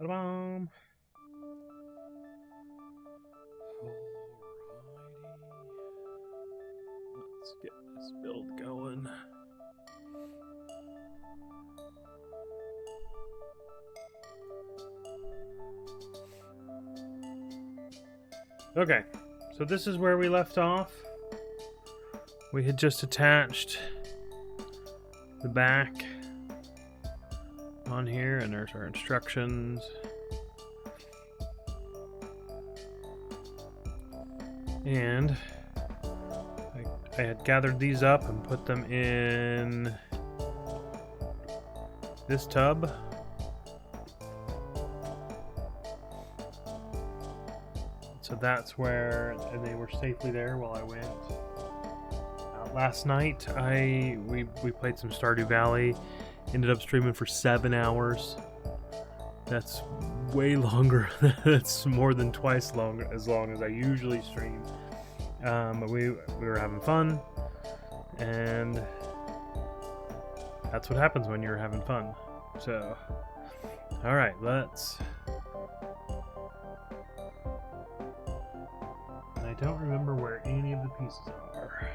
Ba-da-bum. Alrighty. Let's get this build going. Okay, so this is where we left off. We had just attached the back on here, and there's our instructions. And I had gathered these up and put them in this tub. So that's where, and they were safely there while I went. Last night, we played some Stardew Valley. Ended up streaming for 7 hours. That's way longer. That's more than twice as long as I usually stream. But we were having fun, and that's what happens when you're having fun. So, all right, let's. And I don't remember where any of the pieces are.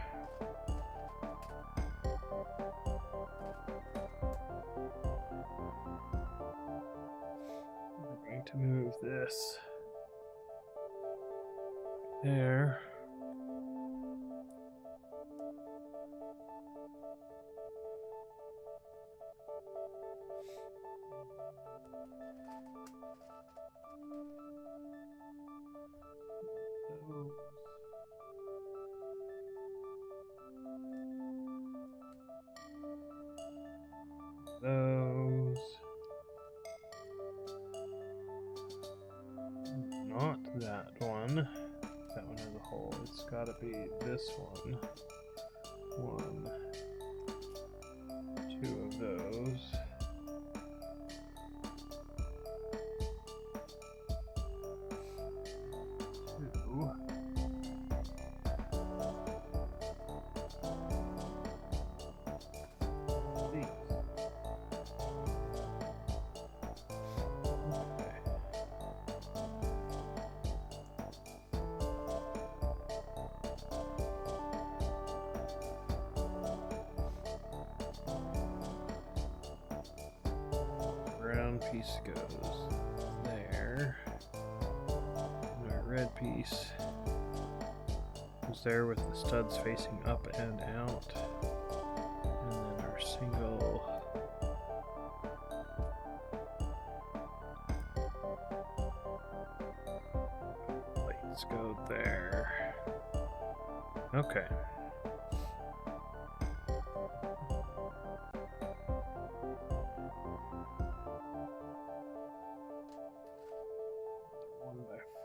To move this there. Those. Not that one. That one has a hole. It's gotta be this one. 1, 2 of those. Two. These. Piece goes there, and our red piece goes there with the studs facing up and out, and then our single lights go there. Okay.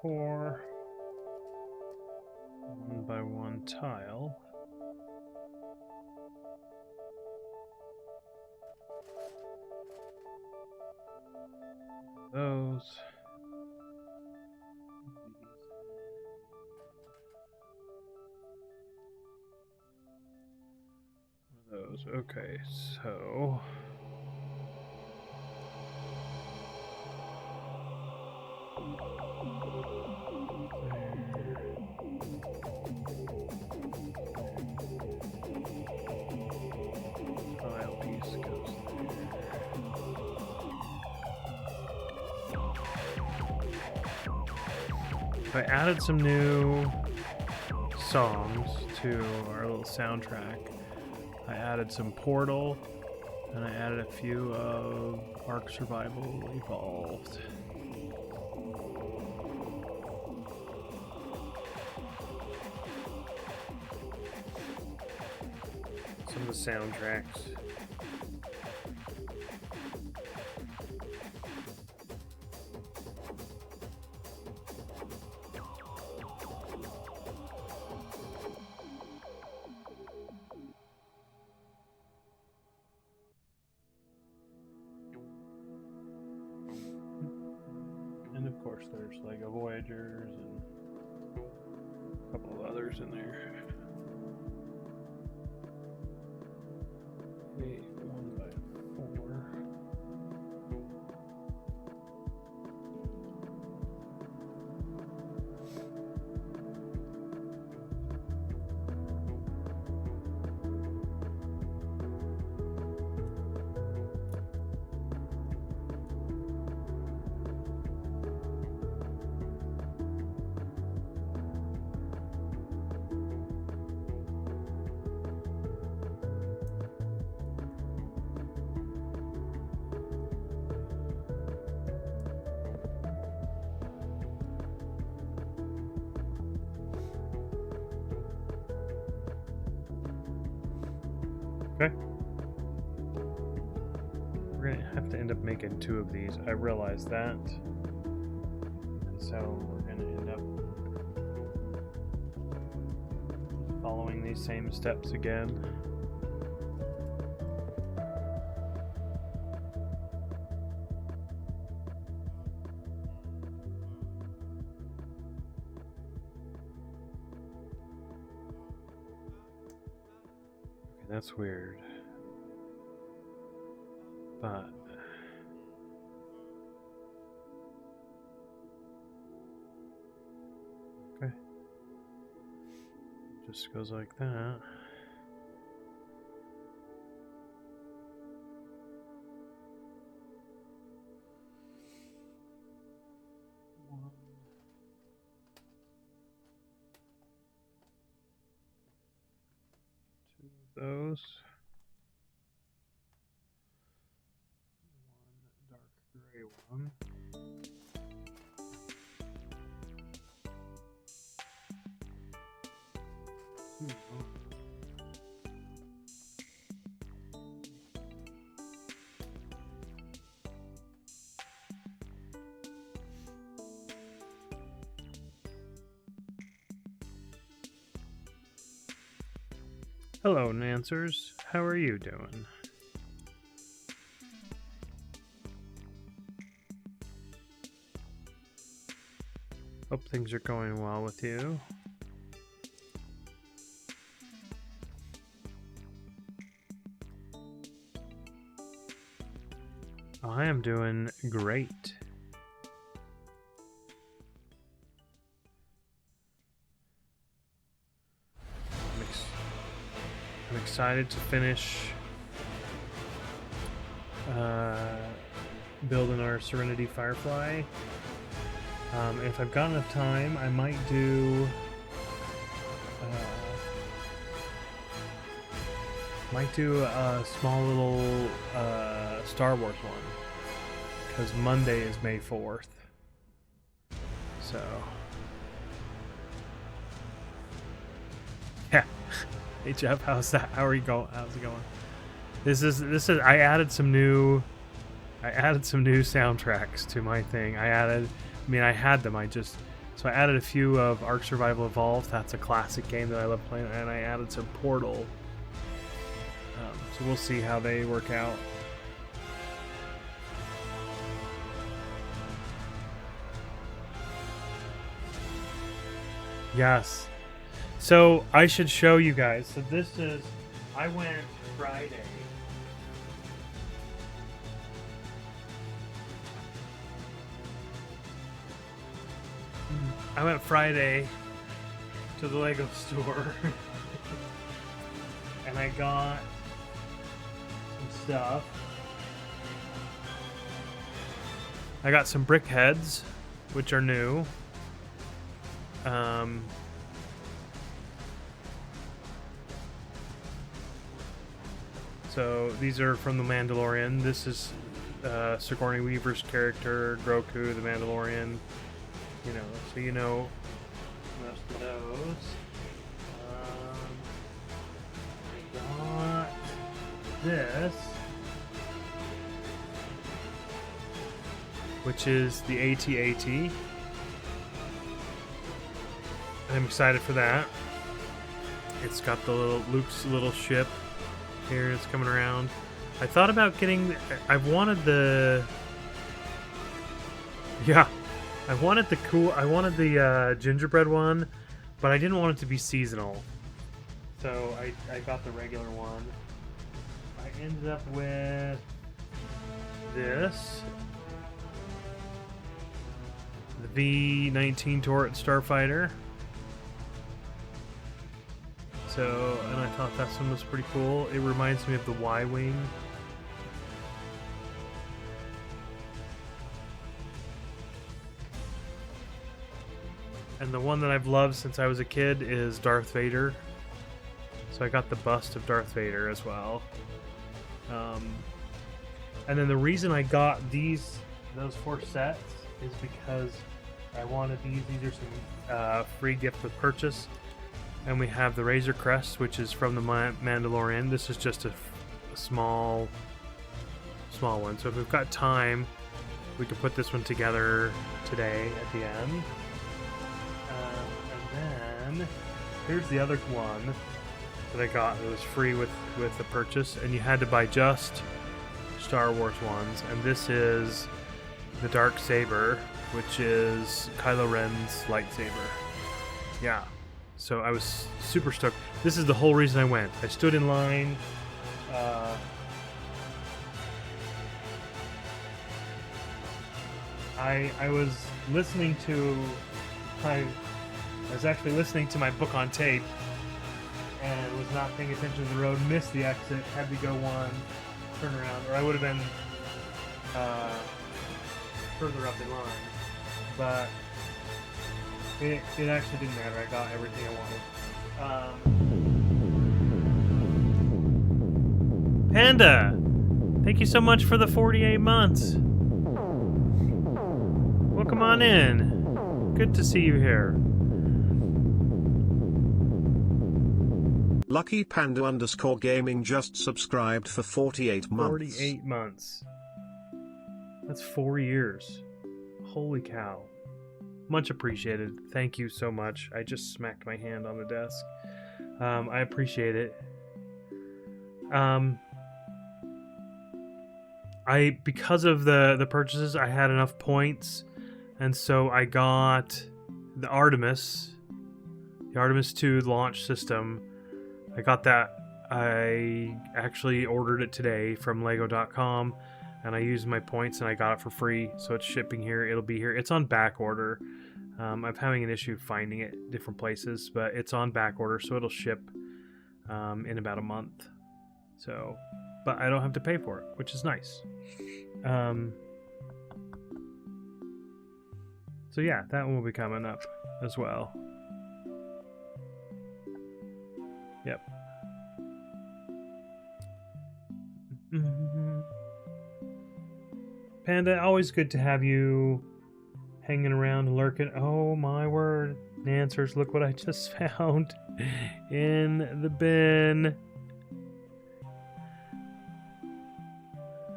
Four 1x1 tile. Those. Those. Okay, so. Tile piece goes there. I added some new songs to our little soundtrack. I added some Portal, and I added a few of Ark Survival Evolved. Some of the soundtracks. And of course there's LEGO Voyagers and a couple of others in there. Okay, 1x4. Okay. We're gonna have to end up making 2 of these. I realize that. And so we're gonna end up following these same steps again. Okay, that's weird. But okay, just goes like that. One, two of those. One dark gray one. Hello, Nancers. How are you doing? Hope things are going well with you. I am doing great. I'm excited to finish building our Serenity Firefly. If I've got enough time, I might do a small little Star Wars one, because Monday is May 4th. So yeah. Hey Jeff, how's that? How are you going? How's it going? This is I added some new soundtracks to my thing. I had them. I added a few of Ark Survival Evolved. That's a classic game that I love playing, and I added some Portal. So we'll see how they work out. Yes. So I should show you guys. So this is, I went Friday. I went Friday to the LEGO store and I got some stuff. I got some brick heads, which are new. So these are from The Mandalorian. This is Sigourney Weaver's character, Grogu, the Mandalorian. You know, so you know most of those. Got this, which is the AT-AT. I'm excited for that. It's got the Luke's little ship here. It's coming around. I thought about getting. I wanted the gingerbread one, but I didn't want it to be seasonal, so I got the regular one. I ended up with this, the V-19 turret starfighter. So, and I thought that one was pretty cool. It reminds me of the Y-Wing. And the one that I've loved since I was a kid is Darth Vader. So I got the bust of Darth Vader as well. And then the reason I got those 4 sets is because I wanted these. These are some free gift with purchase. And we have the Razor Crest, which is from the Mandalorian. This is just a small one. So if we've got time, we can put this one together today at the end. And then here's the other one that I got. It was free with the purchase, and you had to buy just Star Wars ones. And this is the Dark Saber, which is Kylo Ren's lightsaber. Yeah. So I was super stoked. This is the whole reason I went. I stood in line. I was listening to I was actually listening to my book on tape and was not paying attention to the road, missed the exit, had to go one, turn around, or I would have been further up in line. But it actually didn't matter. I got everything I wanted. Panda! Thank you so much for the 48 months. Welcome on in. Good to see you here. Lucky Panda _ gaming just subscribed for 48 months. 48 months. That's 4 years. Holy cow. Much appreciated. Thank you so much. I just smacked my hand on the desk. I appreciate it. Because of the purchases, I had enough points, and so I got the Artemis 2 launch system. I got that. I actually ordered it today from lego.com, and I used my points and I got it for free, so it's shipping here. It'll be here. It's on back order. I'm having an issue finding it different places, but it's on back order, so it'll ship in about a month. So, but I don't have to pay for it, which is nice. So yeah, that one will be coming up as well. Yep. Panda, always good to have you hanging around, lurking. Oh my word. Nancers, look what I just found in the bin.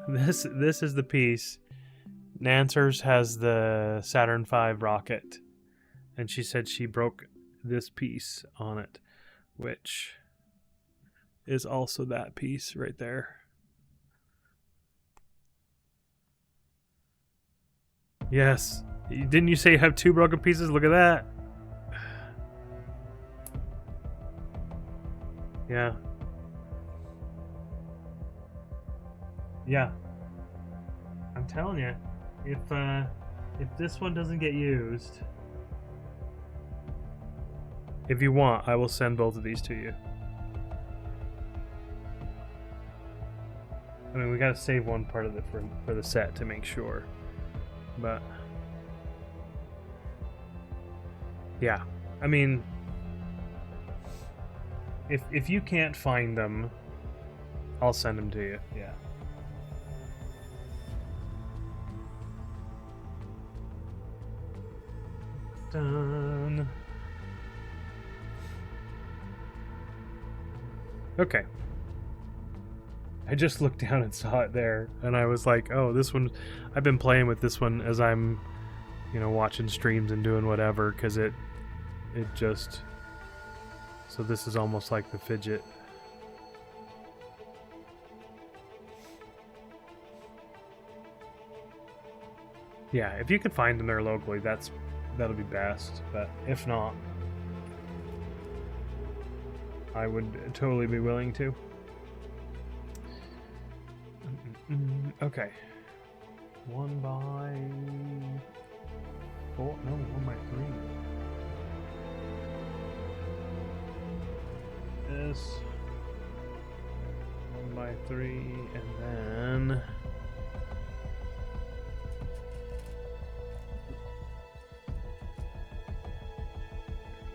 This is the piece. Nancers has the Saturn V rocket, and she said she broke this piece on it, which is also that piece right there. Yes. Didn't you say you have 2 broken pieces? Look at that. Yeah. Yeah. I'm telling you, if this one doesn't get used, if you want, I will send both of these to you. I mean, we gotta save one part of it for the set to make sure. But yeah, I mean, if you can't find them, I'll send them to you. Yeah. Done. Okay. I just looked down and saw it there, and I was like, oh, this one, I've been playing with this one as I'm, watching streams and doing whatever, because it just, so this is almost like the fidget. Yeah, if you could find them there locally, that'll be best, but if not, I would totally be willing to. Okay. 1 by 4? No, 1 by 3. This. 1 by 3, and then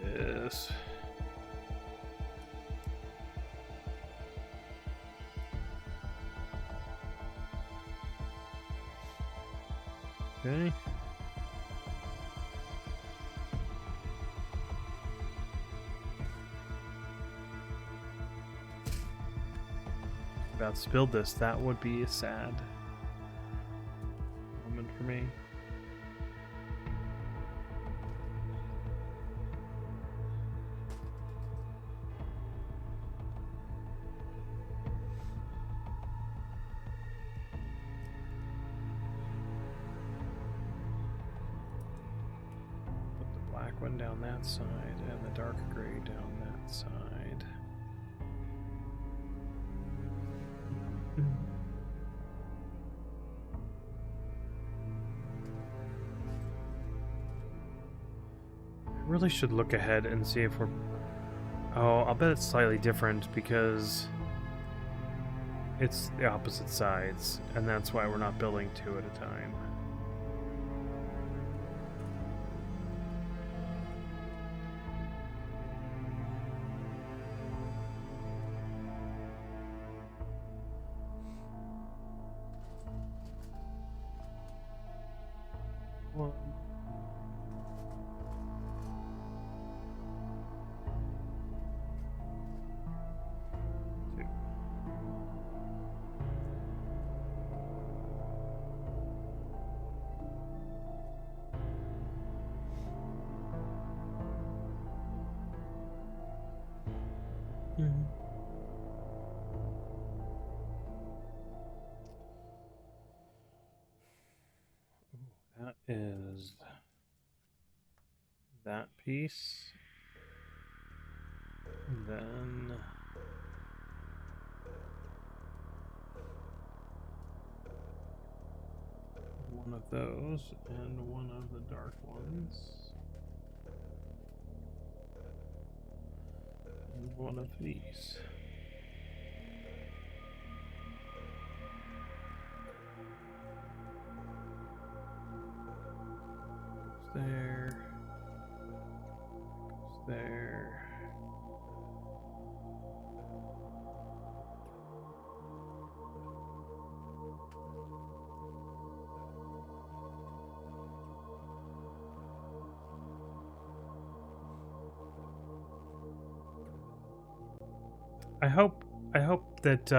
this. Okay. about spilled this. That would be a sad moment for me. Put the black one down that side and the dark gray down that side. Really should look ahead and see if we're... Oh, I'll bet it's slightly different because it's the opposite sides, and that's why we're not building two at a time. Well, that is that piece. And then one of those and one of the dark ones. And one of these. Goes there. Goes there. I hope that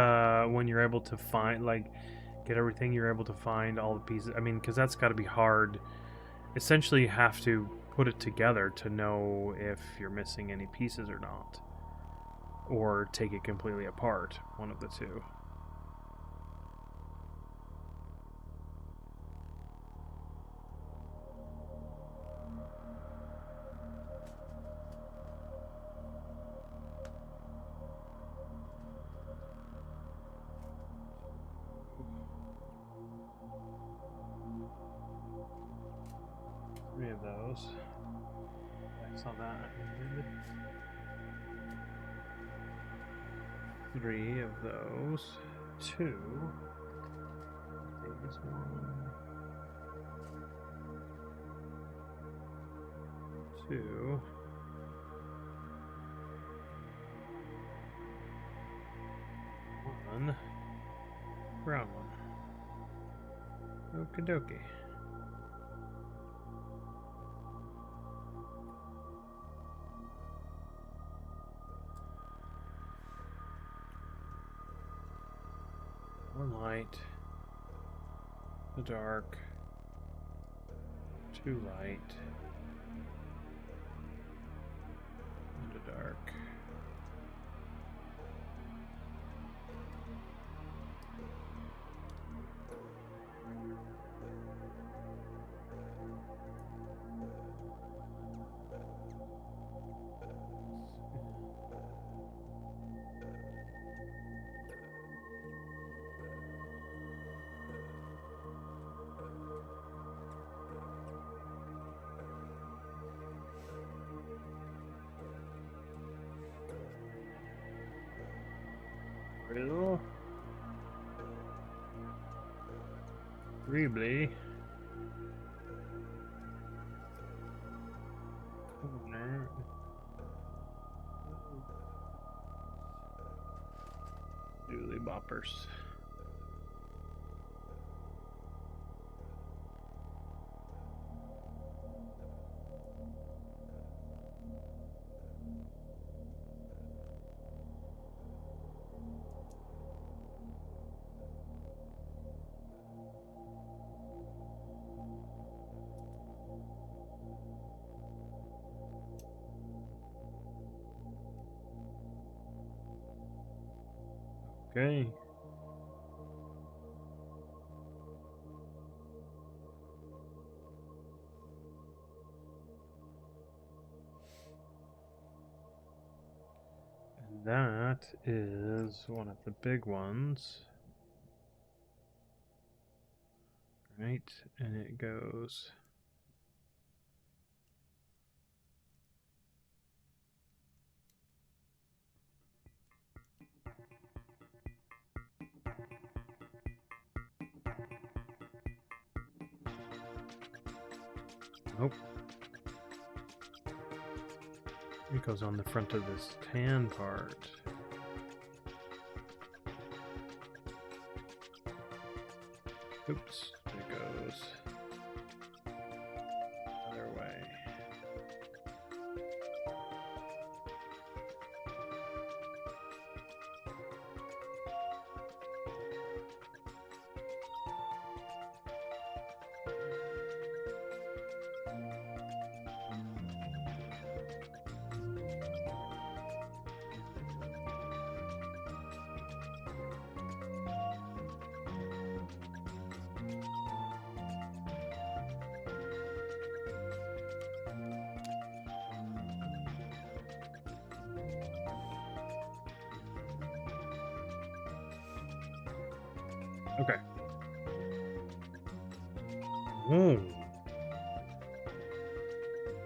when you're able to find, like, get everything, you're able to find all the pieces. I mean, because that's got to be hard. Essentially, you have to put it together to know if you're missing any pieces or not, or take it completely apart. One of the two. Three of those. I saw that. Three of those. Two. These one. Two. One. Brown one. Okie dokie. One light, the dark, two light, and a dark. Well, Reebly. Dooley boppers. Okay. And that is one of the big ones. Right, and it goes... Nope. It goes on the front of this tan part. Oops, it goes other way. Okay. Whoa.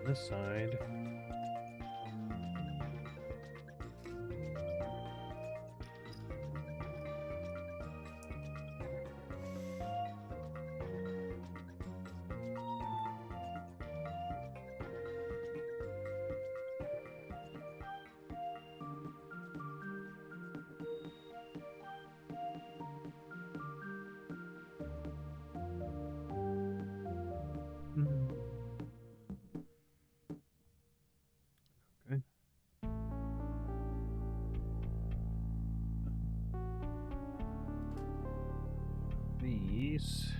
This side. Okay. These.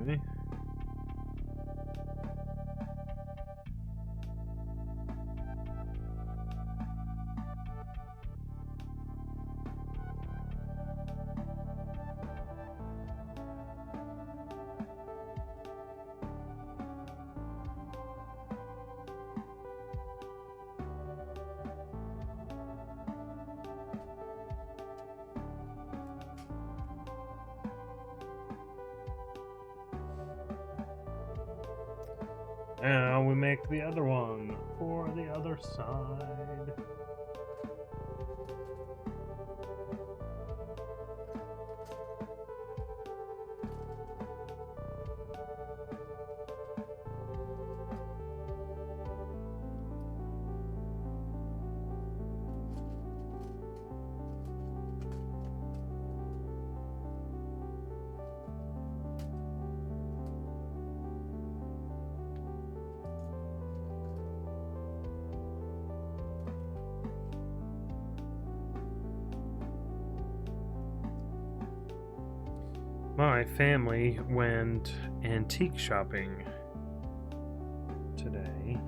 Okay. Now we make the other one for the other side. My family went antique shopping today.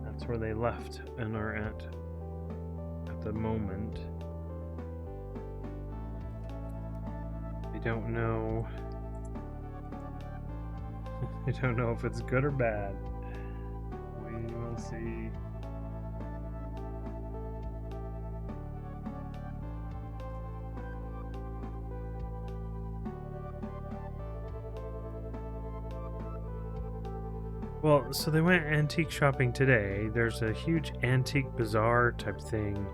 That's where they left and are at the moment. I don't know. I don't know if it's good or bad. We will see. Well, so they went antique shopping today. There's a huge antique bazaar type thing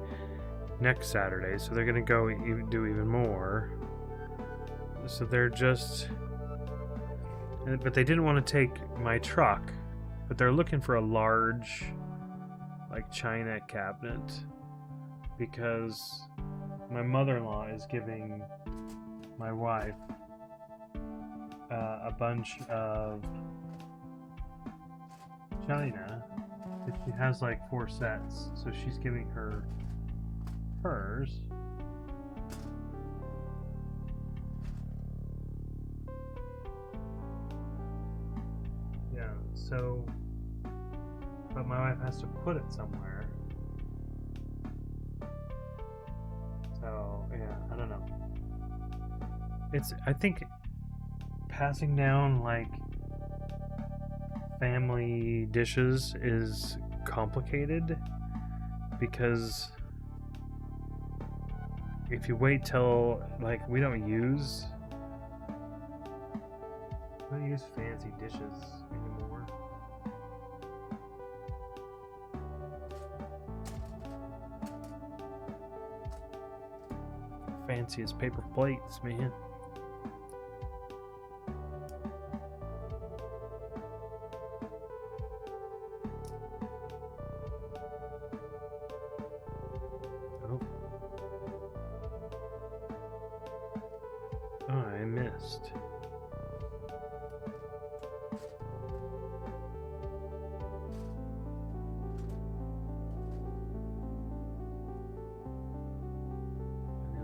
next Saturday, so they're gonna go do even more. So they're just, but they didn't want to take my truck, but they're looking for a large, like china cabinet, because my mother-in-law is giving my wife a bunch of china. She has like 4 sets, so she's giving her hers, So, but my wife has to put it somewhere. So, yeah, I don't know. I think passing down like family dishes is complicated because if you wait till like we don't use fancy dishes anymore. Fancy as paper plates, man. Oh, I missed.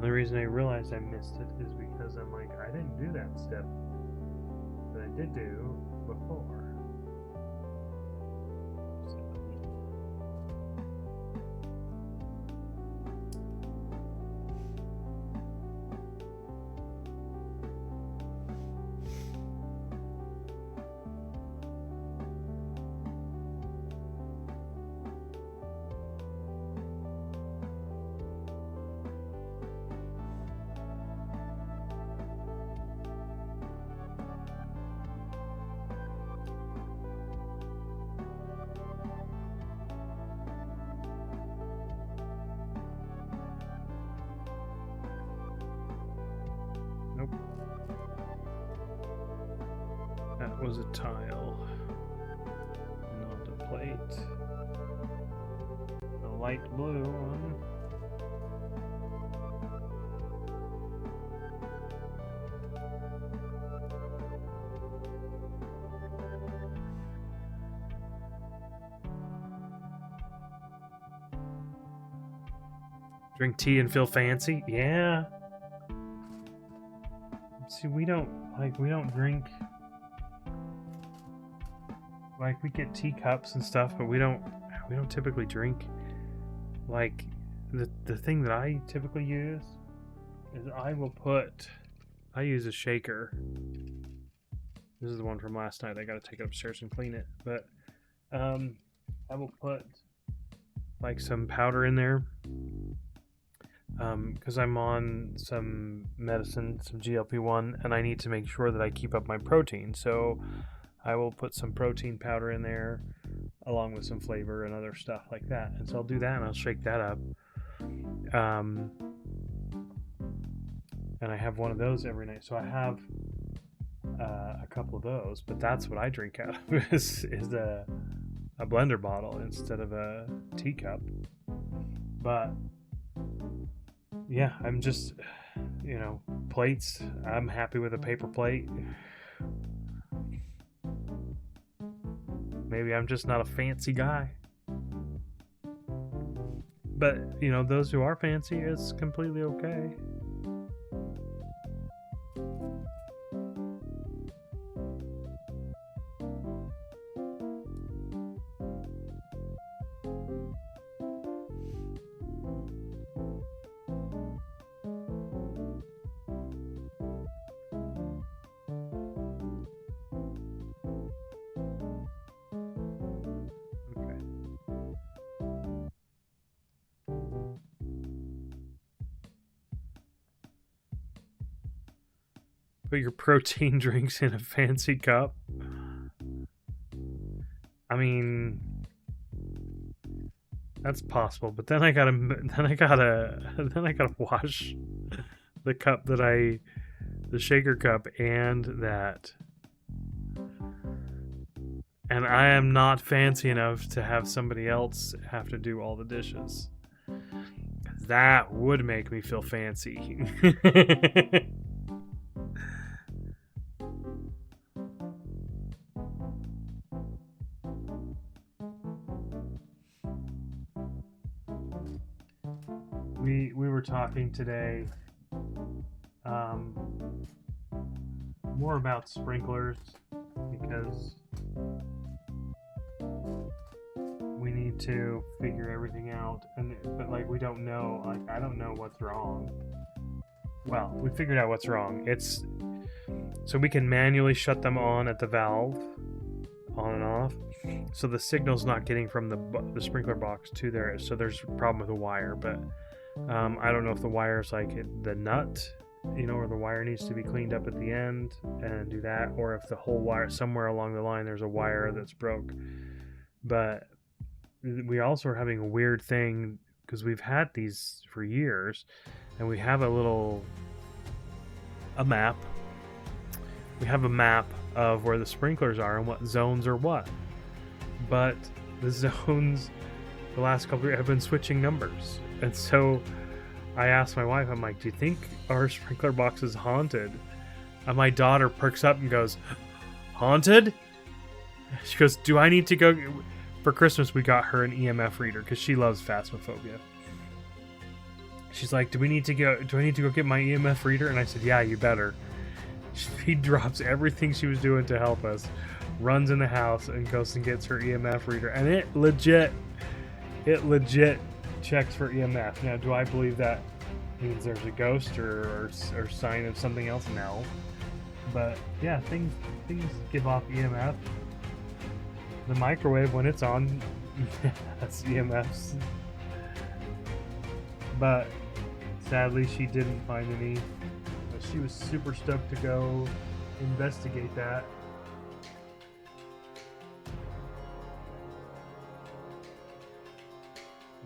The reason I realized I missed it is because I'm like, I didn't do that step that I did do before. Nope. That was a tile, not a plate. The light blue one. Drink tea and feel fancy? Yeah. See, we don't drink, like, we get teacups and stuff, but we don't typically drink. Like, the thing that I typically use is I use a shaker. This is the one from last night. I gotta take it upstairs and clean it, but I will put like some powder in there. Because I'm on some medicine, some GLP-1, and I need to make sure that I keep up my protein. So I will put some protein powder in there along with some flavor and other stuff like that. And so I'll do that and I'll shake that up. And I have one of those every night. So I have a couple of those, but that's what I drink out of is a blender bottle instead of a teacup. But yeah, I'm just, plates. I'm happy with a paper plate. Maybe I'm just not a fancy guy. But, those who are fancy, it's completely okay. Put your protein drinks in a fancy cup. I mean, that's possible, but then I gotta wash the cup the shaker cup and that. And I am not fancy enough to have somebody else have to do all the dishes. 'Cause that would make me feel fancy. We were talking today more about sprinklers because we need to figure everything out, but like we don't know. Like I don't know what's wrong. Well, we figured out what's wrong. It's so we can manually shut them on at the valve, on and off. So the signal's not getting from the sprinkler box to there. So there's a problem with the wire, but I don't know if the wire's like the nut, or the wire needs to be cleaned up at the end and do that, or if the whole wire somewhere along the line there's a wire that's broke. But we also are having a weird thing because we've had these for years, and we have a map. We have a map of where the sprinklers are and what zones are what. But the zones, the last couple of years, have been switching numbers. And so I asked my wife, I'm like, do you think our sprinkler box is haunted? And my daughter perks up and goes, haunted? She goes, do I need to go? For Christmas, we got her an EMF reader because she loves phasmophobia. She's like, do I need to go get my EMF reader? And I said, yeah, you better. She drops everything she was doing to help us, runs in the house and goes and gets her EMF reader, and it legit checks for EMF. Now, do I believe that means there's a ghost or sign of something else? No, but yeah, things give off EMF. The microwave, when it's on, that's EMFs. But sadly, she didn't find any. But she was super stoked to go investigate that.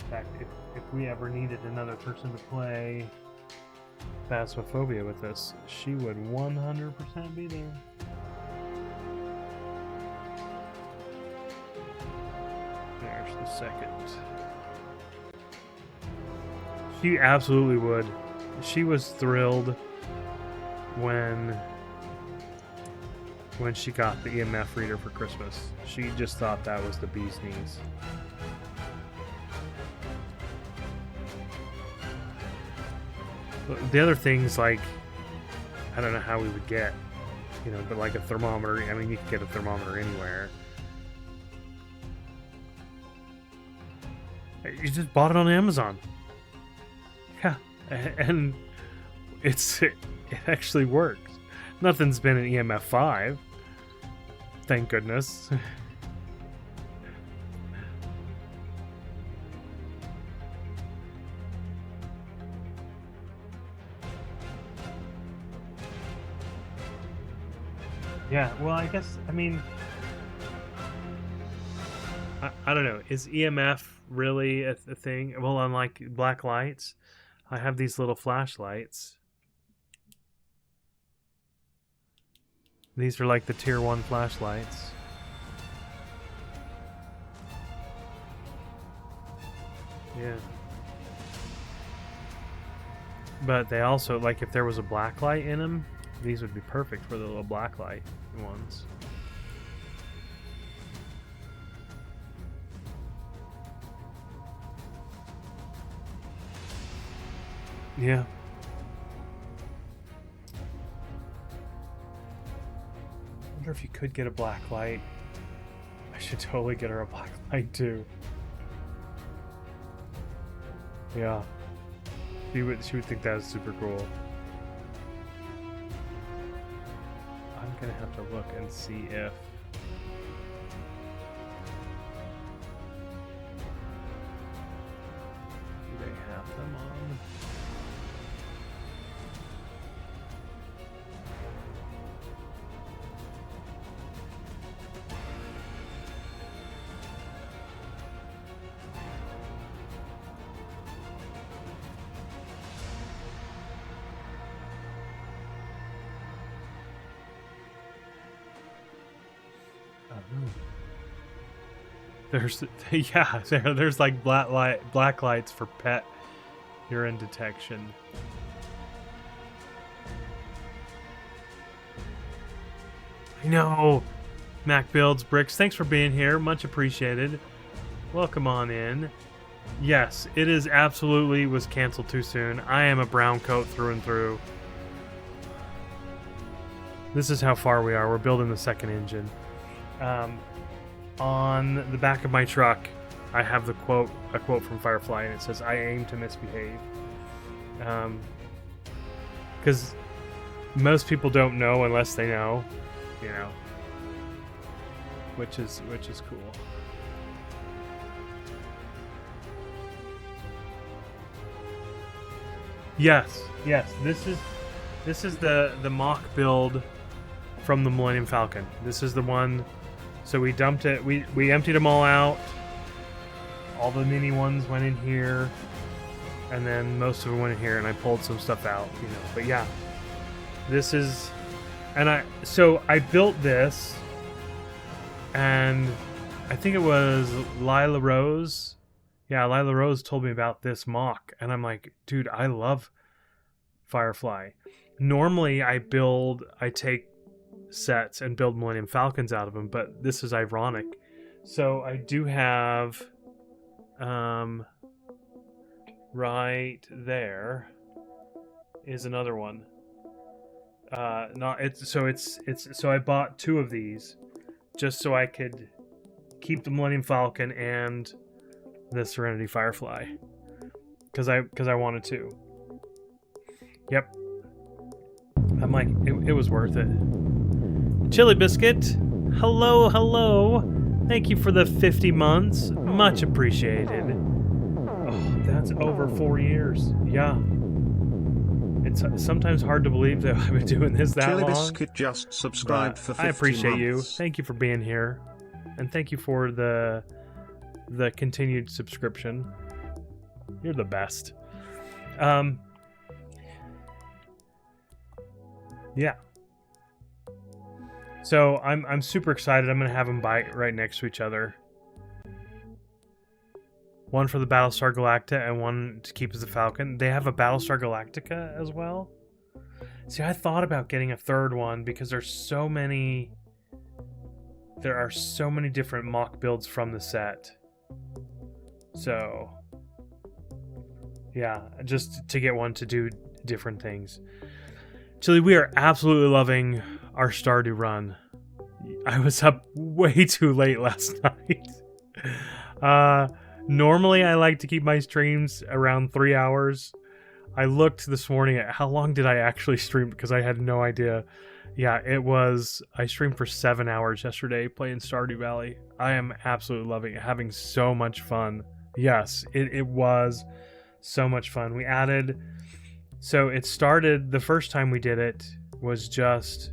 In fact, if we ever needed another person to play Phasmophobia with us, she would 100% be there. There's the second. She absolutely would. She was thrilled when she got the EMF reader for Christmas. She just thought that was the bee's knees. The other things, like, I don't know how we would get, but like a thermometer. I mean, you can get a thermometer anywhere. You just bought it on Amazon. Yeah, and it actually works. Nothing's been an EMF 5. Thank goodness. Yeah, well, I don't know. Is EMF really a thing? Well, unlike black lights, I have these little flashlights. These are like the tier 1 flashlights. Yeah. But they also, like, if there was a black light in them, these would be perfect for the little black light ones. Yeah. I wonder if you could get a black light. I should totally get her a black light too. Yeah. She would think that is super cool. I'm gonna have to look and see if they have them on. There's there's like black lights for pet urine detection. I know. Mac Builds Bricks, thanks for being here. Much appreciated. Welcome on in. Yes, it is absolutely was canceled too soon. I am a brown coat through and through. This is how far we are. We're building the second engine. on the back of my truck, I have a quote from Firefly, and it says, "I aim to misbehave." Because most people don't know unless they know, you know, which is cool. Yes. This is the MOC build from the Millennium Falcon. This is the one. So we dumped it. We emptied them all out. All the mini ones went in here, and then most of them went in here. And I pulled some stuff out, you know. But yeah, this is, and I built this, and I think it was Lila Rose. Yeah, Lila Rose told me about this MOC, and I'm like, dude, I love Firefly. Normally, I take sets and build Millennium Falcons out of them, but this is ironic. So I do have, right there is another one. So I bought 2 of these just so I could keep the Millennium Falcon and the Serenity Firefly, because I wanted to. Yep. I'm like, it was worth it. Chili Biscuit, hello. Thank you for the 50 months. Much appreciated. Oh, that's over 4 years. Yeah. It's sometimes hard to believe that I've been doing this that Chili long. Biscuit just subscribed for 50 I appreciate months. you. Thank you for being here. And thank you for the continued subscription. You're the best. Yeah. So I'm super excited. I'm gonna have them bite right next to each other. One for the Battlestar Galactica and one to keep as a Falcon. They have a Battlestar Galactica as well. See, I thought about getting a third one because there are so many different MOC builds from the set. So, yeah, just to get one to do different things. Chili, we are absolutely loving our Stardew run. I was up way too late last night. Normally, I like to keep my streams around 3 hours. I looked this morning at how long did I actually stream because I had no idea. Yeah, I streamed for 7 hours yesterday playing Stardew Valley. I am absolutely loving it, having so much fun. Yes, it was so much fun. We added, so it started, the first time we did it was just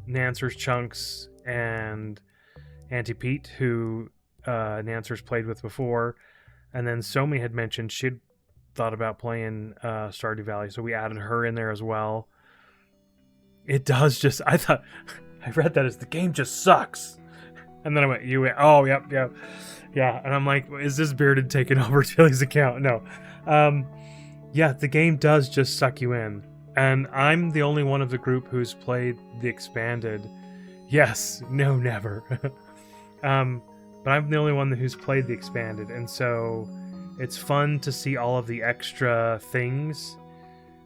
Nancer's Chunks and Auntie Pete, who Nancer's played with before, and then Somi had mentioned she'd thought about playing Stardew Valley, so we added her in there as well. It does just, I read that as the game just sucks, and then I went, oh, yep, yeah, and I'm like, is this Bearded taking over Chili's account? No. Yeah, the game does just suck you in, and I'm the only one of the group who's played the expanded. Yes, no, never. But I'm the only one who's played the expanded, and so it's fun to see all of the extra things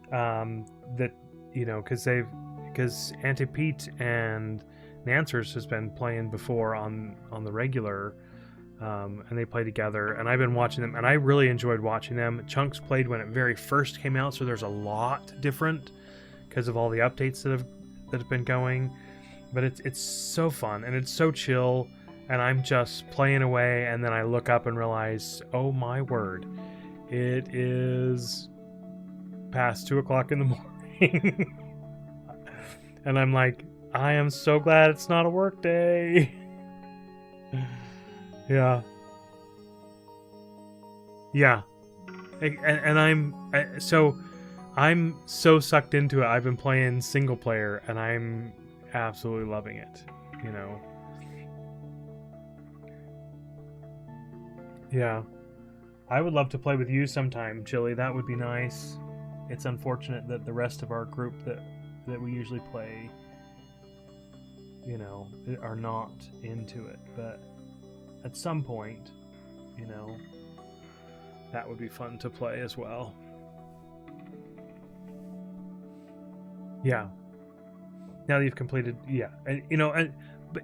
that, you know, because Auntie Pete and Nancer's has been playing before on the regular, and they play together, and I've been watching them, and I really enjoyed watching them. Chunks played when it very first came out, so there's a lot different because of all the updates that have been going, but it's so fun, and it's so chill. And I'm just playing away, and then I look up and realize, oh my word, it is past 2 o'clock in the morning. And I'm like, I am so glad it's not a work day. Yeah. And I'm so sucked into it. I've been playing single player, and I'm absolutely loving it, you know. Yeah. I would love to play with you sometime, Chili. That would be nice. It's unfortunate that the rest of our group that we usually play, you know, are not into it. But at some point, you know, that would be fun to play as well. Yeah. Now that you've completed, yeah. And, you know,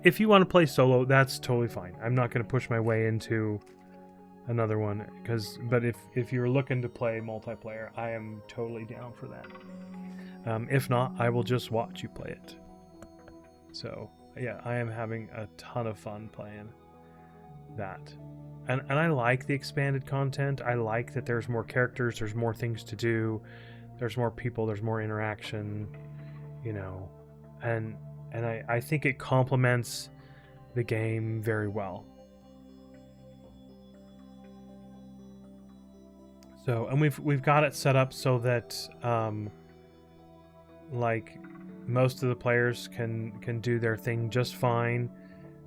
if you want to play solo, that's totally fine. I'm not going to push my way into another one, but if you're looking to play multiplayer, I am totally down for that. If not, I will just watch you play it. So yeah, I am having a ton of fun playing that, and I like the expanded content. I like that there's more characters, there's more things to do, there's more people, there's more interaction, you know, and I think it complements the game very well. So, and we've got it set up so that like most of the players can do their thing just fine,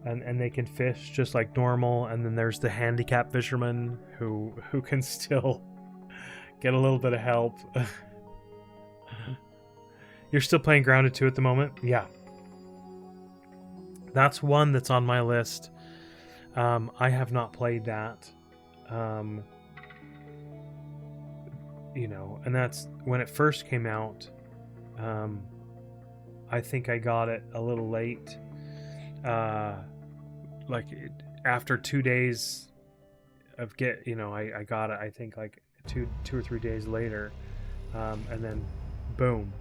and they can fish just like normal. And then there's the handicap fisherman who can still get a little bit of help. You're still playing Grounded 2 at the moment? Yeah. That's one that's on my list. I have not played that. You know, and that's when it first came out. I think I got it a little late. After 2 days of I got it, I think like two or 3 days later. And then boom.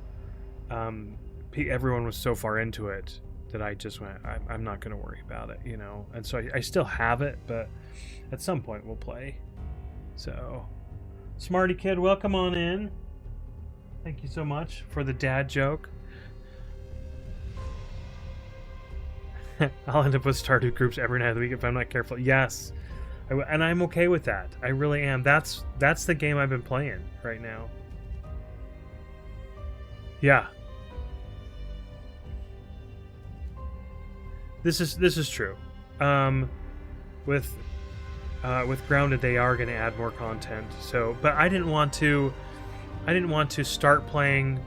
Everyone was so far into it that I just went, I'm not going to worry about it, you know. And so I still have it, but at some point we'll play. So, Smarty Kid, welcome on in. Thank you so much for the dad joke. I'll end up with Stardew groups every night of the week if I'm not careful. Yes, and I'm okay with that. I really am. That's the game I've been playing right now. Yeah. This is true. With Grounded, they are going to add more content. So, but I didn't want to start playing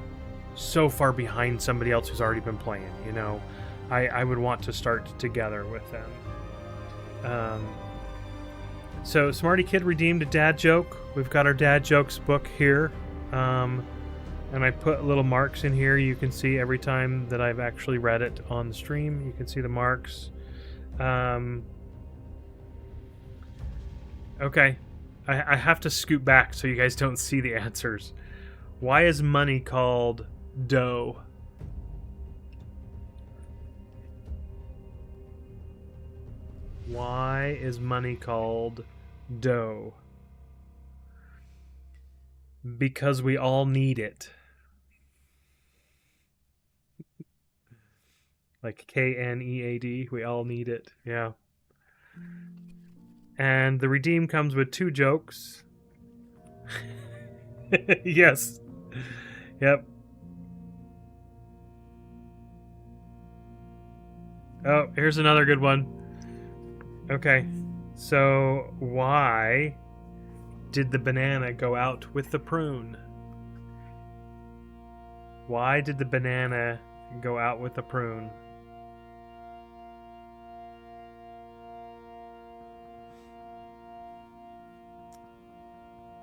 so far behind somebody else who's already been playing. You know, I would want to start together with them. So Smarty Kid redeemed a dad joke. We've got our dad jokes book here. And I put little marks in here. You can see every time that I've actually read it on the stream. You can see the marks. Okay. I have to scoot back so you guys don't see the answers. Why is money called dough? Why is money called dough? Because we all need it. Like KNEAD, we all need it. Yeah. And the redeem comes with 2 jokes. Yes. Yep. Oh, here's another good one. Okay. So, why did the banana go out with the prune? Why did the banana go out with the prune?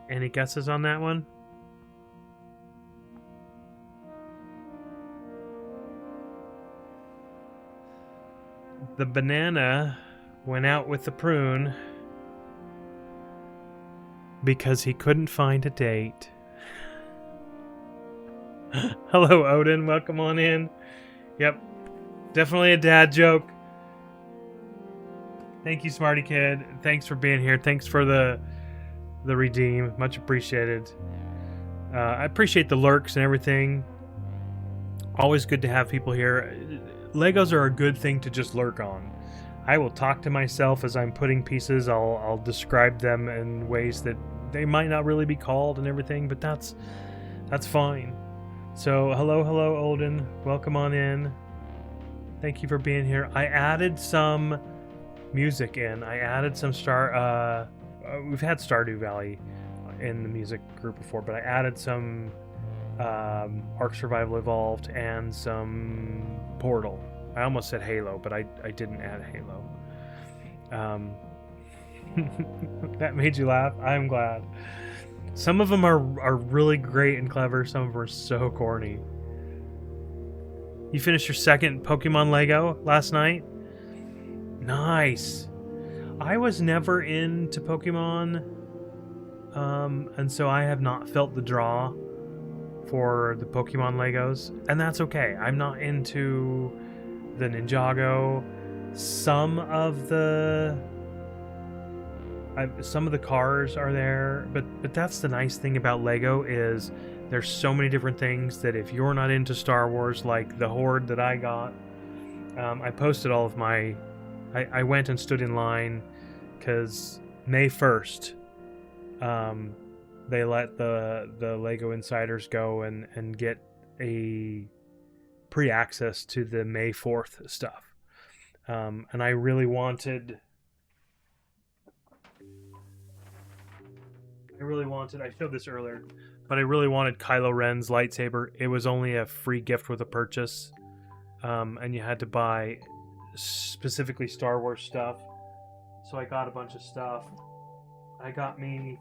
Any guesses on that one? The banana went out with the prune because he couldn't find a date. Hello, Odin. Welcome on in. Yep. Definitely a dad joke. Thank you, Smarty Kid. Thanks for being here. Thanks for the redeem. Much appreciated. I appreciate the lurks and everything. Always good to have people here. Legos are a good thing to just lurk on. I will talk to myself as I'm putting pieces. I'll describe them in ways that they might not really be called and everything, but that's fine. So hello Olden, welcome on in. Thank you for being here. I added some music in. I added some we've had Stardew Valley in the music group before, but I added some Ark Survival Evolved and some Portal. I almost said Halo, but I didn't add Halo. That made you laugh? I'm glad. Some of them are really great and clever. Some of them are so corny. You finished your second Pokemon Lego last night? Nice. I was never into Pokemon, and so I have not felt the draw for the Pokemon Legos, and that's okay. I'm not into the Ninjago. Some of the cars are there, but that's the nice thing about Lego is there's so many different things that if you're not into Star Wars, like the Horde that I got, I posted all of my. I went and stood in line because May 1st, they let the Lego Insiders go and get a pre-access to the May 4th stuff. And I really wanted, I showed this earlier, but I really wanted Kylo Ren's lightsaber. It was only a free gift with a purchase, and you had to buy specifically Star Wars stuff. So I got a bunch of stuff. I got me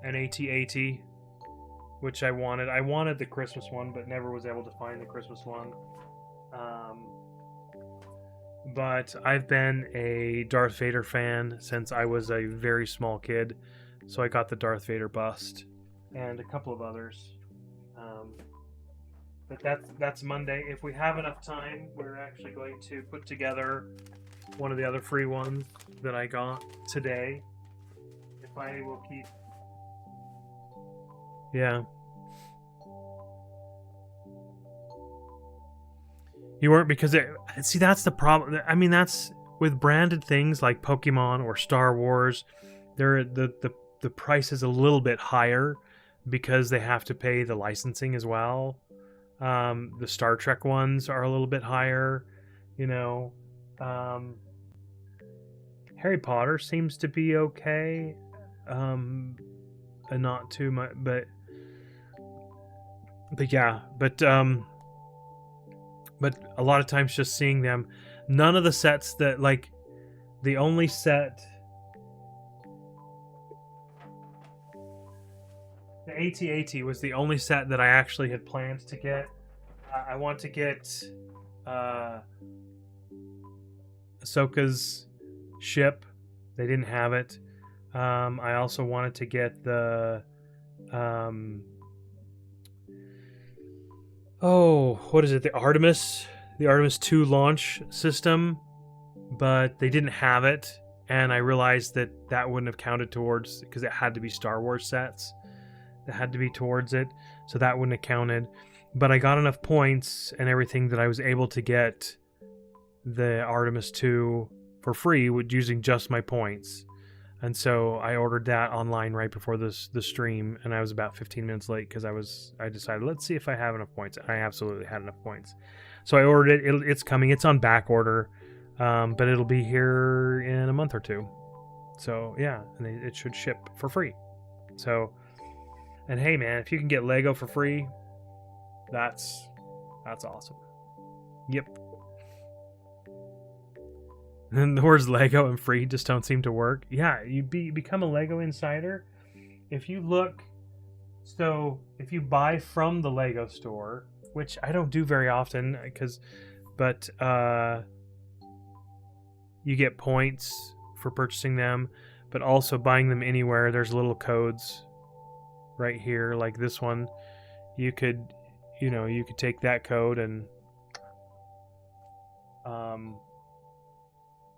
an AT-AT, which I wanted. I wanted the Christmas one, but never was able to find the Christmas one. But I've been a Darth Vader fan since I was a very small kid, so I got the Darth Vader bust and a couple of others. But that's Monday. If we have enough time, we're actually going to put together one of the other free ones that I got today. If I will keep... Yeah. You weren't, because it... See, that's the problem. I mean, that's... With branded things like Pokemon or Star Wars, the price is a little bit higher because they have to pay the licensing as well. The Star Trek ones are a little bit higher, you know. Harry Potter seems to be okay, and not too much, but yeah, but a lot of times just seeing them, none of the sets that, like, the only set, the AT-AT was the only set that I actually had planned to get. I want to get Ahsoka's ship. They didn't have it. I also wanted to get the what is it? The Artemis 2 launch system, but they didn't have it, and I realized that wouldn't have counted towards, because it had to be Star Wars sets that had to be towards it, so that wouldn't have counted. But I got enough points and everything that I was able to get the Artemis 2 for free with using just my points. And so I ordered that online right before the stream, and I was about 15 minutes late because I decided, let's see if I have enough points. I absolutely had enough points. So I ordered it. It's coming. It's on back order, but it'll be here in a month or two. So yeah, and it should ship for free. So, and hey man, if you can get Lego for free, that's awesome. Yep. And the words Lego and free just don't seem to work. Yeah, you become a Lego insider. If you look, so if you buy from the Lego store, which I don't do very often, but you get points for purchasing them, but also buying them anywhere. There's little codes right here, like this one. You could take that code and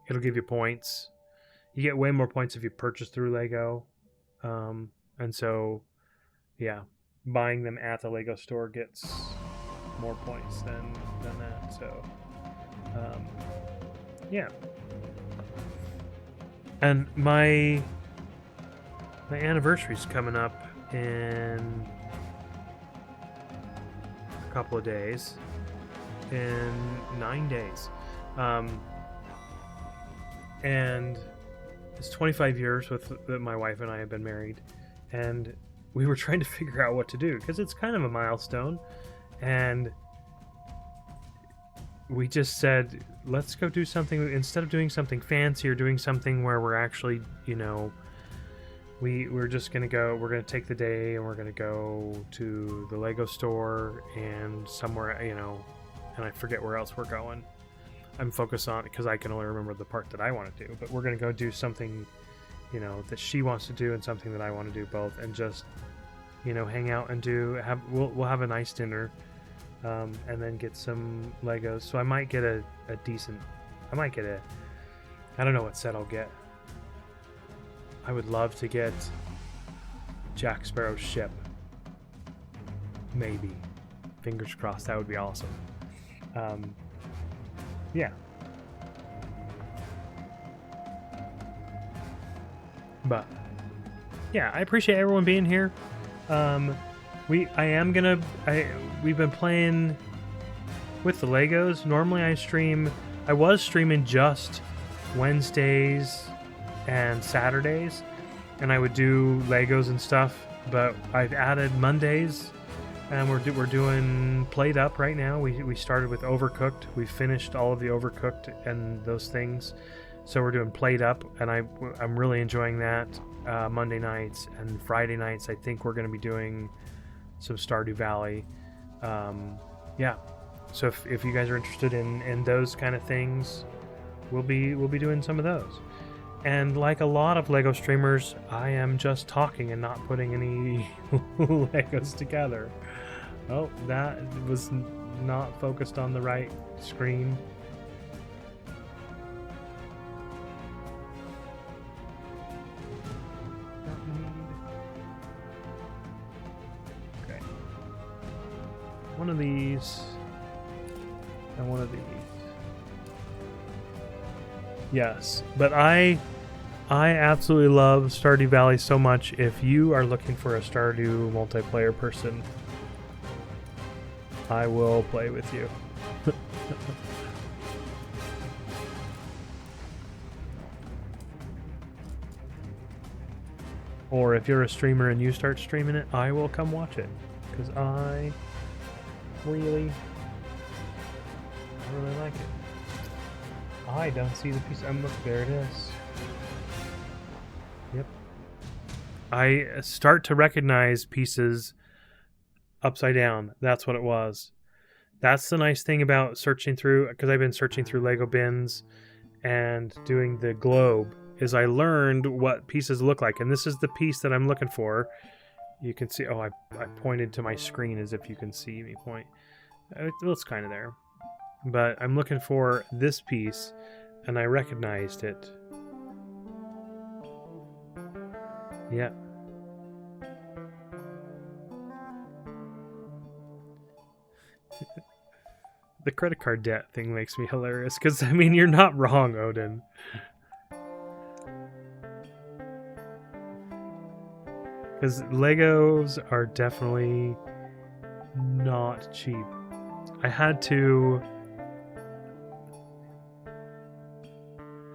it'll give you points. You get way more points if you purchase through Lego. And so, yeah, buying them at the Lego store gets more points than that. So, yeah. And my anniversary's coming up in a couple of days. In 9 days. And it's 25 years that my wife and I have been married, and we were trying to figure out what to do because it's kind of a milestone, and we just said, let's go do something. Instead of doing something fancy or doing something where we're actually, we're just gonna go, we're gonna take the day and we're gonna go to the Lego store and somewhere, and I forget where else we're going. I'm focused on, because I can only remember the part that I want to do. But we're gonna go do something, you know, that she wants to do and something that I want to do both, and just, you know, hang out and we'll have a nice dinner, and then get some Legos. So I might get a decent, I don't know what set I'll get. I would love to get Jack Sparrow's ship. Maybe. Fingers crossed, that would be awesome. Yeah. But yeah, I appreciate everyone being here. We've been playing with the Legos. Normally I was streaming just Wednesdays and Saturdays, and I would do Legos and stuff, but I've added Mondays, and we're doing Played Up right now. We started with Overcooked. We finished all of the Overcooked and those things, so we're doing Played Up, and I'm really enjoying that. Monday nights and Friday nights, I think we're going to be doing some Stardew Valley. Yeah, so if you guys are interested in those kind of things, we'll be doing some of those. And like a lot of Lego streamers, I am just talking and not putting any Legos together. Oh, that was not focused on the right screen. Okay. One of these and one of these. Yes, but I absolutely love Stardew Valley so much. If you are looking for a Stardew multiplayer person, I will play with you. Or if you're a streamer and you start streaming it, I will come watch it. Because I really like it. I don't see the piece. Look, there it is. Yep. I start to recognize pieces upside down. That's what it was. That's the nice thing about searching through, because I've been searching through Lego bins and doing the globe, is I learned what pieces look like. And this is the piece that I'm looking for. You can see, I pointed to my screen as if you can see me point. It's kind of there. But I'm looking for this piece, and I recognized it. Yeah. The credit card debt thing makes me hilarious, because, I mean, you're not wrong, Odin. Because Legos are definitely not cheap. I had to...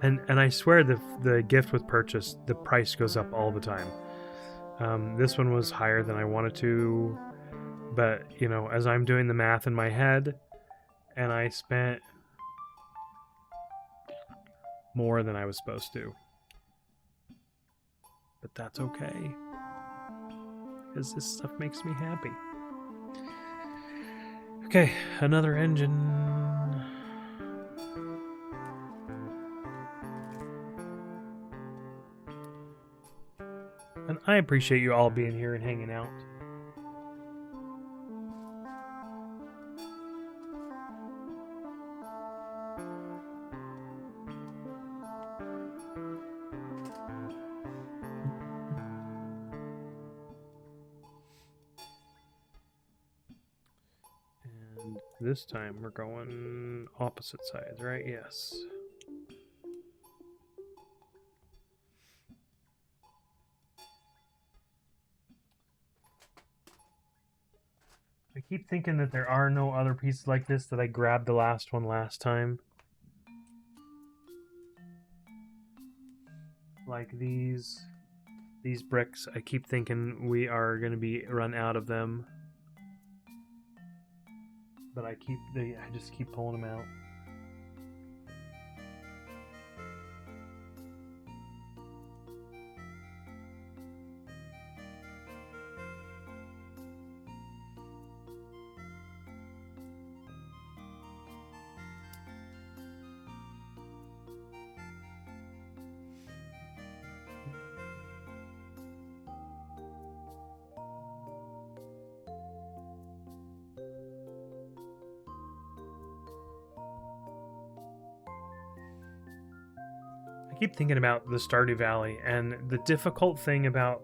And I swear the gift with purchase, the price goes up all the time. This one was higher than I wanted to, but, you know, as I'm doing the math in my head, and I spent more than I was supposed to. But that's okay, because this stuff makes me happy. Okay, another engine. And I appreciate you all being here and hanging out. And this time we're going opposite sides, right? Yes. I keep thinking that there are no other pieces like this, that I grabbed the last one last time. Like these bricks, I keep thinking we are going to be run out of them. But I just keep pulling them out. keep thinking about the Stardew Valley, and the difficult thing about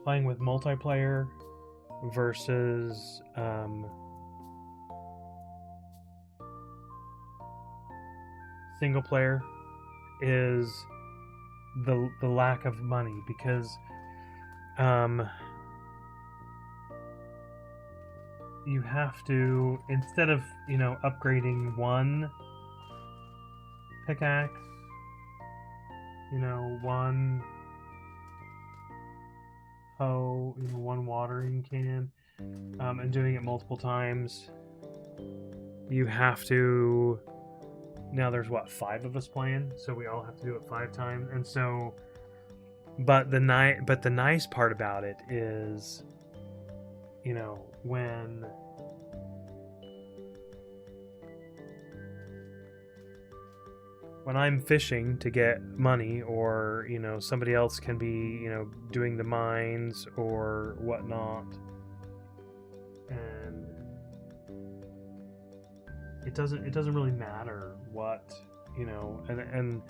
playing with multiplayer versus single player is the lack of money, because you have to, instead of upgrading one pickaxe, one hoe, one watering can, and doing it multiple times, you have to. Now there's 5 of us playing, so we all have to do it 5 times, and so. But the nice part about it is, when I'm fishing to get money, or somebody else can be doing the mines or whatnot, and it doesn't really matter what and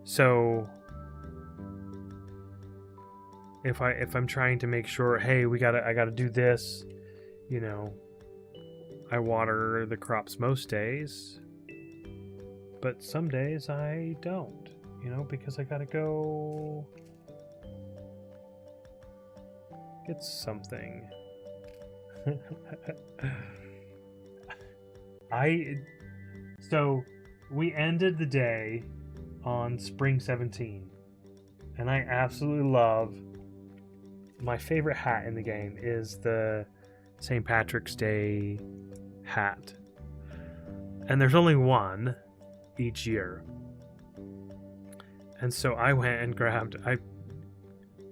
so if I'm trying to make sure, hey, I gotta do this, I water the crops most days, but some days I don't, because I gotta go get something. So we ended the day on Spring 17, and I absolutely love. My favorite hat in the game is the St. Patrick's Day hat, and there's only one each year. And so I went and grabbed. I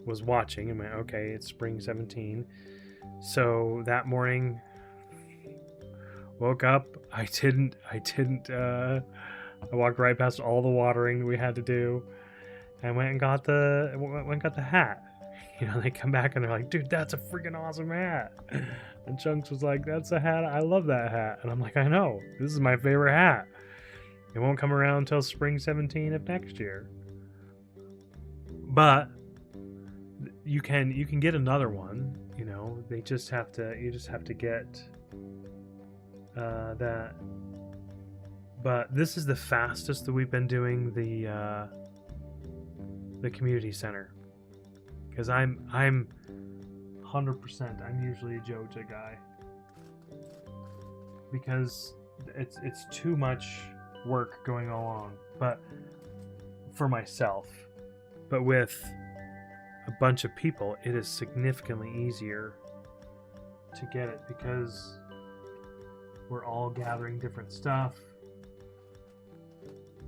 was watching and went, okay, it's Spring 17. So that morning, woke up. I walked right past all the watering we had to do, and went and got the hat. They come back and they're like, dude, that's a freaking awesome hat. And Chunks was like, that's a hat. I love that hat. And I'm like, I know. This is my favorite hat. It won't come around until Spring 17 of next year. But you can get another one. You just have to get that. But this is the fastest that we've been doing the community center. Because I'm 100%. I'm usually a Joja guy, because it's too much work going along. But for myself, but with a bunch of people, it is significantly easier to get it, because we're all gathering different stuff.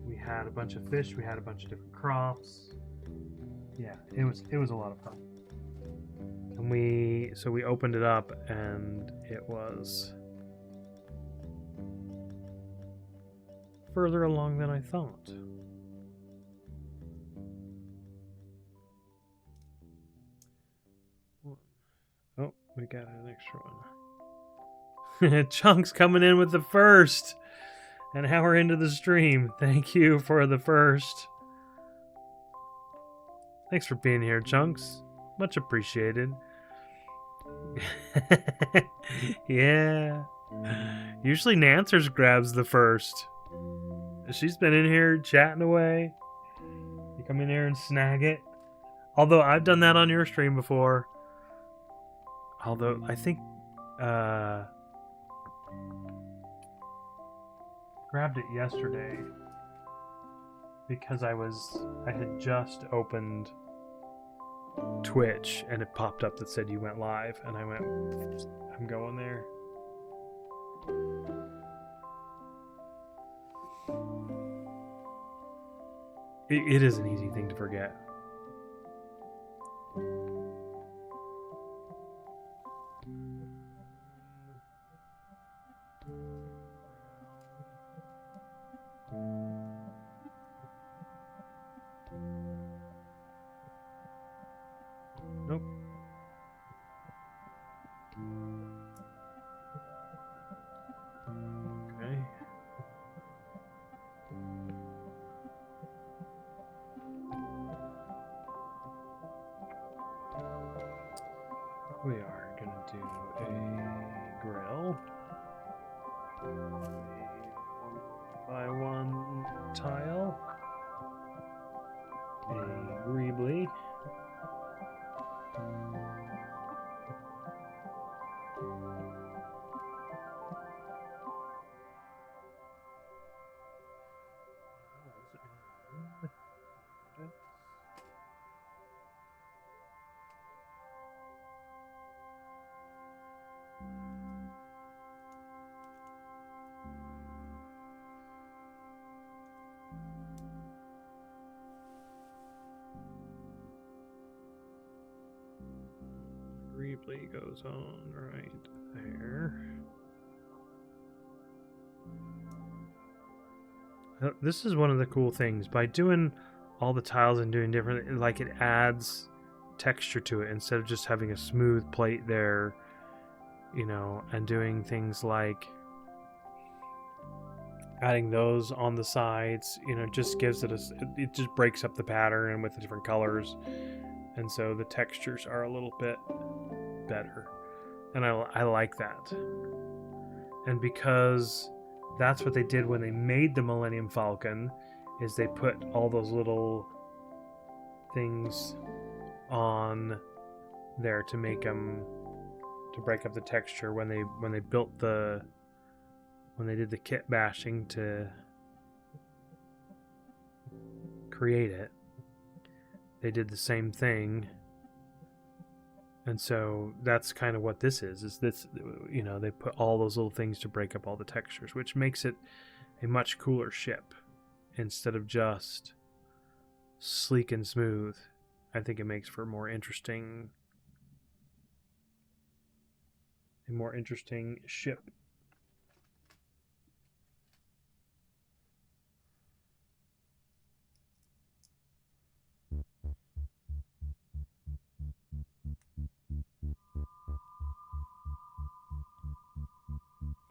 We had a bunch of fish. We had a bunch of different crops. Yeah, it was a lot of fun. And we opened it up, and it was further along than I thought. Oh, we got an extra one. Chunks coming in with the first, an hour into the stream. Thank you for the first. Thanks for being here, Chunks. Much appreciated. Yeah. Usually Nancers grabs the first. She's been in here chatting away. You come in here and snag it. Although I've done that on your stream before. Although I think grabbed it yesterday, because I had just opened Twitch and it popped up that said you went live, and I went, I'm going there. It is an easy thing to forget. Nope. Okay. We are going to do a grill. By one tile. A greebly. Greebly goes on right there. This is one of the cool things. By doing all the tiles and doing different, like, it adds texture to it instead of just having a smooth plate there, you know, and doing things like adding those on the sides, you know, just gives it it just breaks up the pattern with the different colors. And so the textures are a little bit better. And I like that. And because that's what they did when they made the Millennium Falcon, is they put all those little things on there to make them, to break up the texture when they built when they did the kit bashing to create it. They did the same thing. And so that's kind of what this is this, you know, they put all those little things to break up all the textures, which makes it a much cooler ship instead of just sleek and smooth. I think it makes for a more interesting ship.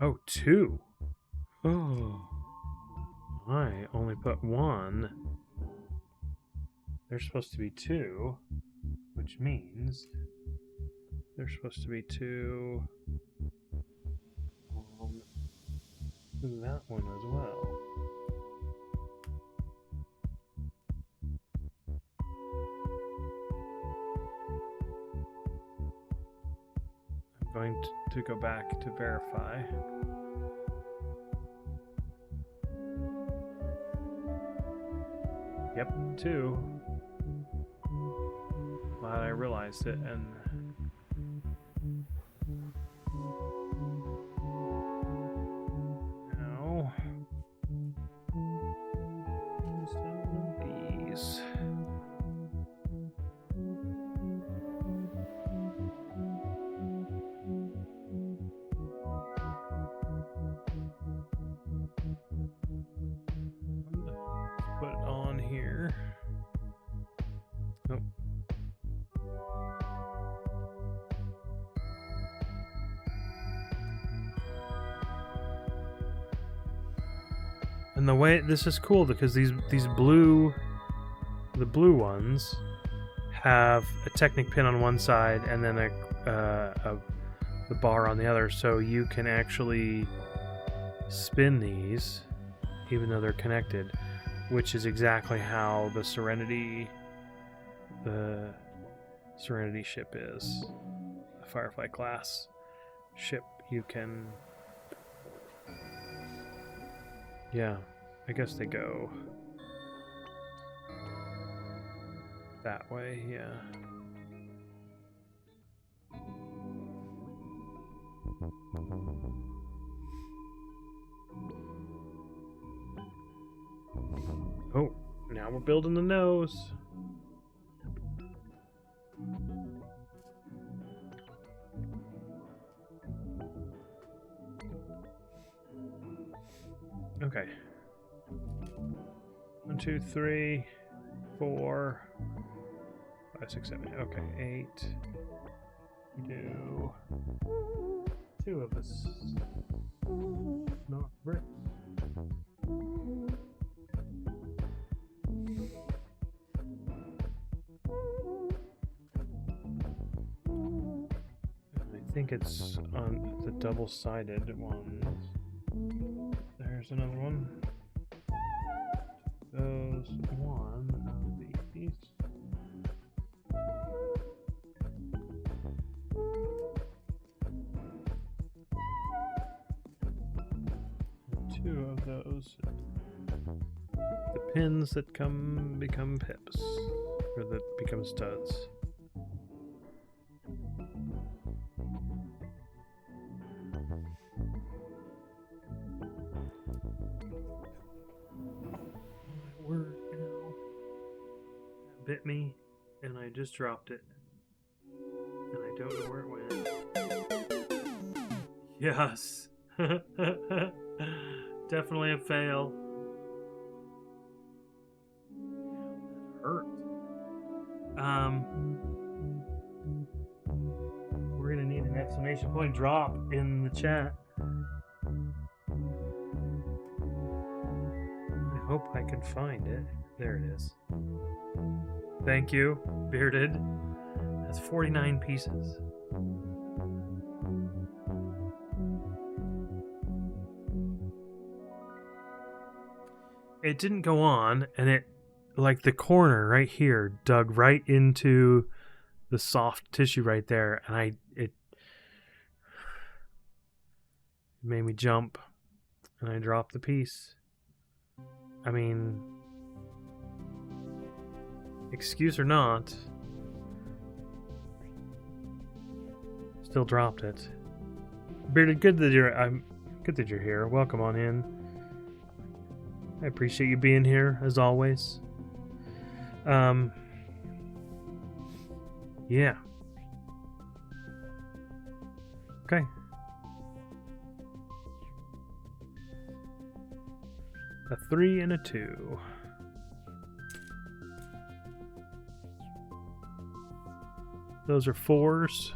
Oh, 2. Oh, I only put 1. There's supposed to be 2, which means there's supposed to be 2 on that one as well. I'm going to go back to verify. Yep, 2. Glad I realized it. And now some of these. Put it on here. Oh. And the way this is cool because these blue, the blue ones have a Technic pin on one side and then the bar on the other, so you can actually spin these even though they're connected, which is exactly how the Serenity ship is. The Firefly class ship, you can, yeah, I guess they go that way, yeah. Oh, now we're building the nose. Okay. 1, 2, 3, 4, 5, 6, 7. Okay, 8. We do 2 of us. Not bricks. think it's on the double-sided ones. There's another one. Those one of these. And two of those. The pins that become pips, or that become studs. Word now. That bit me, and I just dropped it, and I don't know where it went. Yes. Definitely a fail. Hurt. We're gonna need an exclamation point drop in the chat. I hope I can find it. There it is. Thank you, Bearded. That's 49 pieces. It didn't go on, and it, like the corner right here, dug right into the soft tissue right there, and it made me jump, and I dropped the piece. I mean, excuse or not, still dropped it. Bearded, good that you're here. Welcome on in. I appreciate you being here as always. Yeah. Okay. A 3 and a 2. Those are 4s.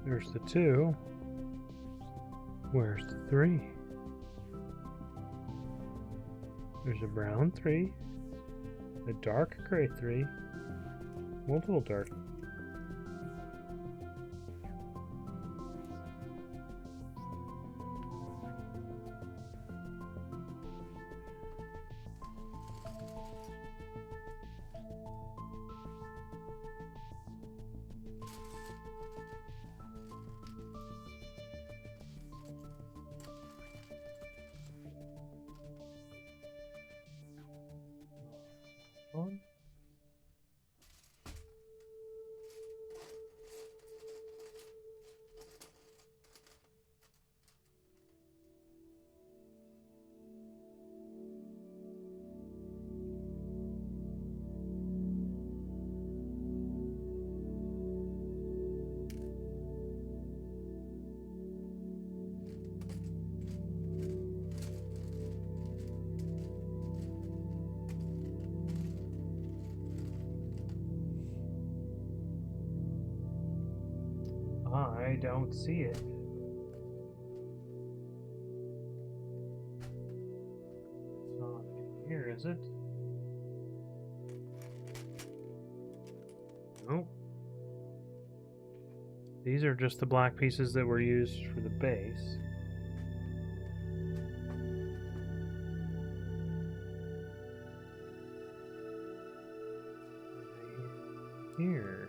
There's the 2. Where's the 3? There's a brown 3, a dark gray 3, multiple dark. On. I don't see it. It's not in here, is it? Nope. These are just the black pieces that were used for the base. Here.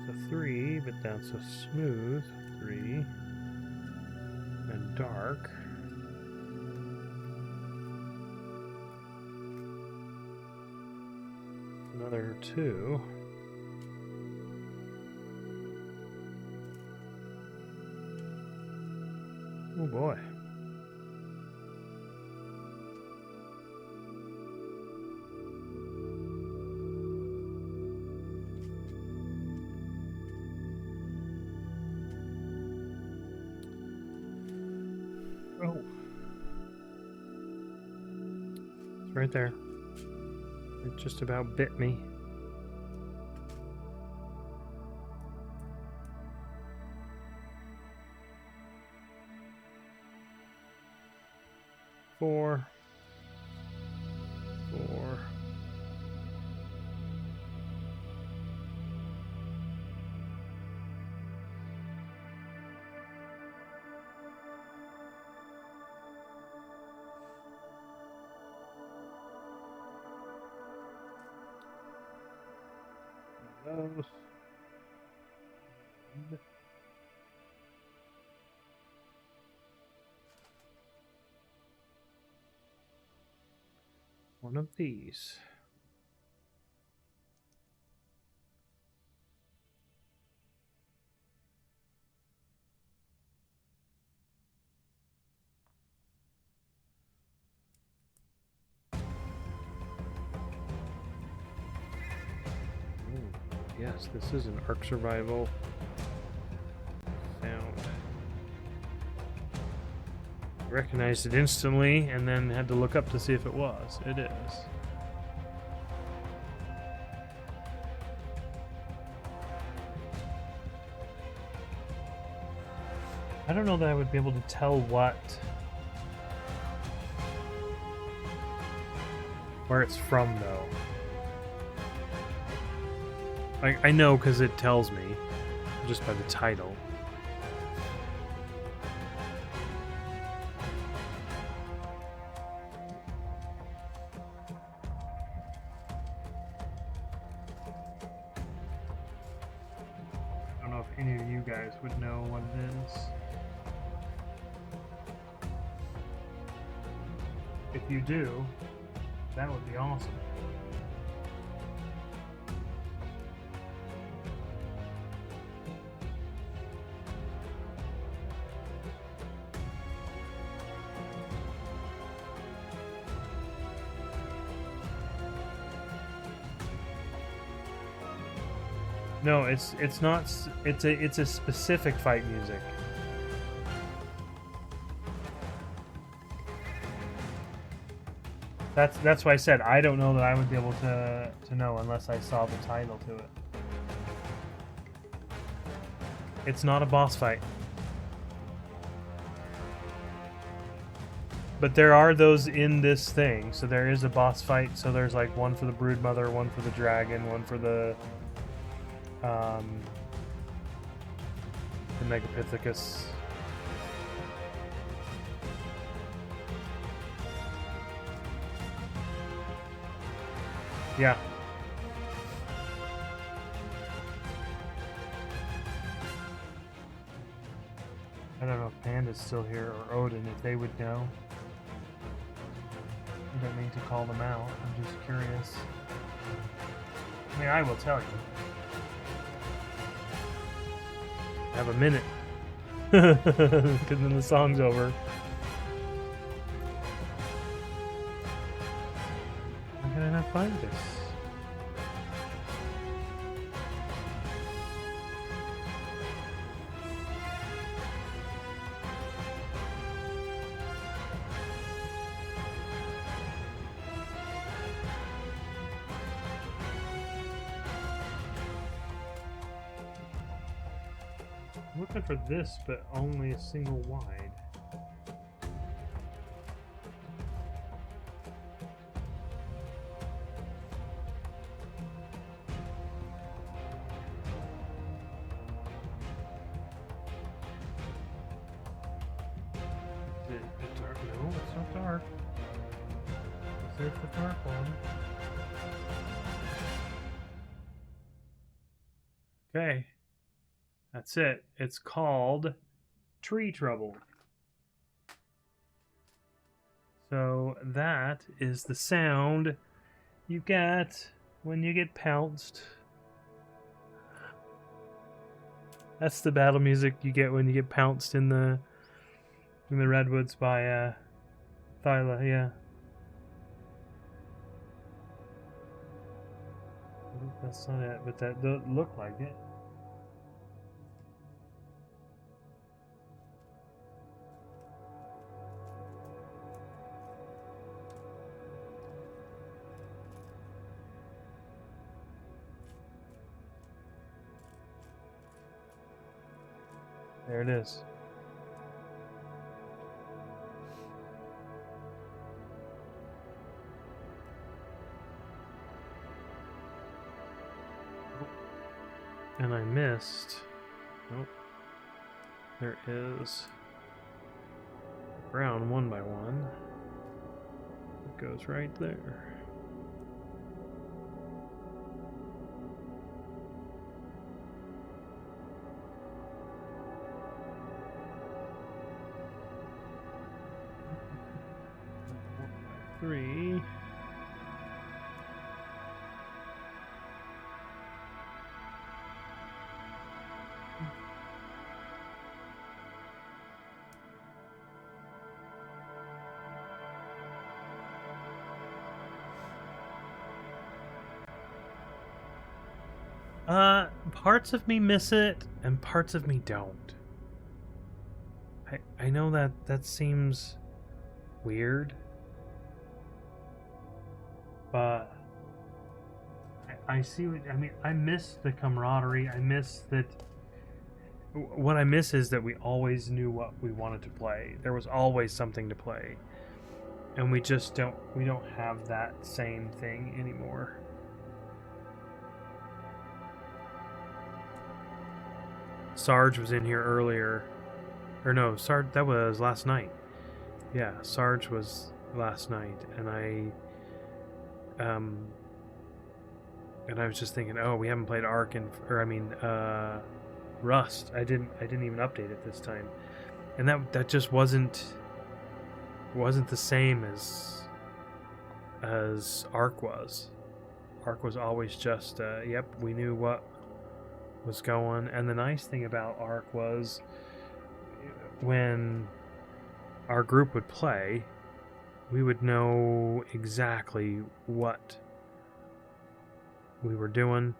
It's a 3, but that's a smooth 3. And dark. Another 2. boy. Oh. It's right there. It just about bit me. Four. Those. One of these. Yes, this is an Ark Survival sound. Recognized it instantly and then had to look up to see if it was. It is. I don't know that I would be able to tell where it's from though. I know because it tells me just by the title. I don't know if any of you guys would know what it is. If you do, that would be awesome. No, it's not. It's a specific fight music. That's why I said I don't know that I would be able to know unless I saw the title to it. It's not a boss fight. But there are those in this thing. So there is a boss fight. So there's like one for the Broodmother, one for the dragon, one for the Megapithecus. Yeah. I don't know if Panda's still here or Odin, if they would know. I don't mean to call them out. I'm just curious. I mean, I will tell you. I have a minute. Because then the song's over. How can I not find this? I'm looking for this, but only a single wide. Is it dark? No, it's not dark. There's the dark one. Okay. That's it. It's called Tree Trouble. So that is the sound you get when you get pounced. That's the battle music you get when you get pounced in the in the redwoods by Thyla, yeah. That's not it, but that looked like it. There it is. And I missed. Nope. There is brown one by one. It goes right there. Three. Parts of me miss it, and parts of me don't. I know that seems weird, but I see what I mean. I miss the camaraderie. I miss that. What I miss is that we always knew what we wanted to play. There was always something to play, and we just don't have that same thing anymore. Sarge was in here earlier. Or no, Sarge, that was last night. Yeah, Sarge was last night, and I was just thinking, oh, we haven't played Ark Rust. I didn't even update it this time. And that just wasn't the same as Ark was. Ark was always just yep, we knew what was going. And the nice thing about Ark was when our group would play, we would know exactly what we were doing.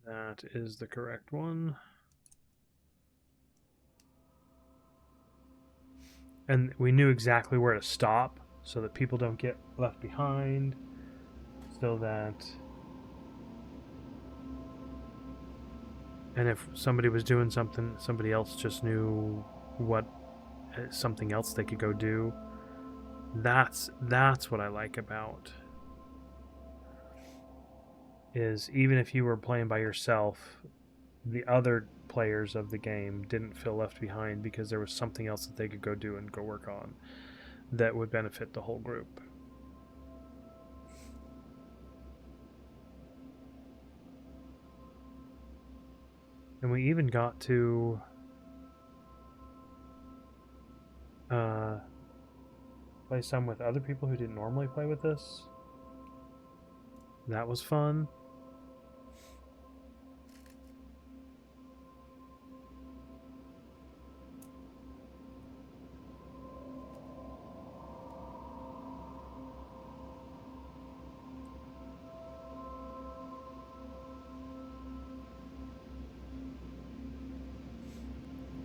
That is the correct one. And we knew exactly where to stop so that people don't get left behind. So that... And if somebody was doing something, somebody else just knew what something else they could go do. That's what I like about is even if you were playing by yourself, the other players of the game didn't feel left behind because there was something else that they could go do and go work on that would benefit the whole group. And we even got to play some with other people who didn't normally play with us. That was fun.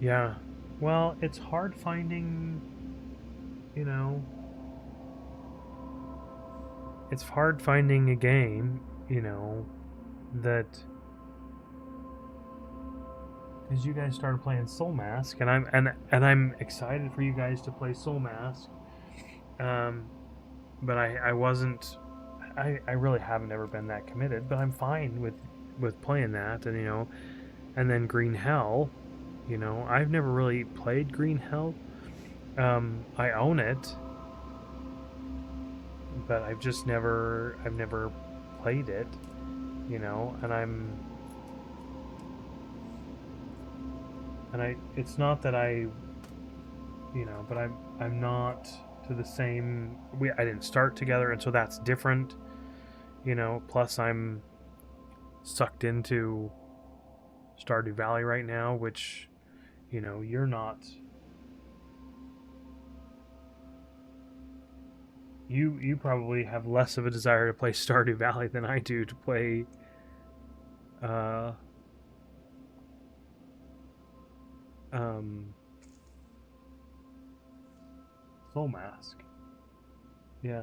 Yeah. Well, it's hard finding, it's hard finding a game, that, because you guys started playing Soul Mask, and I'm excited for you guys to play Soul Mask, but I wasn't, I really haven't ever been that committed, but I'm fine with playing that, and and then Green Hell. I've never really played Green Hell. I own it, but I've never played it, and it's not that but I'm not to the same. I didn't start together, and so that's different. You know, plus I'm sucked into Stardew Valley right now, which, you know, you're not. You probably have less of a desire to play Stardew Valley than I do to play um Soul Mask. Yeah.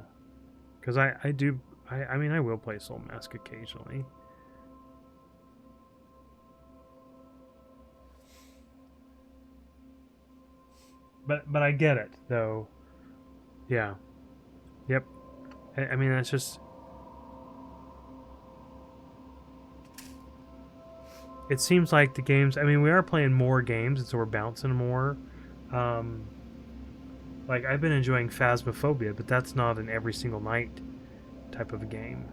Because I do I mean I will play Soul Mask occasionally. But I get it though. Yeah. Yep. I mean that's just it seems like the games I mean we are playing more games and so we're bouncing more. Like I've been enjoying Phasmophobia, but that's not an every single night type of a game.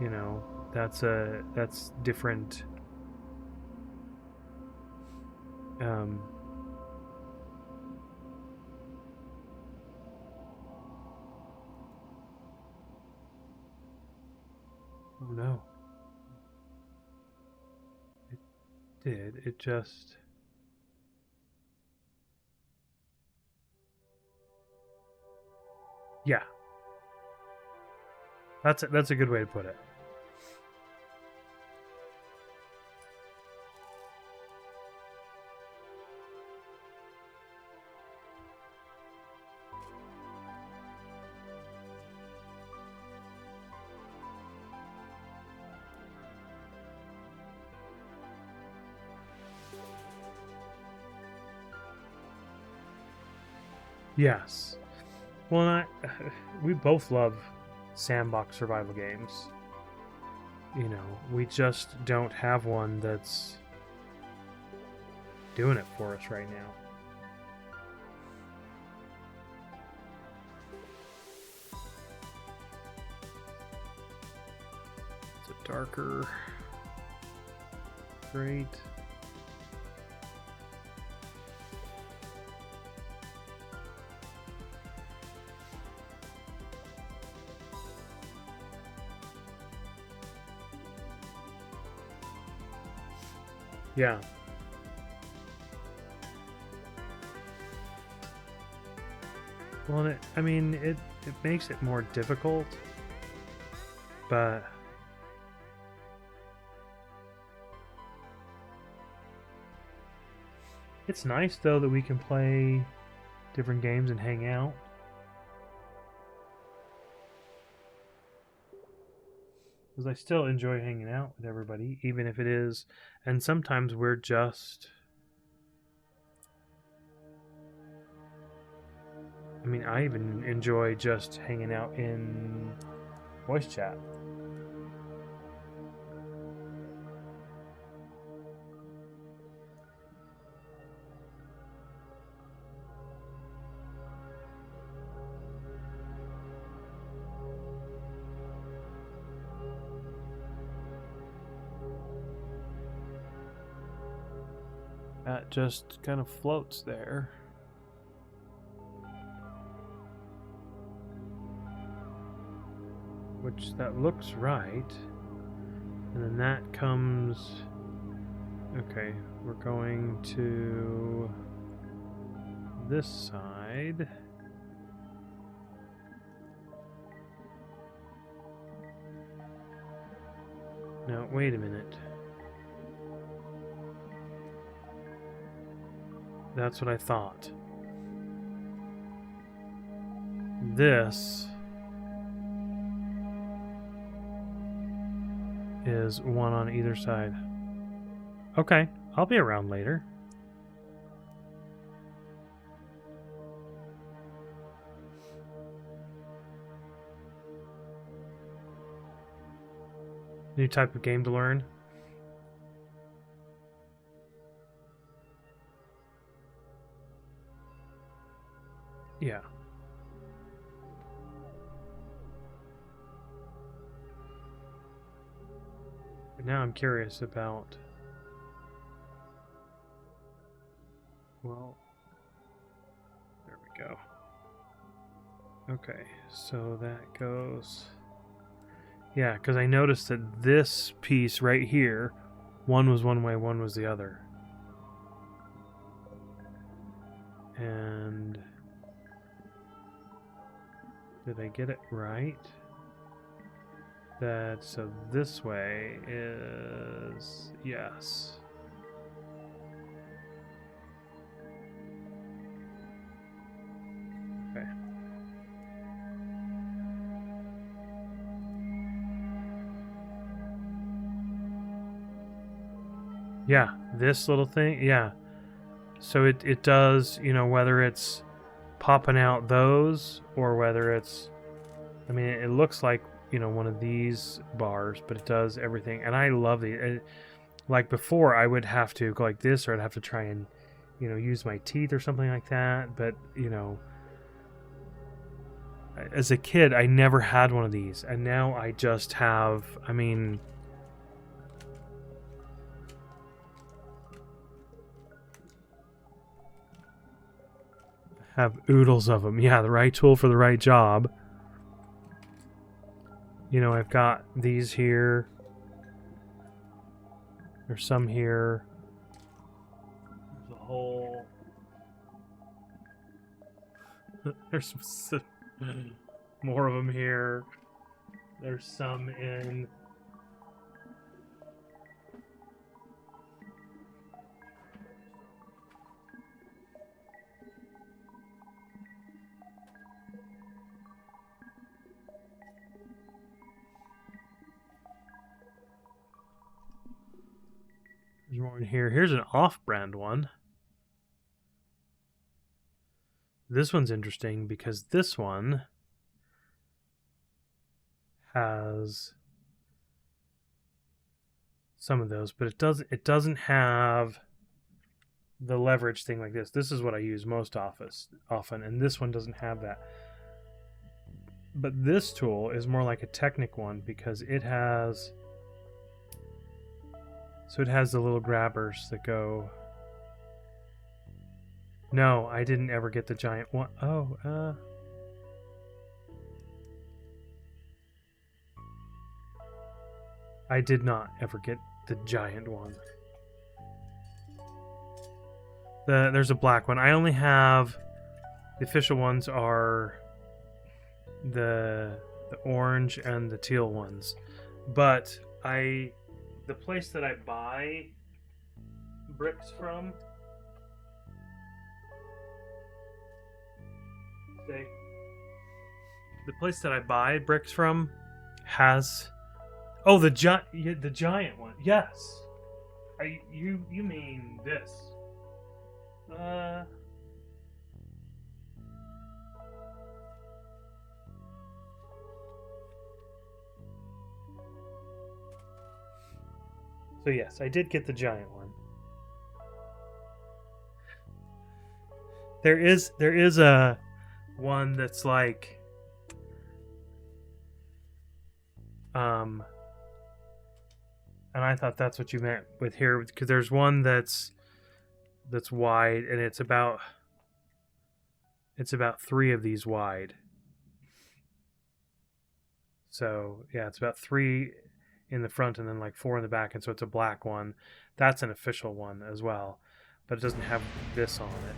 You know, that's different. Um, oh no, it did. It just. Yeah, that's a good way to put it. Yes. Well, we both love sandbox survival games. You know, we just don't have one that's doing it for us right now. It's a darker. Great. Yeah. Well, I mean, it makes it more difficult, but it's nice though that we can play different games and hang out. Because I still enjoy hanging out with everybody, even if it is, and sometimes we're just. I mean, I even enjoy just hanging out in voice chat. That just kind of floats there. Which that looks right. And then that comes. Okay, we're going to this side. No, wait a minute. That's what I thought. This is one on either side. Okay, I'll be around later. New type of game to learn. Yeah. But now I'm curious about. Well, there we go. Okay, so that goes... Yeah, because I noticed that this piece right here, one was one way, one was the other. And... Did I get it right? That, so this way is... Yes. Okay. Yeah, this little thing, yeah. So it does, you know, whether it's popping out those or whether it's, I mean, it looks like, you know, one of these bars, but it does everything. And I love it. Like before, I would have to go like this, or I'd have to try and, you know, use my teeth or something like that. But, you know, as a kid, I never had one of these. And now I just have, I mean... have oodles of them. Yeah, the right tool for the right job. You know, I've got these here. There's some here. There's a hole. There's some more of them here. There's some in... There's more in here. Here's an off-brand one. This one's interesting because this one has some of those, but it doesn't have the leverage thing like this. This is what I use most often, and this one doesn't have that. But this tool is more like a Technic one because it has... So it has the little grabbers that go... No, I didn't ever get the giant one. Oh, I did not ever get the giant one. There's a black one. I only have... The official ones are the orange and the teal ones. But the place that I buy bricks from... The place that I buy bricks from has... Oh, the giant one. Yes. You mean this. So yes, I did get the giant one. There is a one that's like and I thought that's what you meant with here, because there's one that's wide, and it's about 3 of these wide. So yeah, it's about 3 in the front and then like 4 in the back, and so it's a black one. That's an official one as well, but it doesn't have this on it.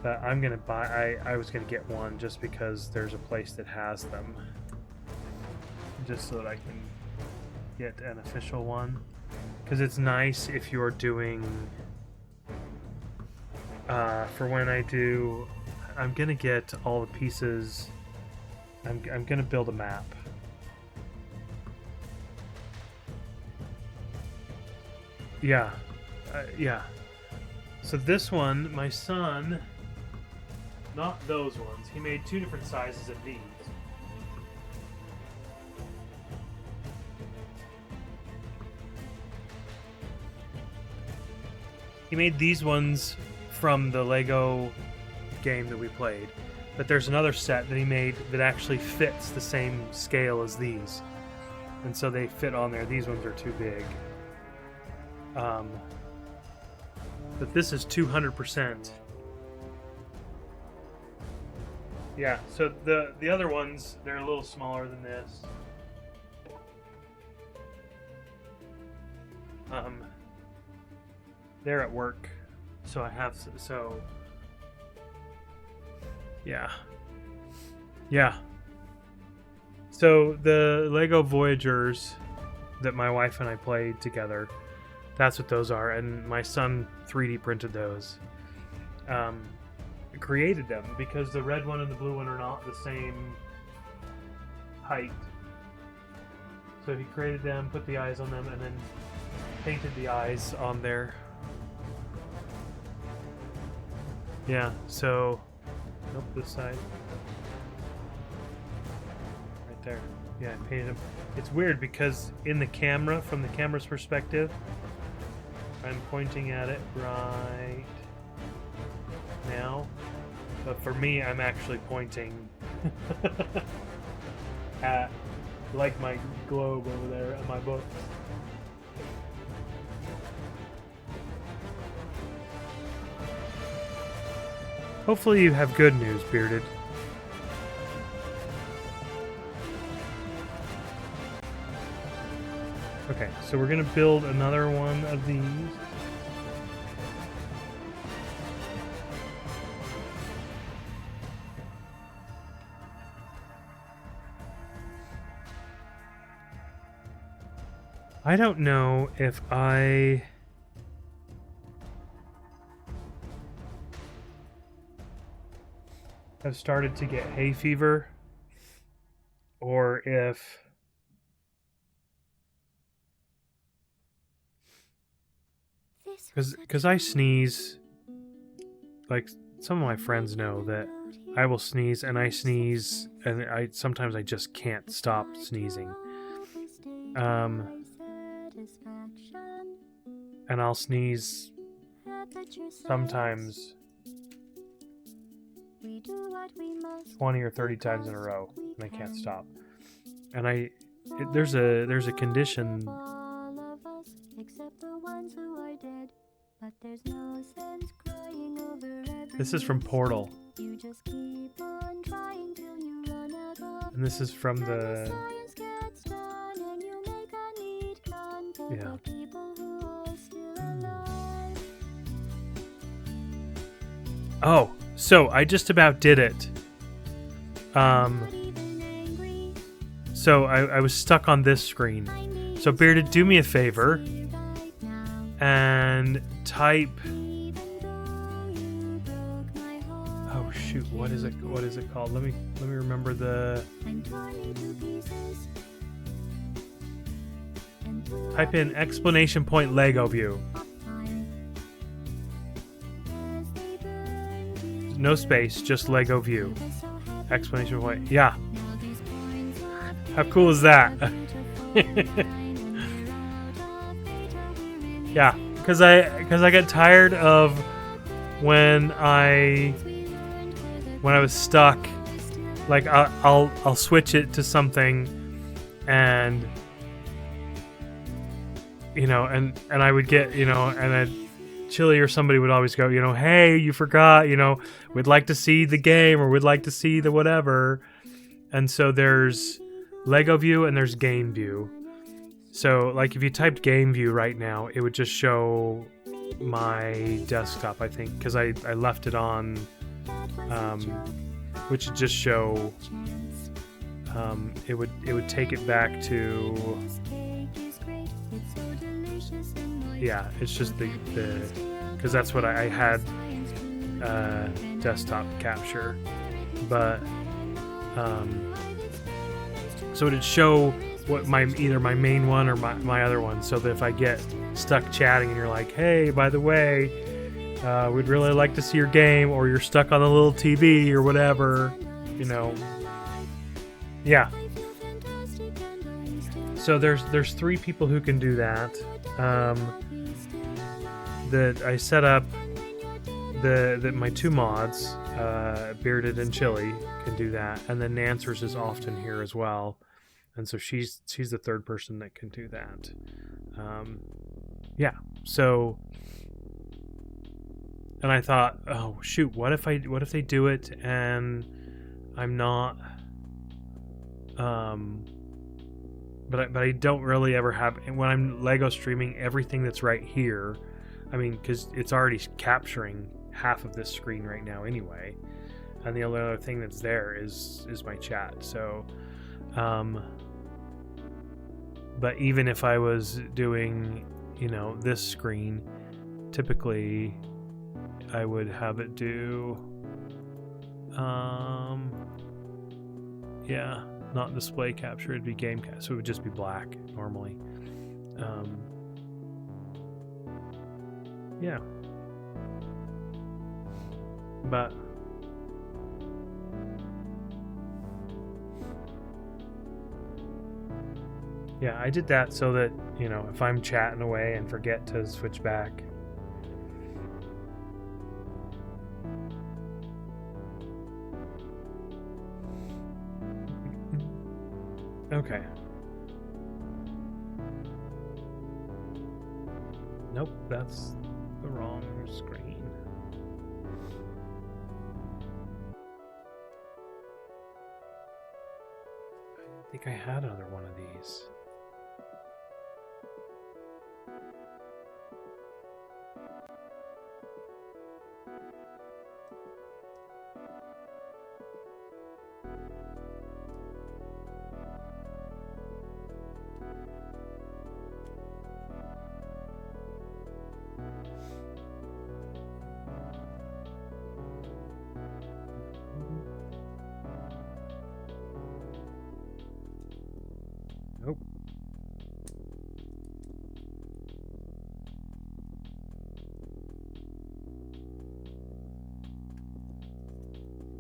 But I'm gonna buy. I was gonna get one just because there's a place that has them, just so that I can get an official one, because it's nice if you're doing for when I do. I'm gonna get all the pieces. I'm gonna build a map. Yeah, yeah. So this one, my son, not those ones. He made 2 different sizes of these. He made these ones from the LEGO game that we played, but there's another set that he made that actually fits the same scale as these, and so they fit on there. These ones are too big. But this is 200%. Yeah, so the other ones, they're a little smaller than this. They're at work, so I have so yeah. So the Lego Voyagers that my wife and I played together, that's what those are, and my son 3D printed those. Created them because the red one and the blue one are not the same height. So he created them, put the eyes on them, and then painted the eyes on there. Yeah, so nope, this side. Right there. Yeah, I painted them. It's weird because in the camera, from the camera's perspective, I'm pointing at it right now. But for me, I'm actually pointing at, like, my globe over there at my books. Hopefully you have good news, Bearded. Okay, so we're gonna build another one of these. I don't know if I have started to get hay fever or if because I sneeze, like some of my friends know that I will sneeze and I sneeze and sometimes I just can't stop sneezing. And I'll sneeze sometimes 20 or 30 times in a row and I can't stop. And there's a condition. This is from Portal. And this is from the... Yeah. Oh, so I just about did it. So I was stuck on this screen. So Bearded, do me a favor and type... Oh shoot, what is it called? Let me remember the... Type in exclamation point Lego view. No space, just Lego view. Exclamation point. Yeah. How cool is that? Yeah, because I get tired of when I was stuck. Like I'll switch it to something, and and I would get and Chili or somebody would always go, hey, you forgot, we'd like to see the game or we'd like to see the whatever. And so there's Lego view and there's game view. So like if you typed game view right now, it would just show my desktop, I think, because I left it on, which would just show, it would take it back to, yeah, it's just the because that's what I had desktop capture, but so it'd show what either my main one or my other one, so that if I get stuck chatting and you're like, hey, by the way, we'd really like to see your game, or you're stuck on the little TV or whatever, yeah. So there's 3 people who can do that. That I set up that my 2 mods, Bearded and Chili, can do that, and then Nancers is often here as well, and so she's the 3rd person that can do that. Yeah. So, and I thought, oh shoot, what if they do it and I'm not. But I don't really ever have. And when I'm LEGO streaming, everything that's right here, I mean, because it's already capturing half of this screen right now anyway, and the only other thing that's there is my chat. So, but even if I was doing, you know, this screen, typically I would have it do, yeah, not display capture, it'd be game capture, so it would just be black normally. Yeah, but yeah, I did that so that, you know, if I'm chatting away and forget to switch back. Okay. Nope, that's the wrong screen. I think I had another one of these. Nope.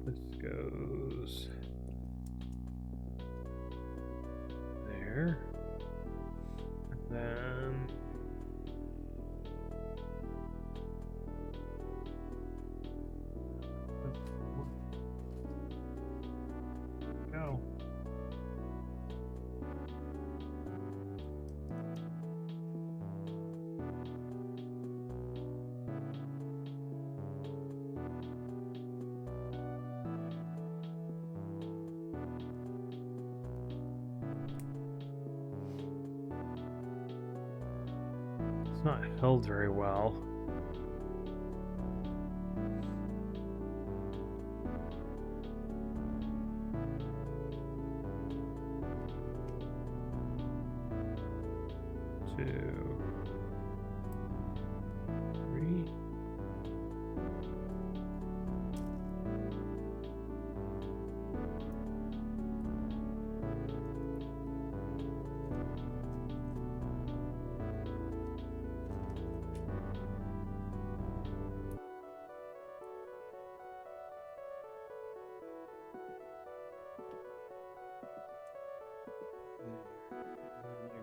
This goes there. And then go. It's not held very well. Two, three.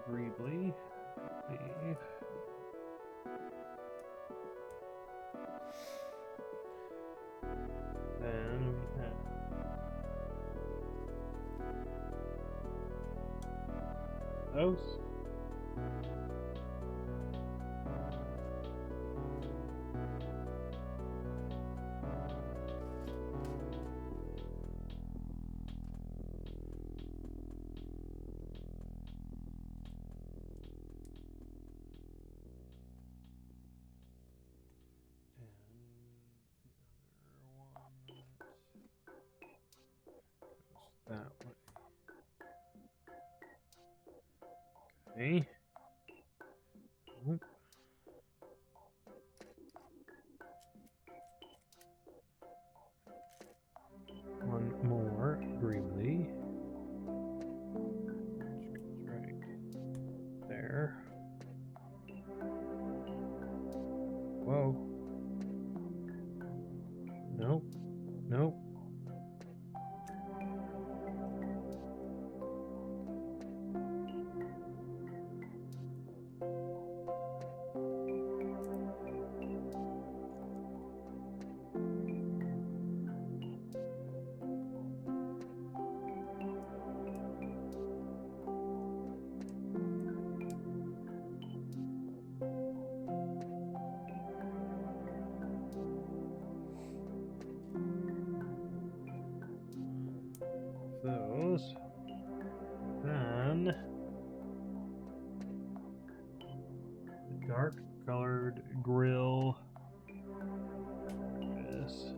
Agreeably, leave. Then we have those. And the other one goes that way. Okay. Oop. One more, agreeably. Which goes right there. Whoa. Nope. Nope. dark colored grill. There it is.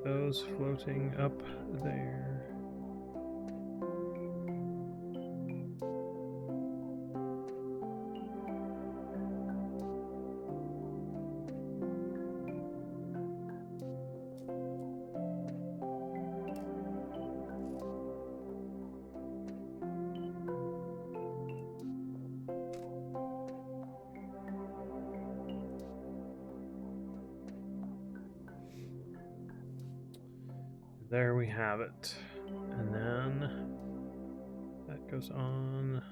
Those floating up there. There we have it. And then that goes on.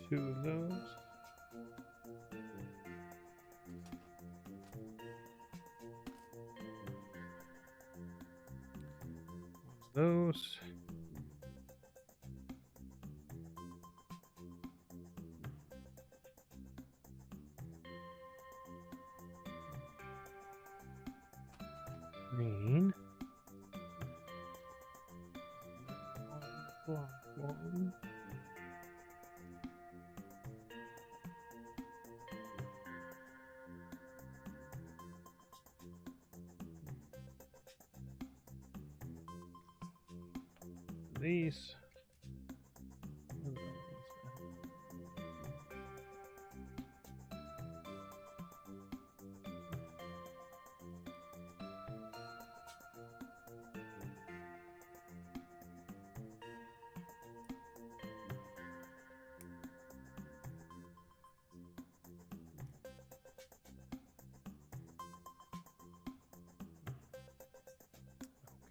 Two of those. One of those. Green. One. These.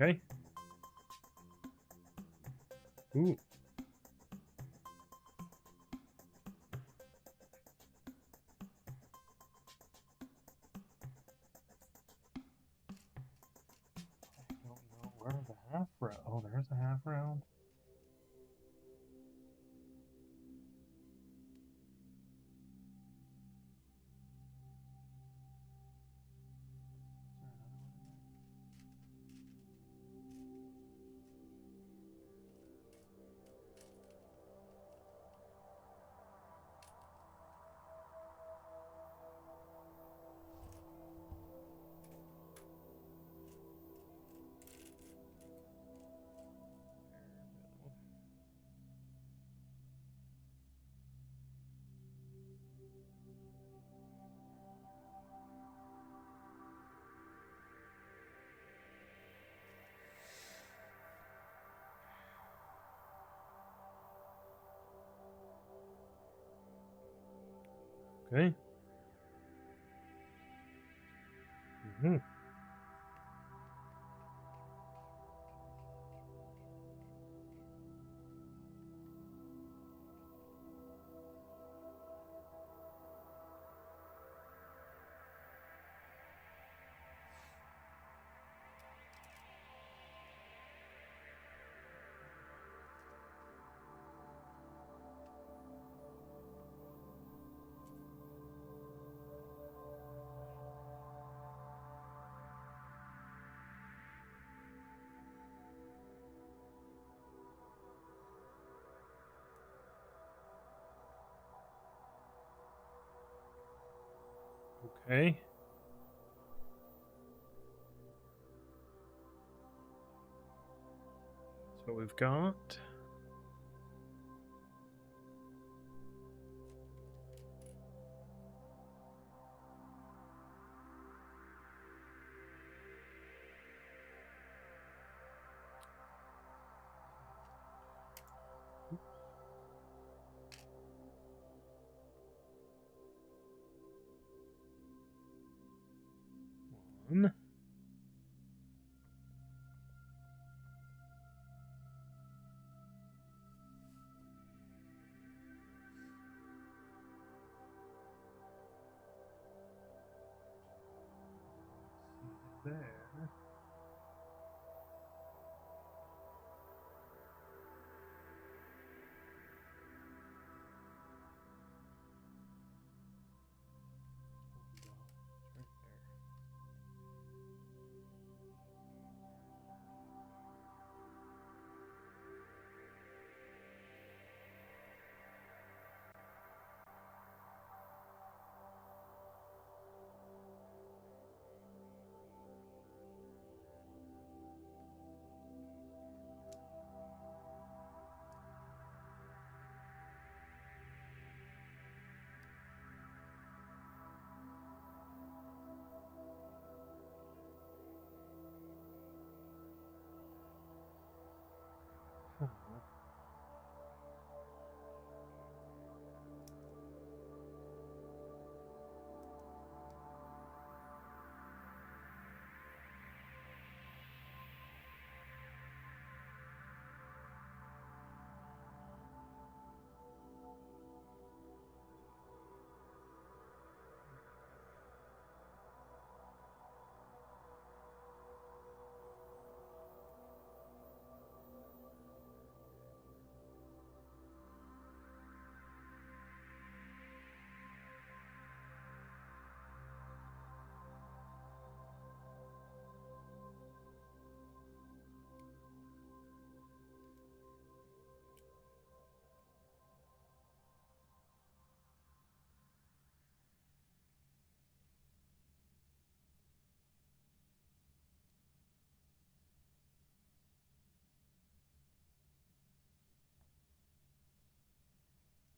Okay. Ooh. I don't know where the half round. Oh, there's a half round. Okay. Okay. what we've got. One. There. Oh.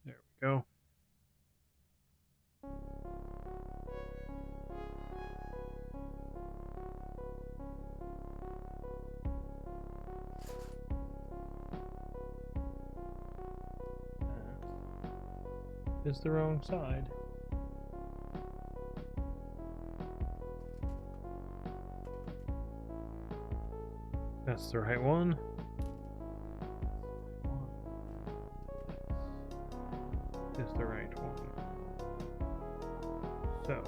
There we go. That is the wrong side. That's the right one. Is the right one. So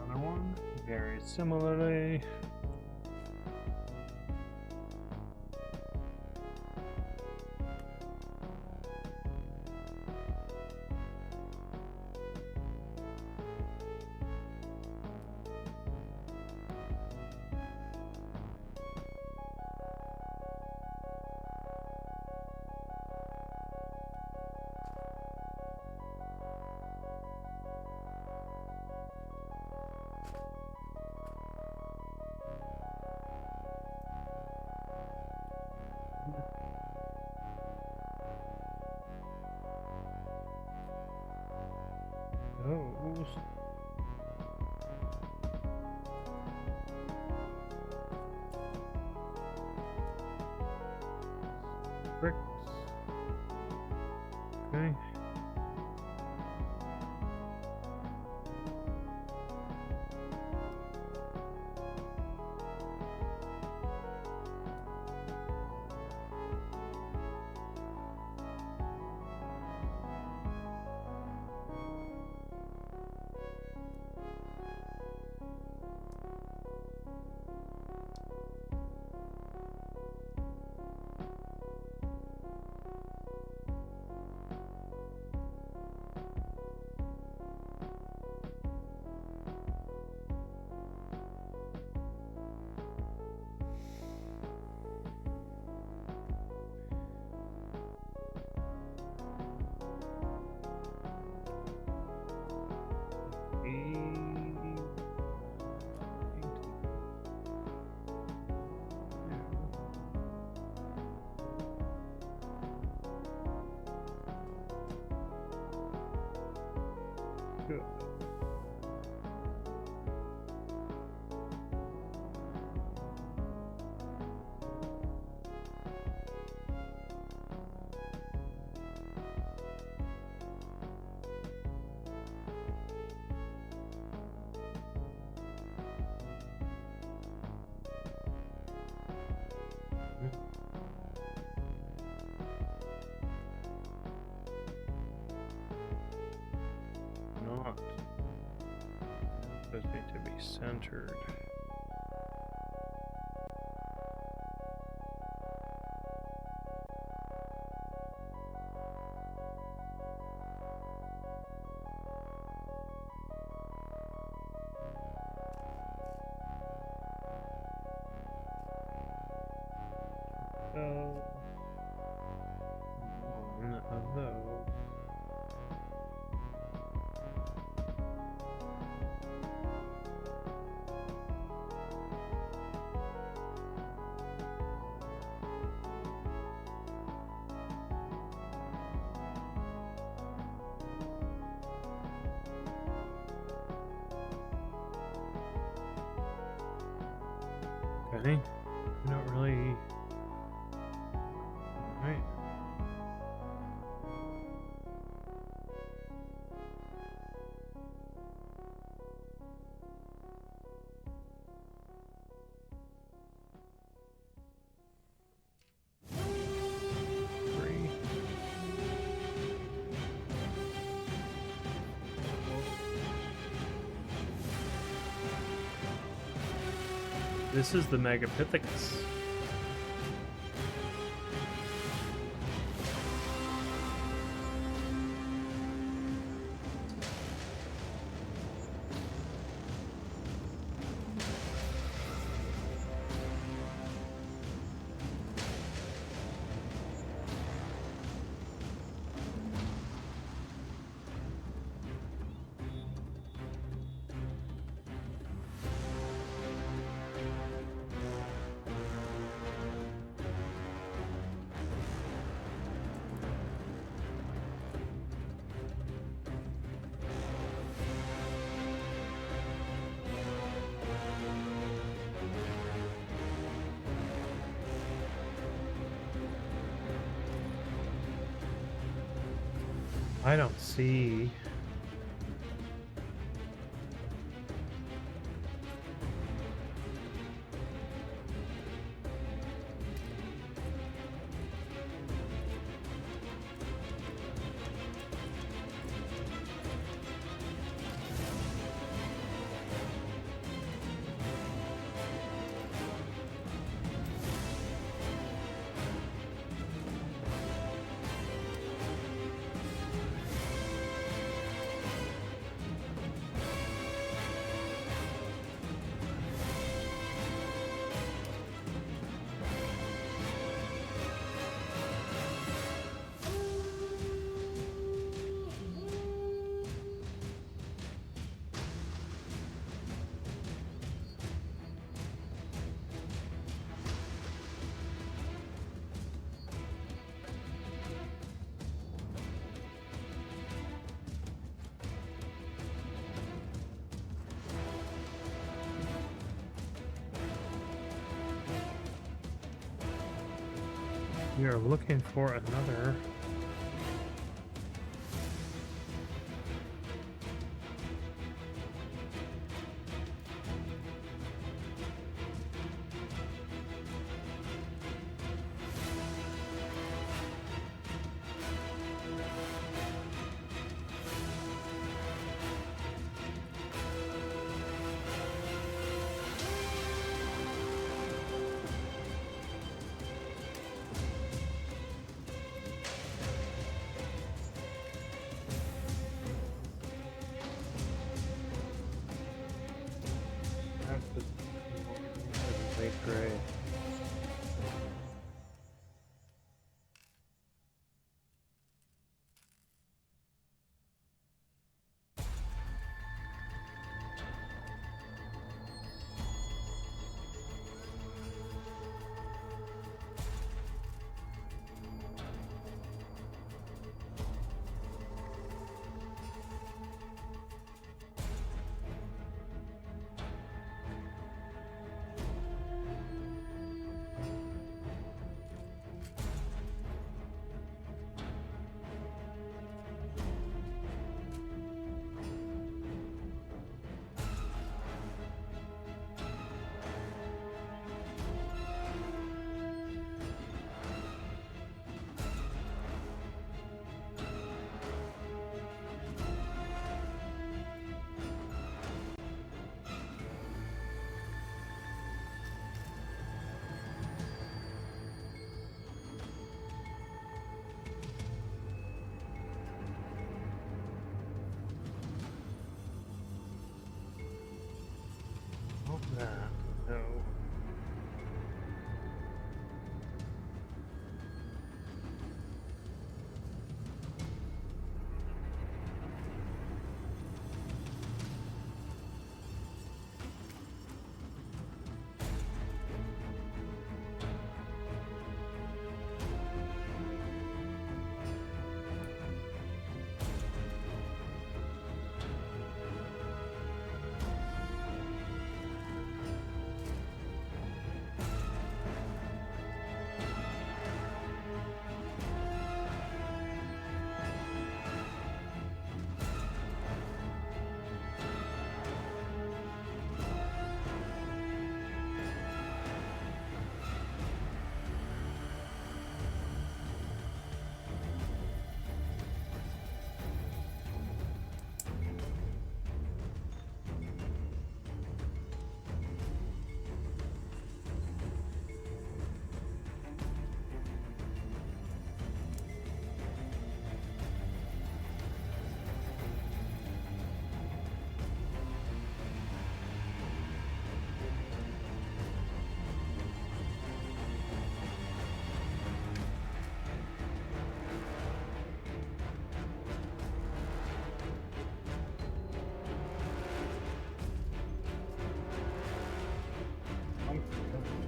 another one, very similarly. Those. Bricks. Okay. Good. Not supposed to be centered. So, one of those. Okay, I don't really. Alright. Three. This is the Megapithecus. I don't see. We are looking for another.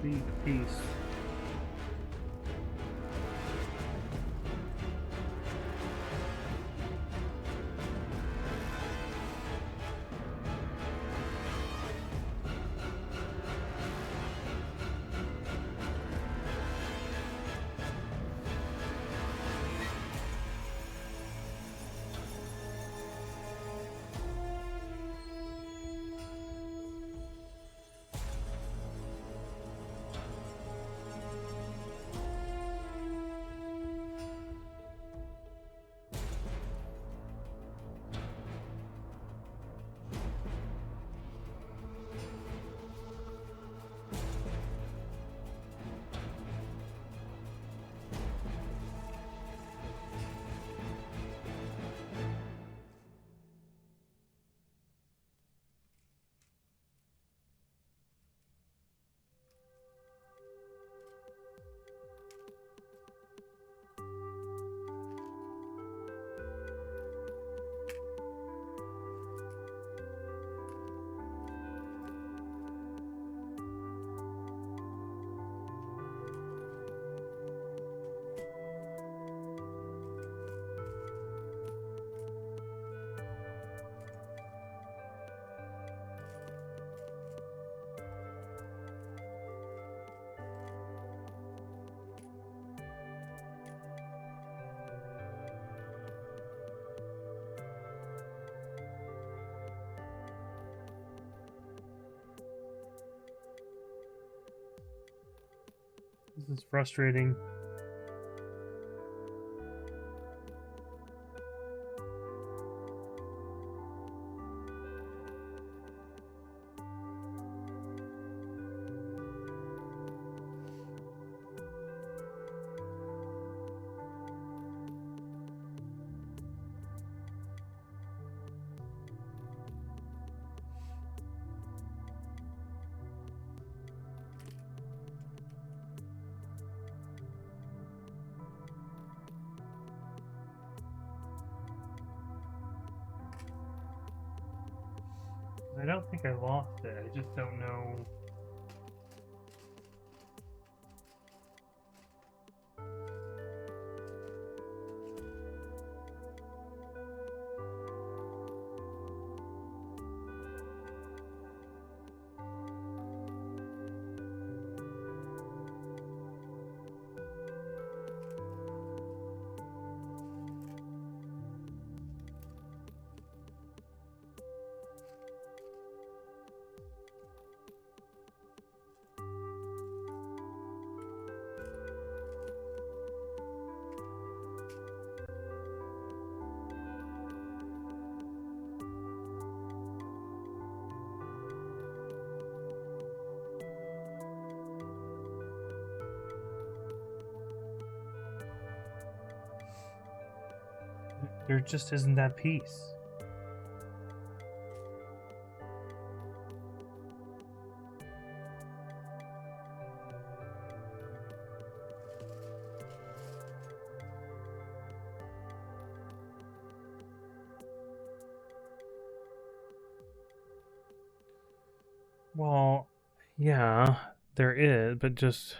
seek peace. This is frustrating. I don't think I lost it. I just don't know. There just isn't that peace. Well, yeah, there is, but just...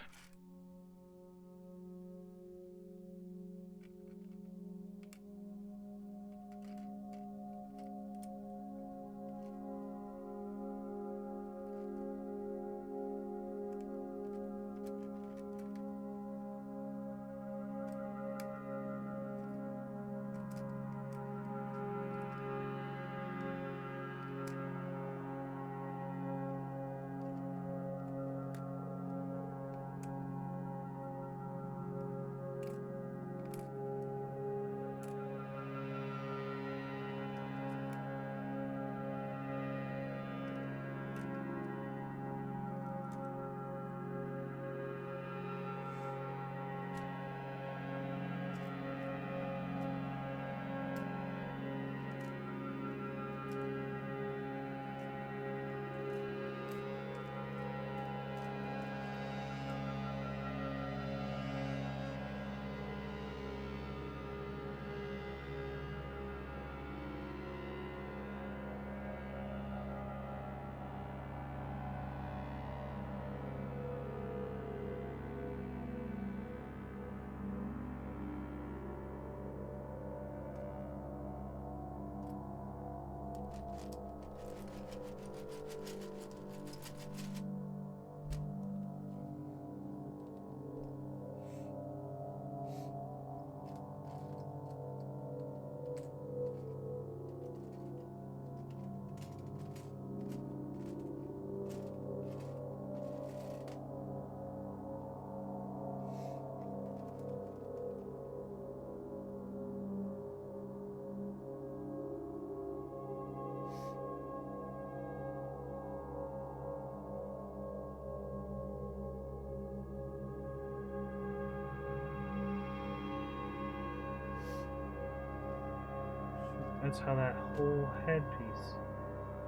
That's how that whole headpiece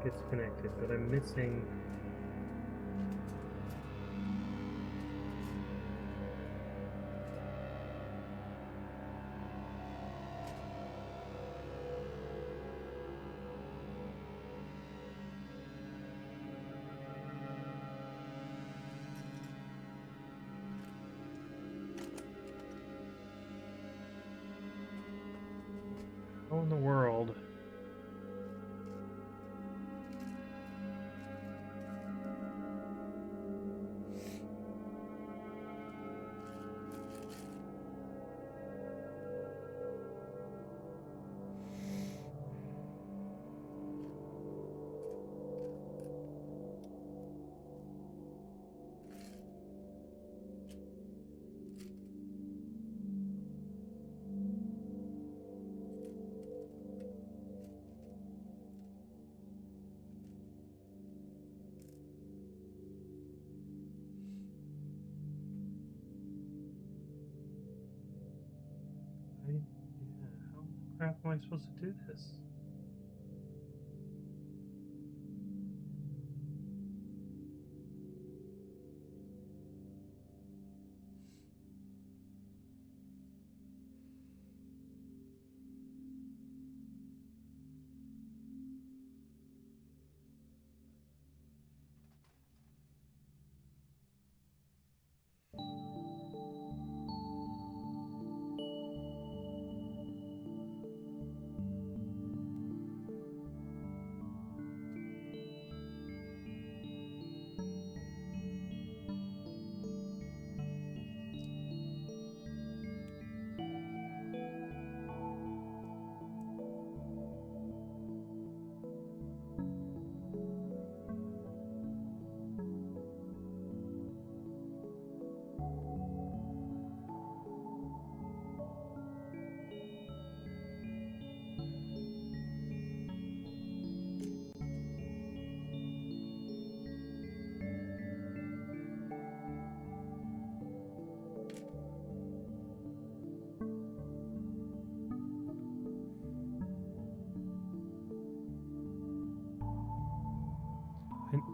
gets connected, but I'm missing. How in the world? Yeah, how the crap am I supposed to do this?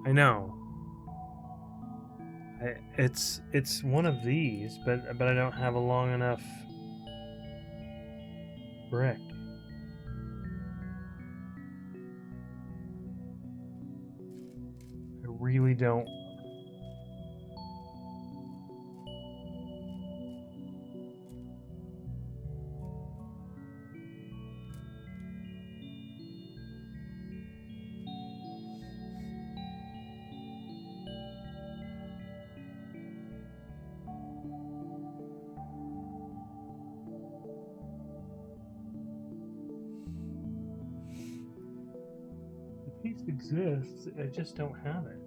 I know. It's one of these, but I don't have a long enough brick. I really don't. The piece exists, I just don't have it.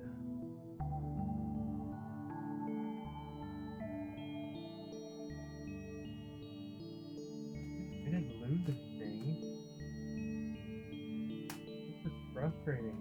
I didn't lose anything. This is frustrating.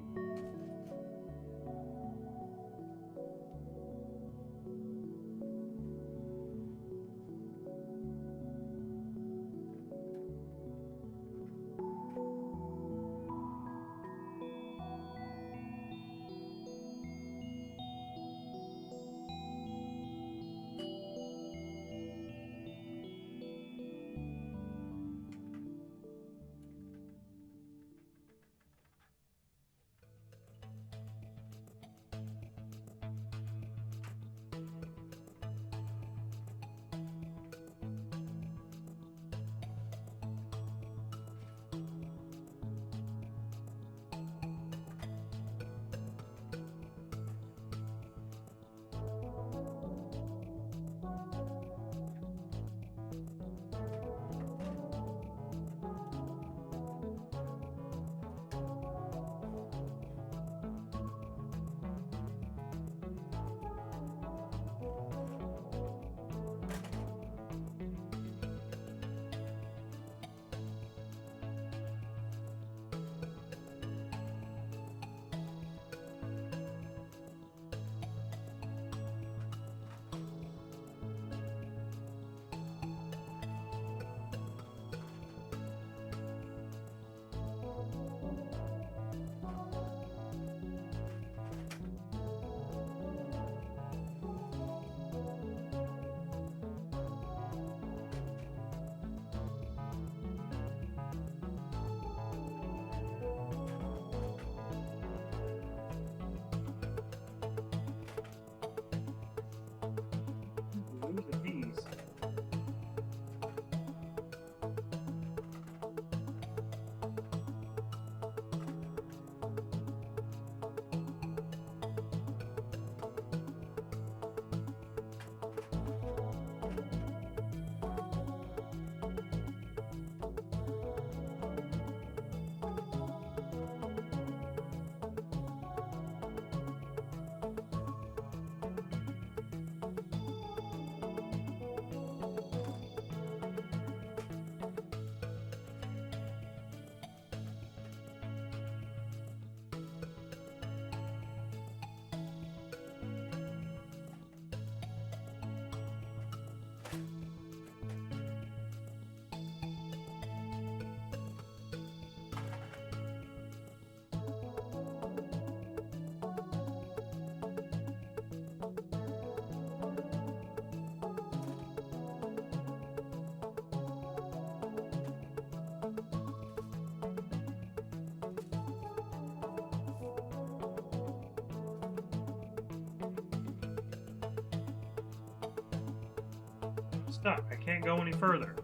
stuck. I can't go any further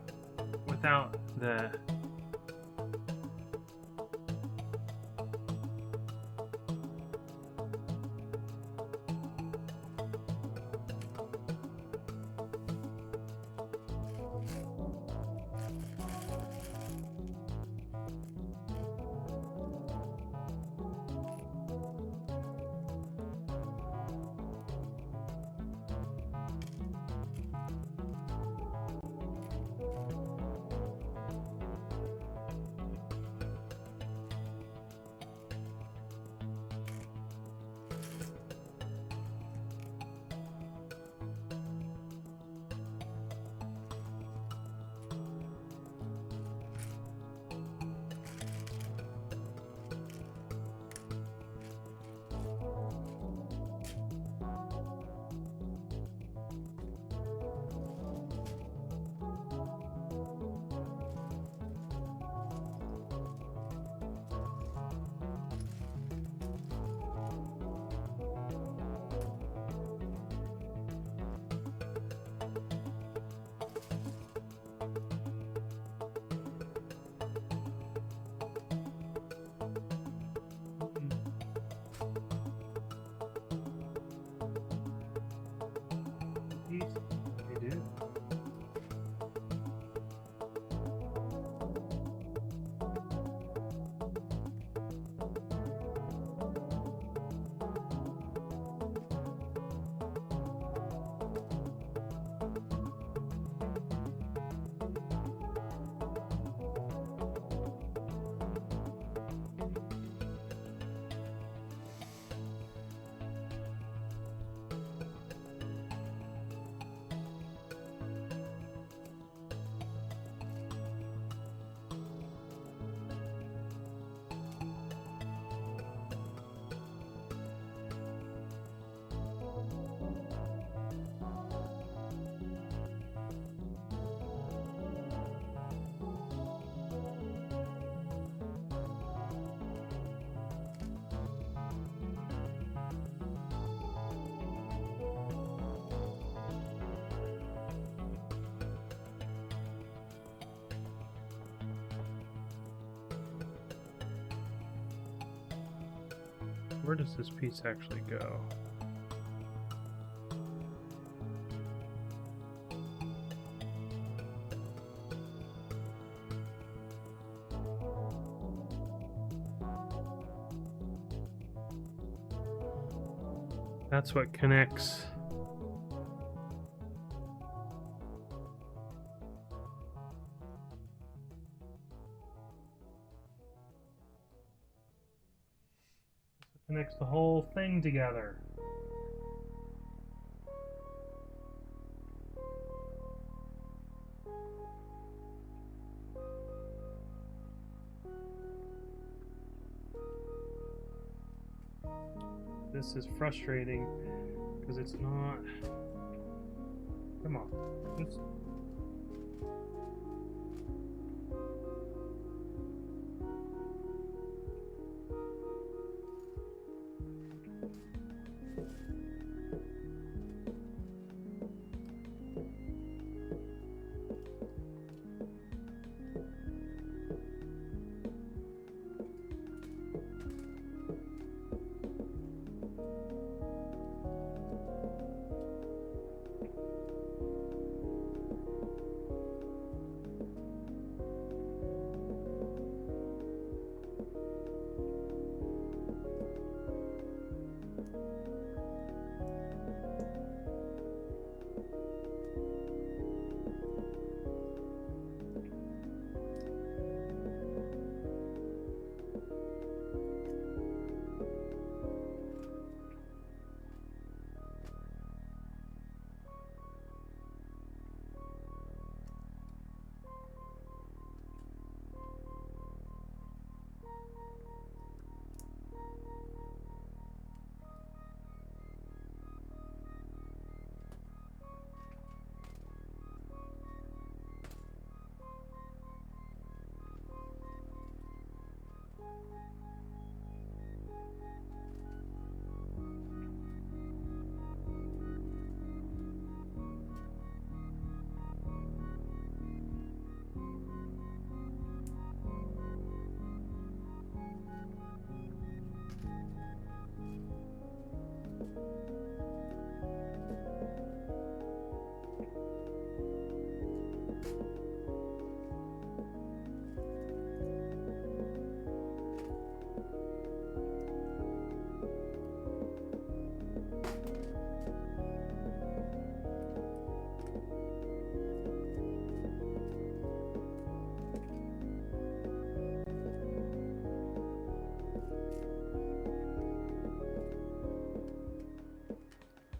without the... They do. Where does this piece actually go? That's what connects. Connects the whole thing together. This is frustrating because it's not. Come on. Just...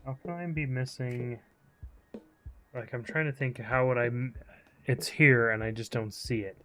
How can I be missing? Like, I'm trying to think how would I... It's here and I just don't see it.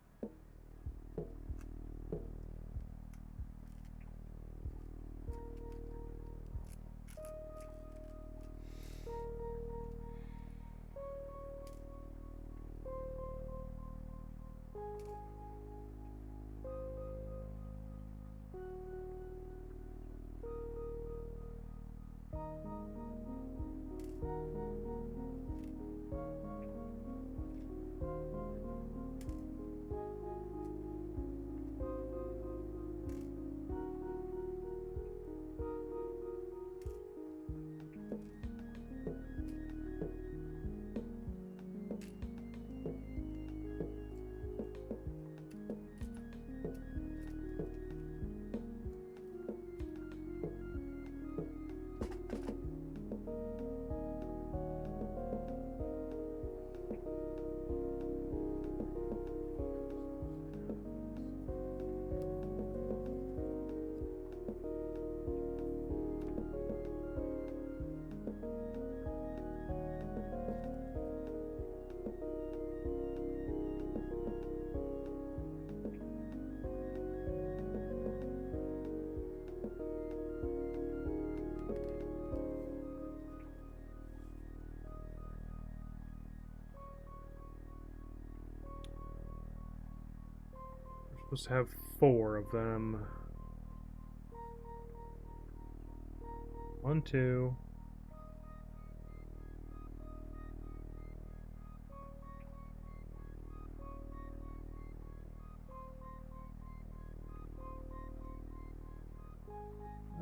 We're supposed to have 4 of them. 1, 2.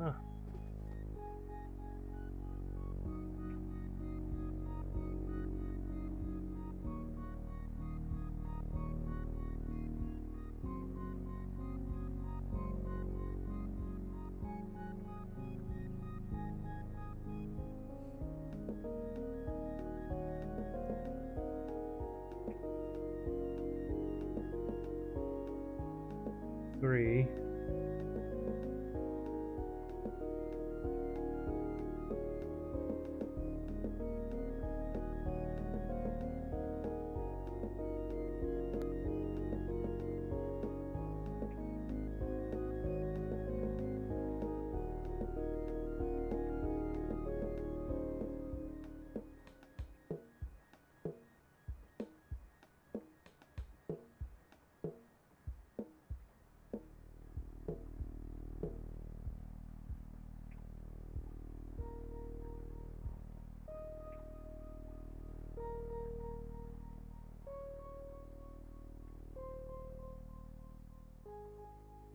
Ah. Three.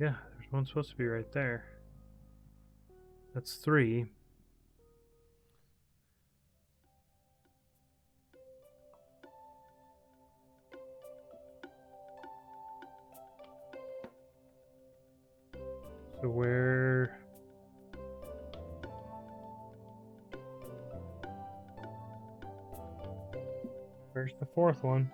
Yeah, there's one supposed to be right there. That's 3. So where's the 4th one?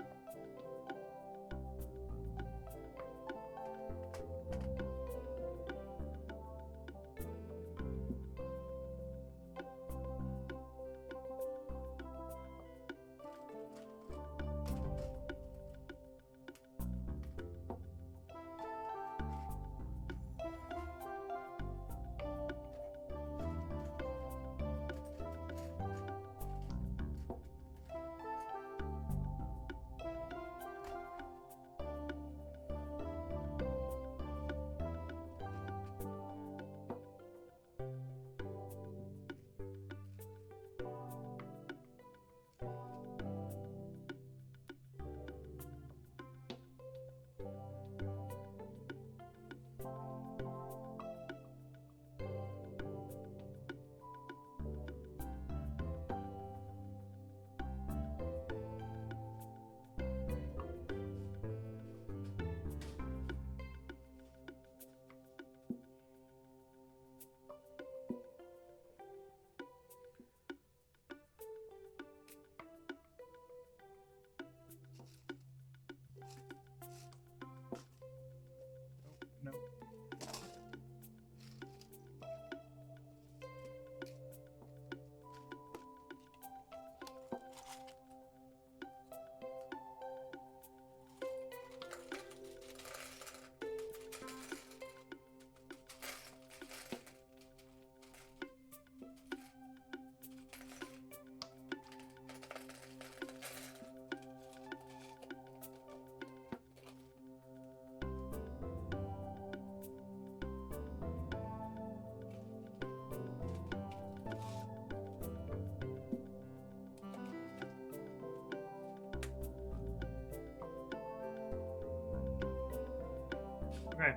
Okay.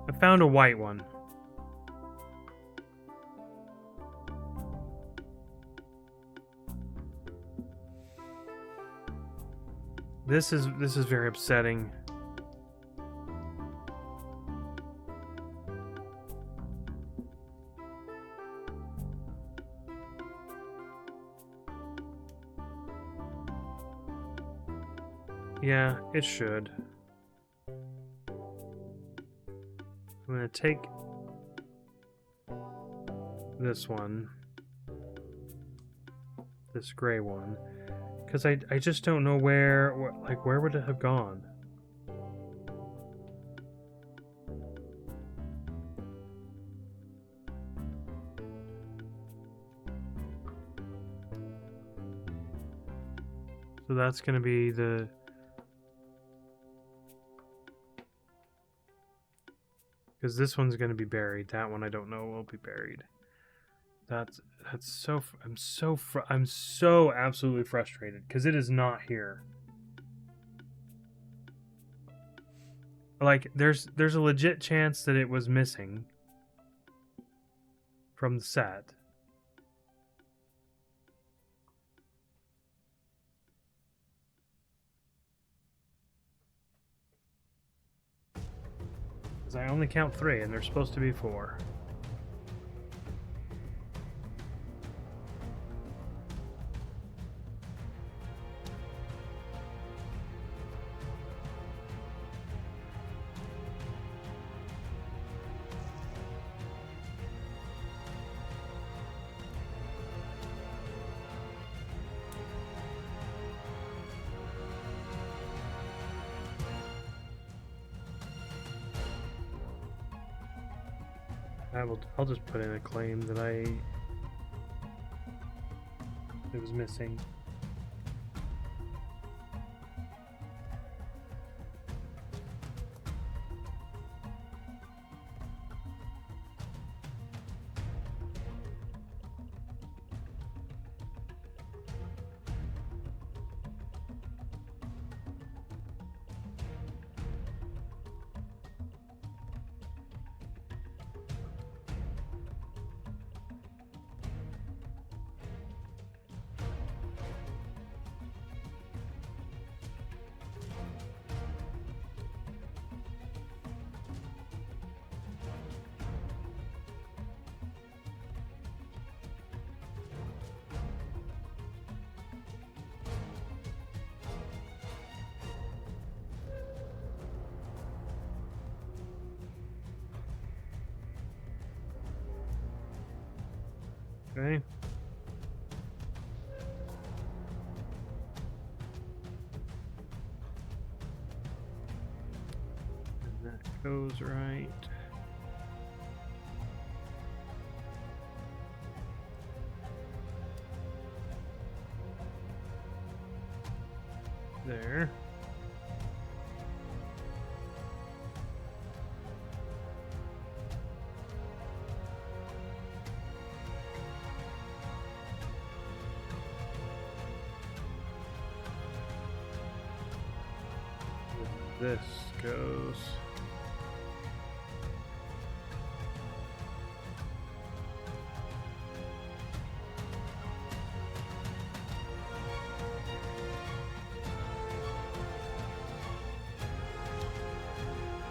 I found a white one. This is very upsetting. Yeah, it should. I'm gonna take this one, this gray one, because I just don't know where would it have gone? So that's gonna be the because this one's gonna be buried. That one I don't know will be buried. That's so I'm so absolutely frustrated because it is not here. Like there's a legit chance that it was missing from the set. Because I only count 3 and there's supposed to be 4. I'll just put in a claim that it was missing. Okay. And that goes right. There. This goes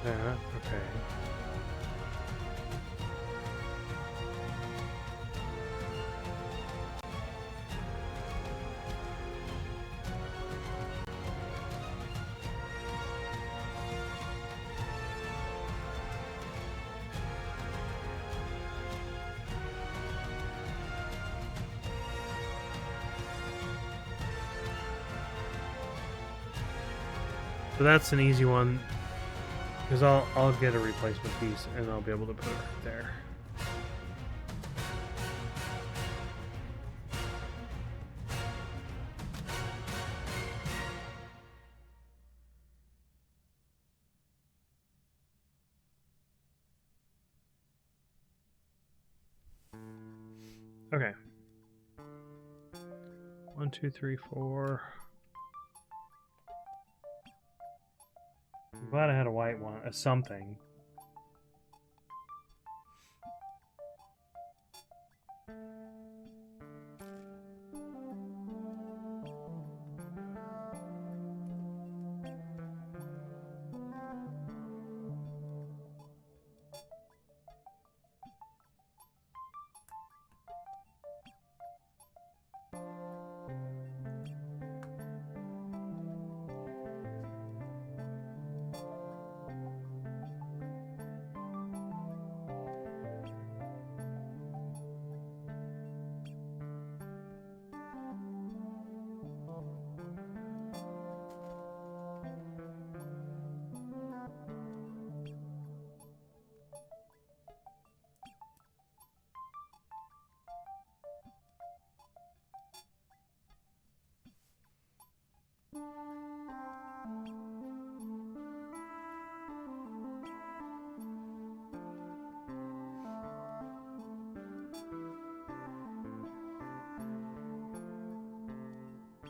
that, okay. So that's an easy one, because I'll get a replacement piece and I'll be able to put it right there. Okay. 1, 2, 3, 4. I'm glad I had a white one, a something.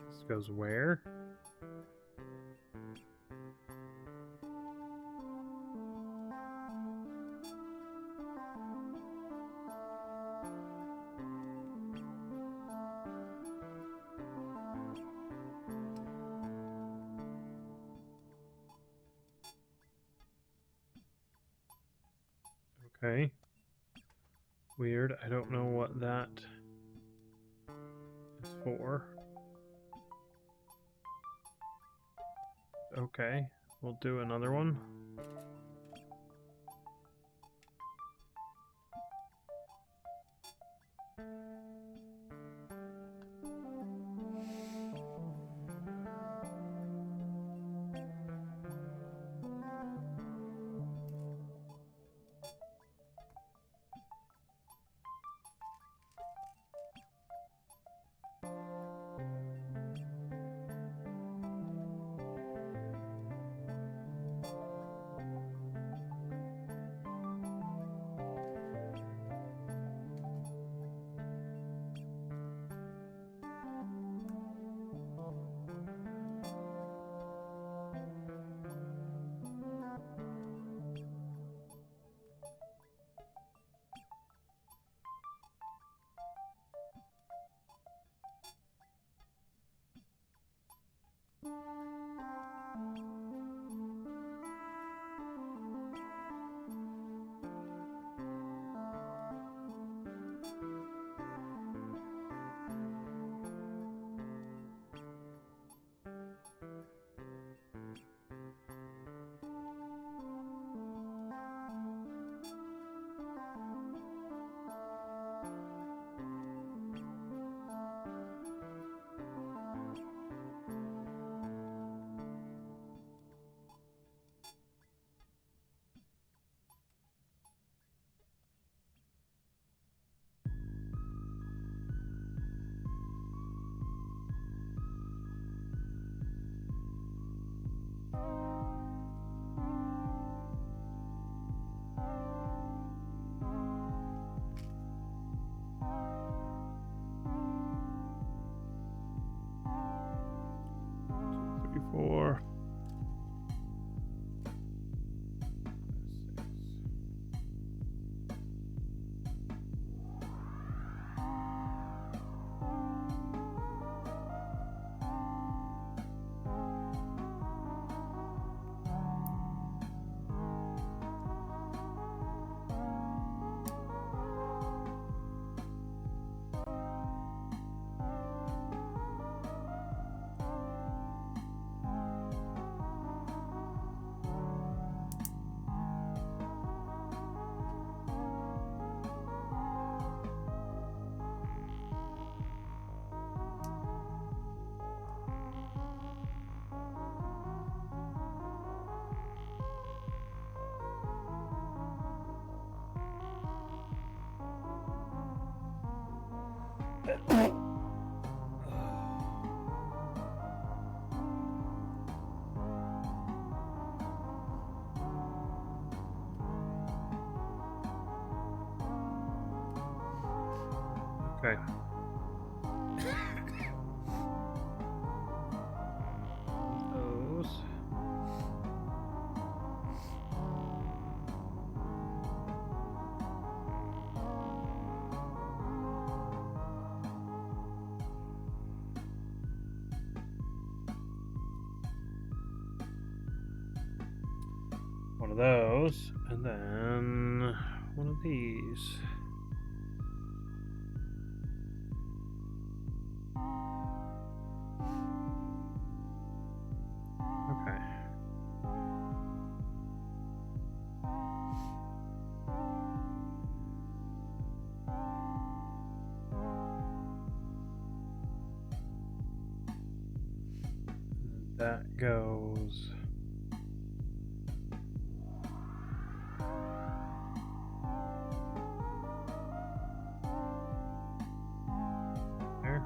This goes where? Okay. Weird. I don't know what that is for. Okay. We'll do another one. Four. Okay. Those. one of those, and then one of these. Okay. That goes there.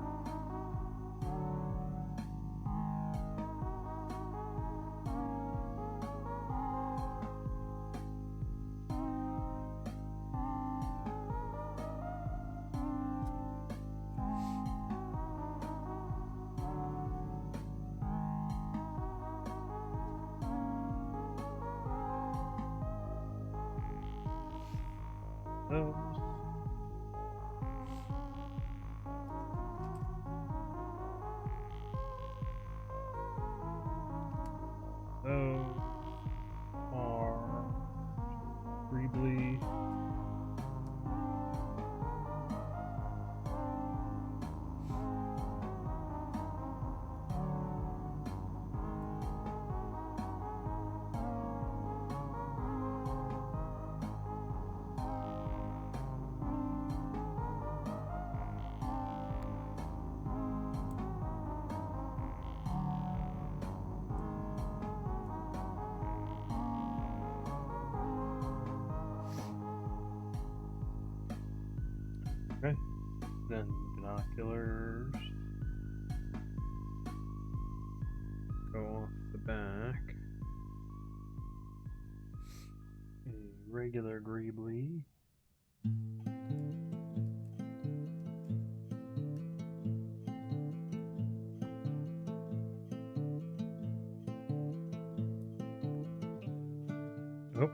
Those. Those are Greebly. Okay, then binoculars go off the back. A regular Greebly. Oh.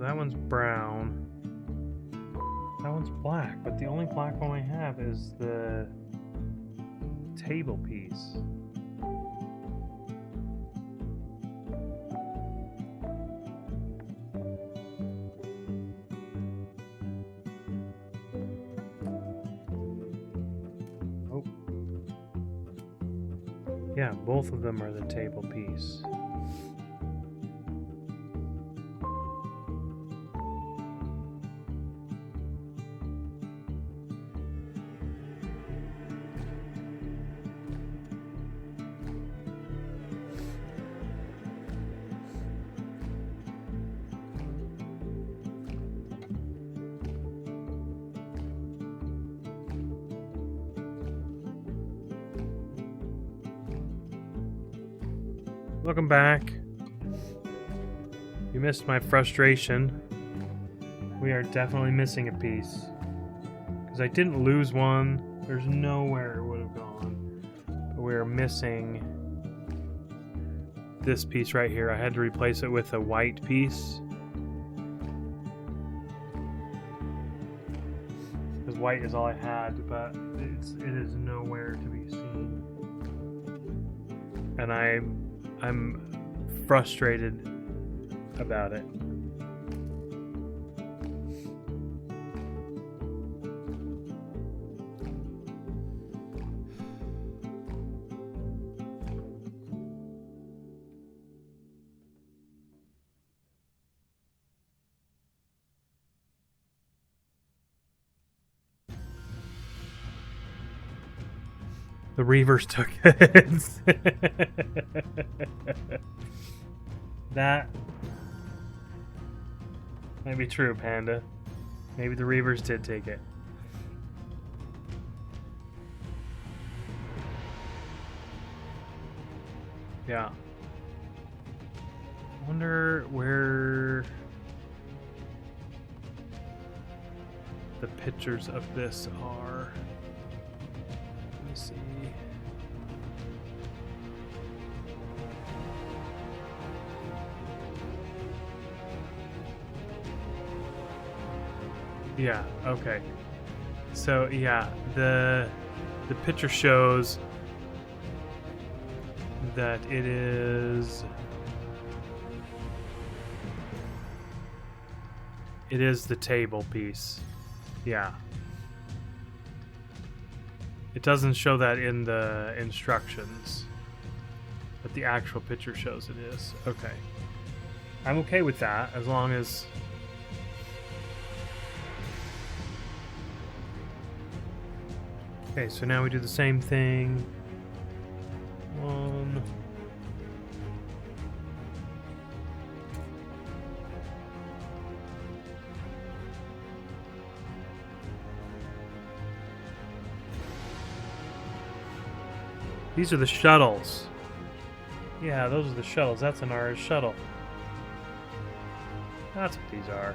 So that one's brown. That one's black, but the only black one I have is the table piece. Oh. Yeah, both of them are the table piece. Welcome back. You missed my frustration. We are definitely missing a piece. Because I didn't lose one. There's nowhere it would have gone. But we're missing this piece right here. I had to replace it with a white piece. Because white is all I had, but it is nowhere to be seen. And I'm frustrated about it. The Reavers took it. That might be true, Panda. Maybe the Reavers did take it. Yeah. I wonder where the pictures of this are. Let me see. Yeah, okay. So yeah, the picture shows that it is the table piece. Yeah. It doesn't show that in the instructions, but the actual picture shows it is. Okay. I'm okay with that as long as okay, so now we do the same thing. One. These are the shuttles. Yeah, those are the shuttles. That's an RS shuttle. That's what these are.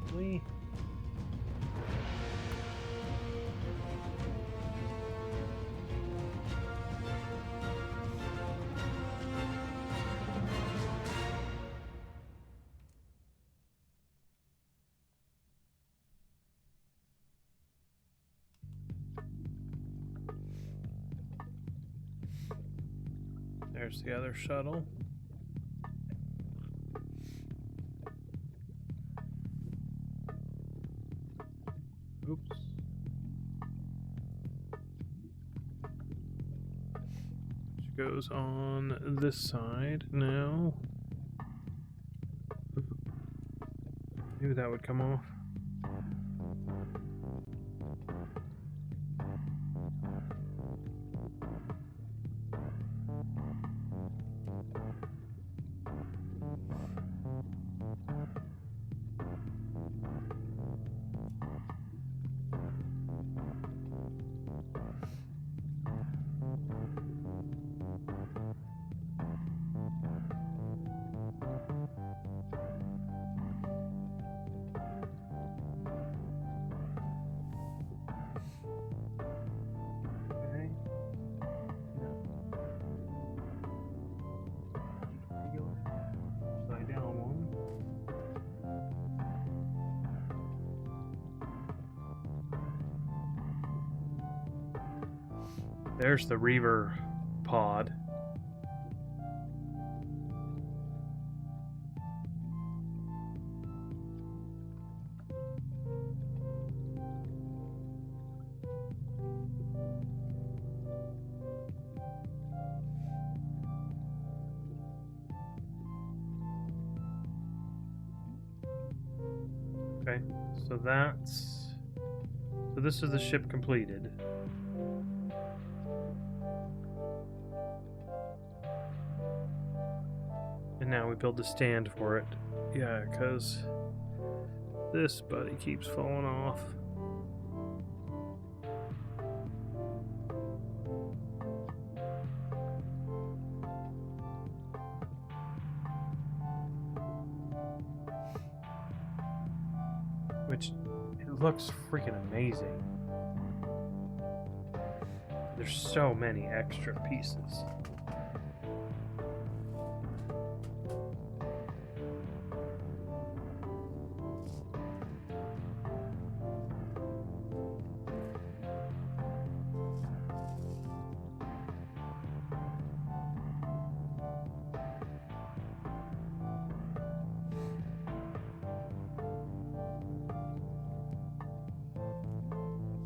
Briefly. There's the other shuttle. Oops. Which goes on this side now. Maybe that would come off. Okay. Upside down one. There's the Reaver pod. Okay, so that's... So this is the ship completed. And now we build the stand for it. Yeah, because this buddy keeps falling off. Which, it looks freaking amazing. There's so many extra pieces.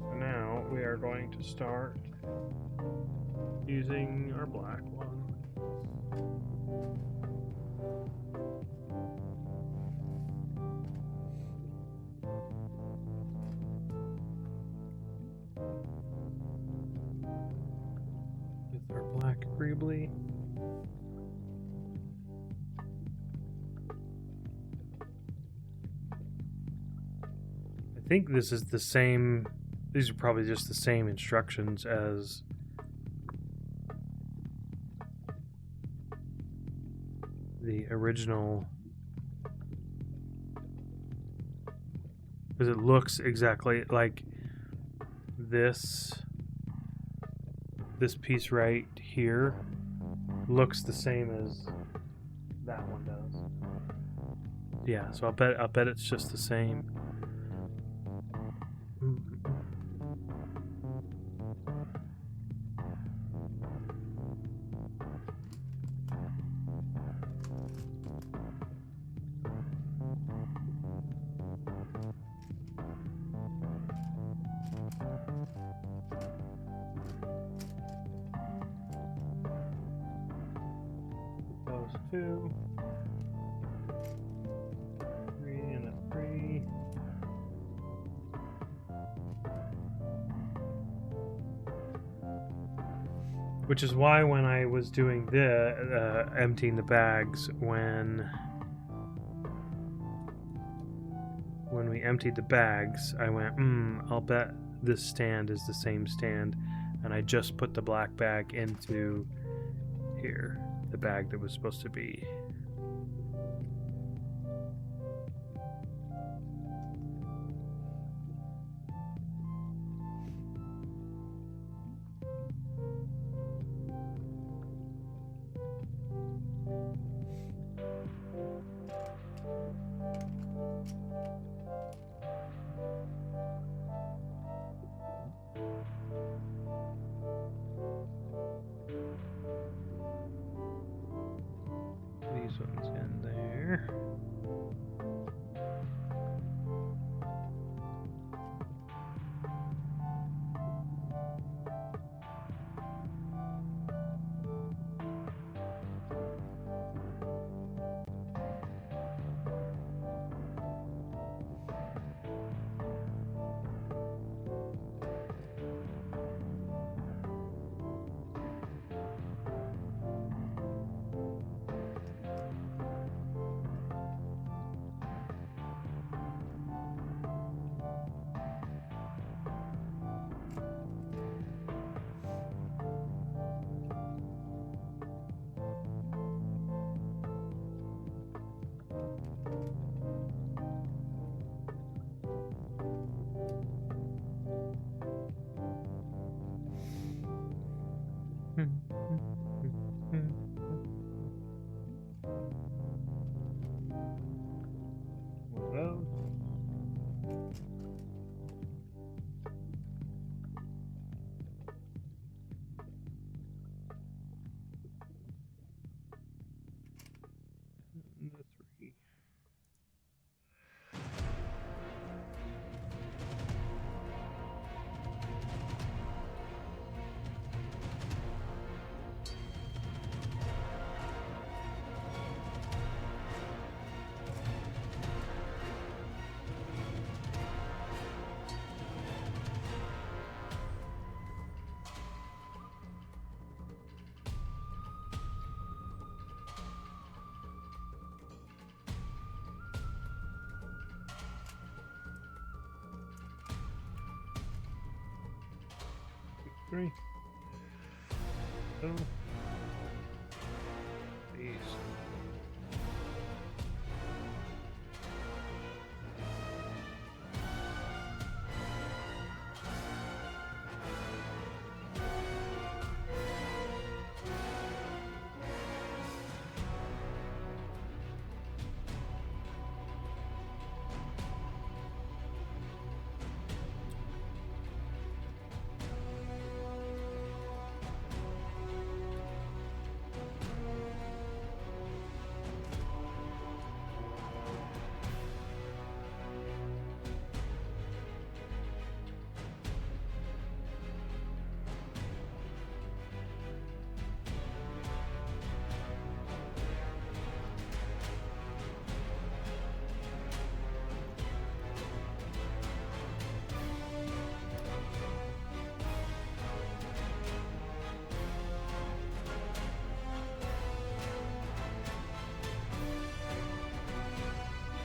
So now we are going to start using our black one. With our black greebly. I think this is the same, these are probably just the same instructions as the original, because it looks exactly like this piece right here looks the same as that one does. Yeah, so I'll bet it's just the same. Those two. 3 and a 3. Which is why when I was doing the emptying the bags, when we emptied the bags, I went, I'll bet this stand is the same stand, and I just put the black bag into here, the bag that was supposed to be. These 3. Oh. Jeez.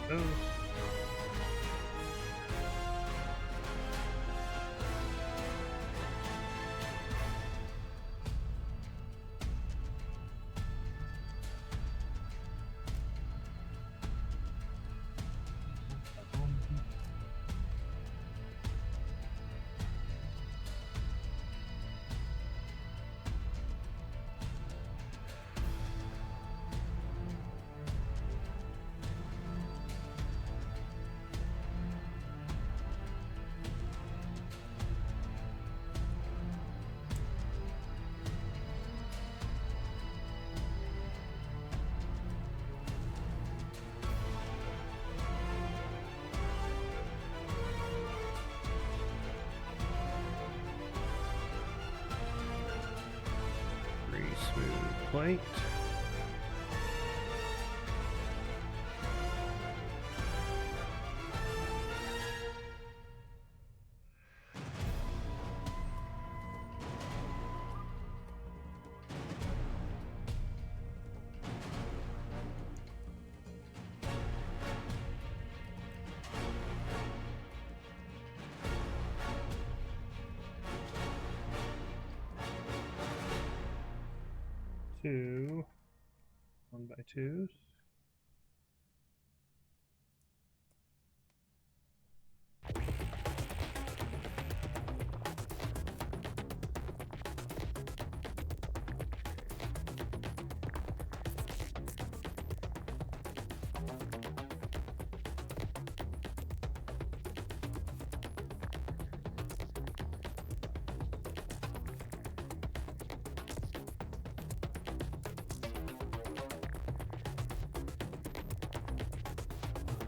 Oh. Smooth plate. Two 1x2s.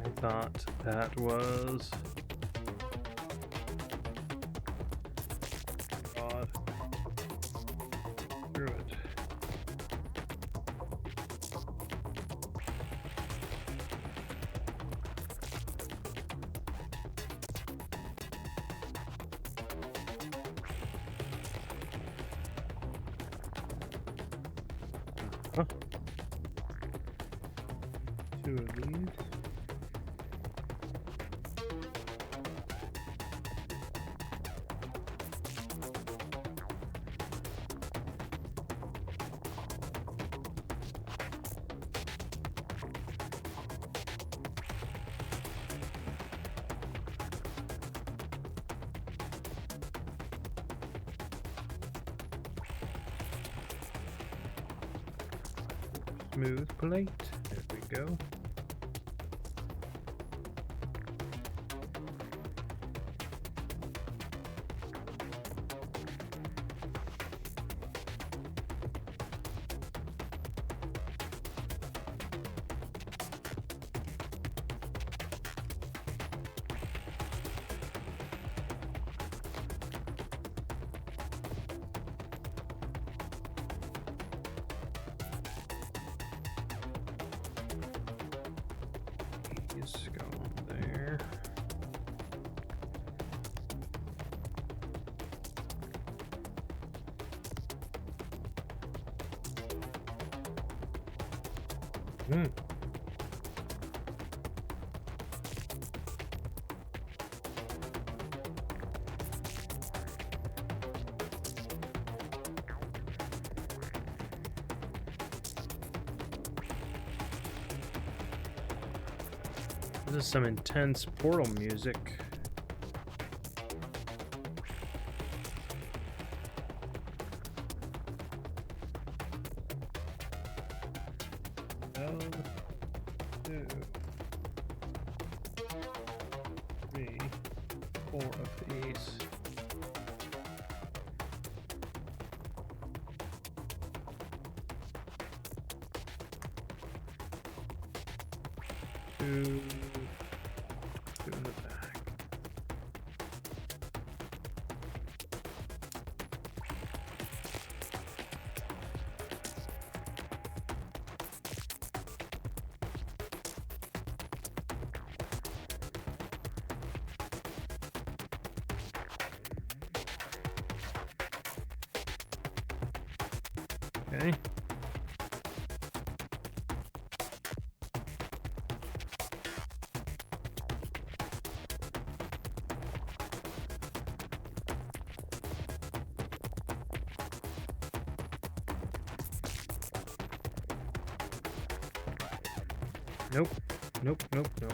I thought that was God. Screw it. Huh. Two of these. Smooth plate. There we go. These go on there. This is some intense Portal music. One, two, three, four of these. Two in the back. Okay. Nope. Nope, nope, nope.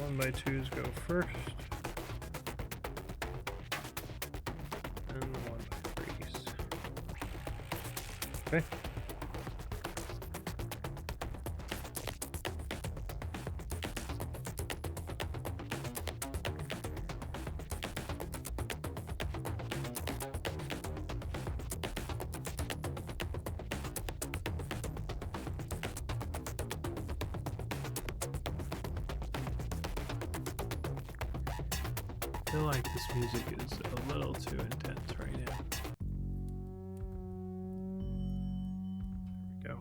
One by twos go first. And one by threes. Okay. I feel like this music is a little too intense right now. There we go.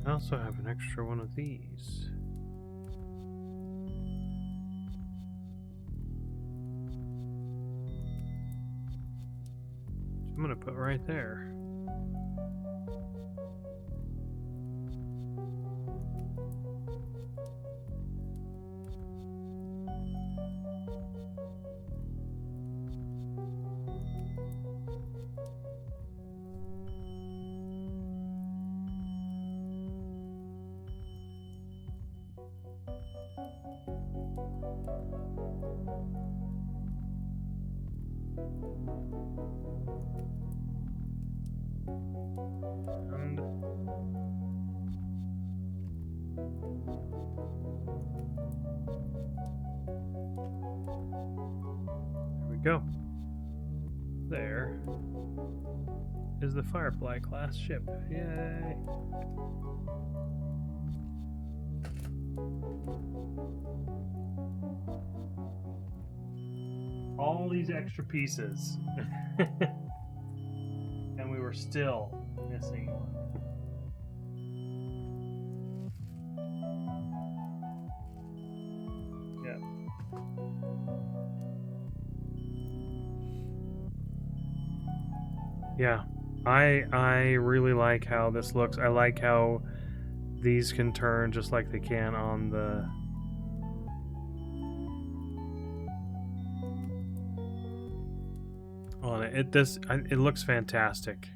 I also have an extra one of these. I'm gonna put right there. And there we go. There is the Firefly class ship. Yay! All these extra pieces. And we were still missing one. Yeah. Yeah. I really like how this looks. I like how these can turn just like they can on the on it. It looks fantastic.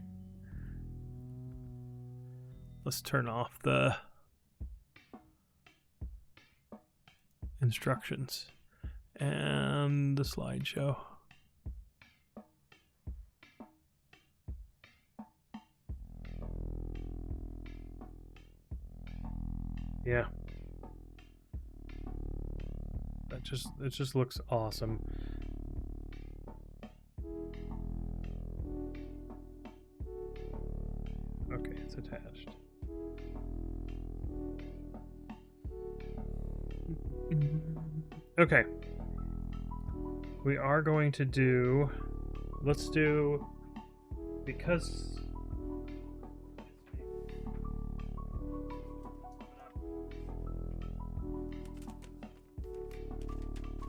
Let's turn off the instructions and the slideshow. Yeah. It just looks awesome. Okay, it's attached. Okay. We are going to do... Let's do... Because...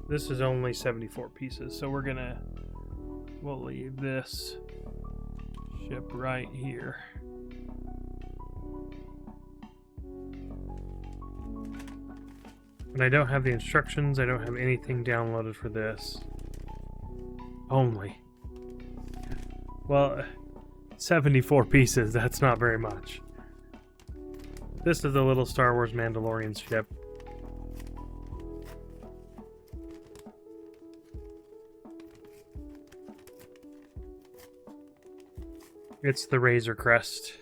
This is only 74 pieces, so we'll leave this ship right here. And I don't have the instructions, I don't have anything downloaded for this. Only. Well, 74 pieces, that's not very much. This is the little Star Wars Mandalorian ship. It's the Razor Crest.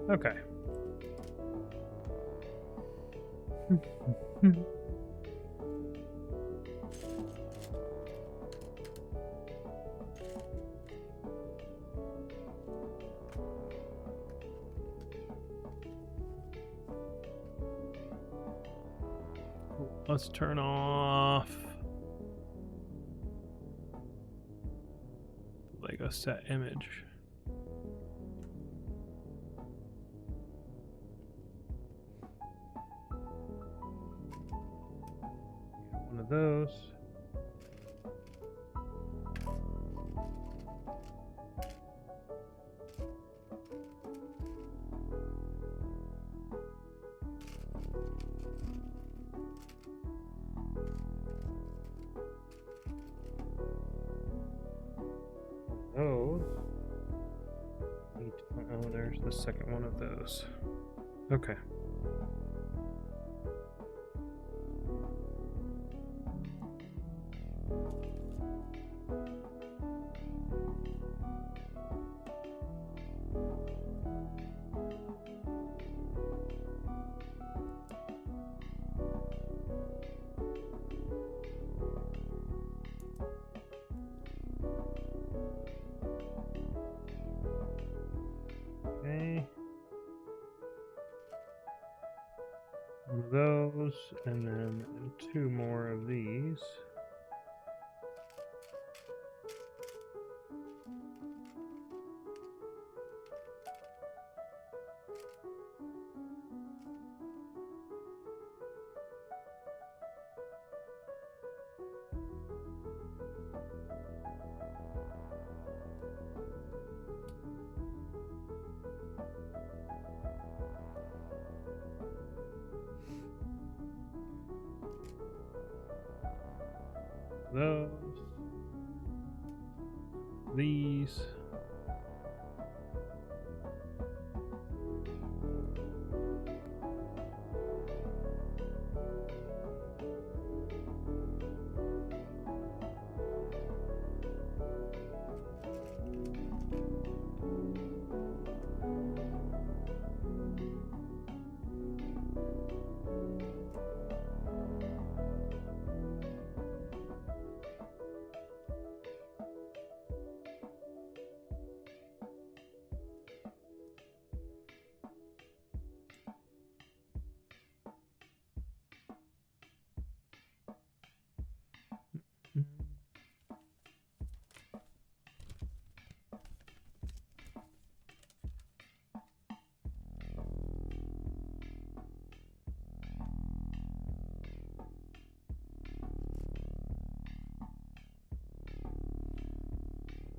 Okay. Let's turn off the LEGO set image. One of those. Those. Oh, there's the second one of those. Okay. Okay. One of those, and then 2 more of these. Those, these,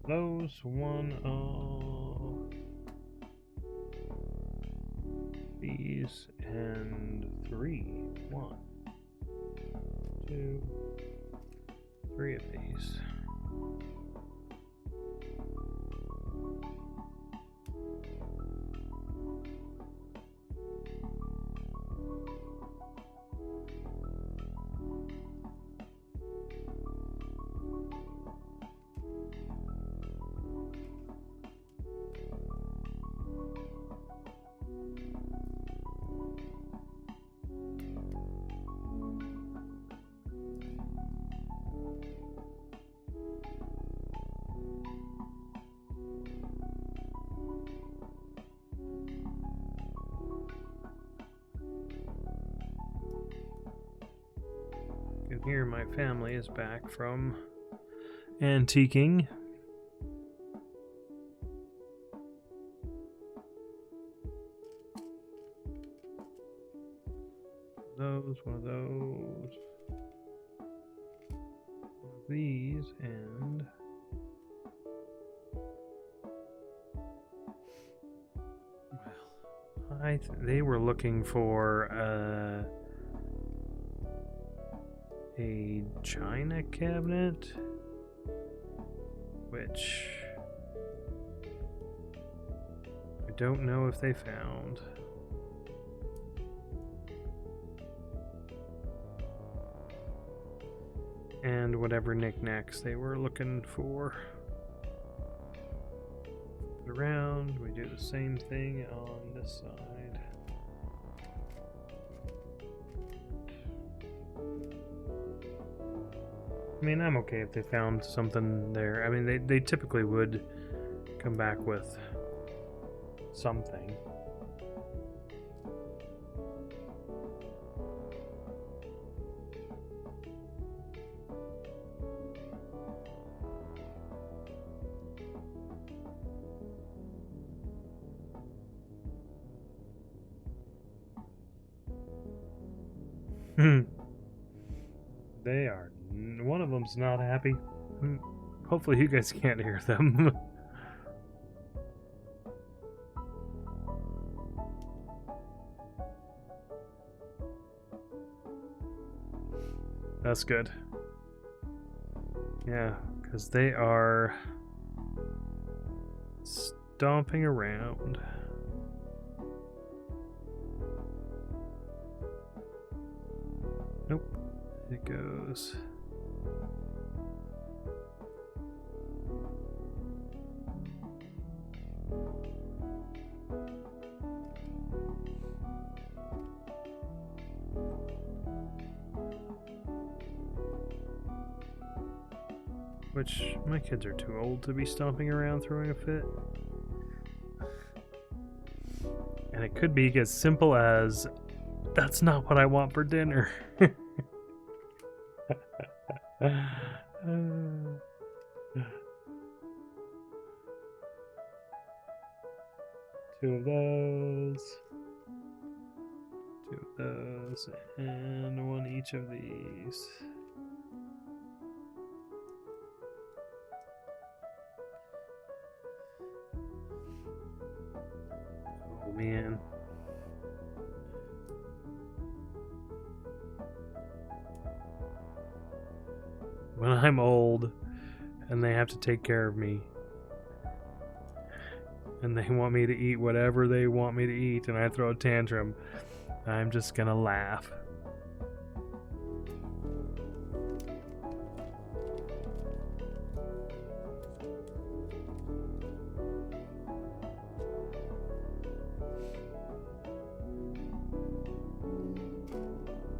those, 1 of these, and 3. 1, 2, 3 of these. You can hear my family is back from antiquing. Those, 1 of those, 1 of these, and well, they were looking for a china cabinet, which I don't know if they found. And whatever knickknacks they were looking for. Put around, we do the same thing on this side. I mean, I'm okay if they found something there. I mean, they typically would come back with something. They are. One of them's not happy. Hopefully you guys can't hear them. That's good. Yeah, because they are stomping around. Nope. It goes. Which, my kids are too old to be stomping around throwing a fit. And it could be as simple as That's not what I want for dinner. Two of those. Two of those. And one each of these. Oh, man. When I'm old and they have to take care of me and they want me to eat whatever they want me to eat and I throw a tantrum, I'm just gonna laugh.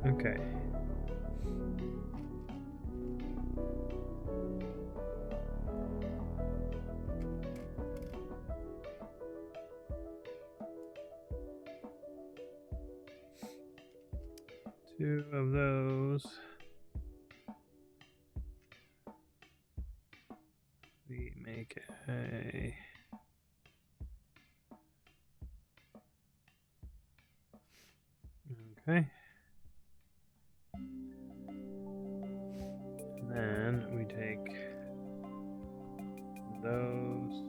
Okay. Two of those. We make a... Okay. And then we take those.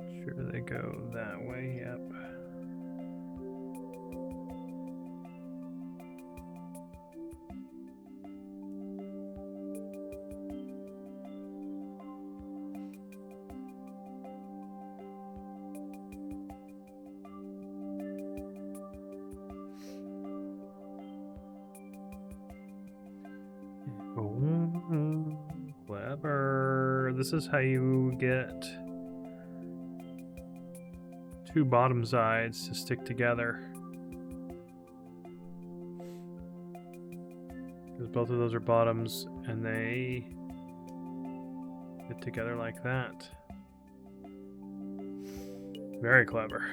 Make sure they go that way, yep. Oh, clever. This is how you get two bottom sides to stick together. Because both of those are bottoms and they fit together like that. Very clever.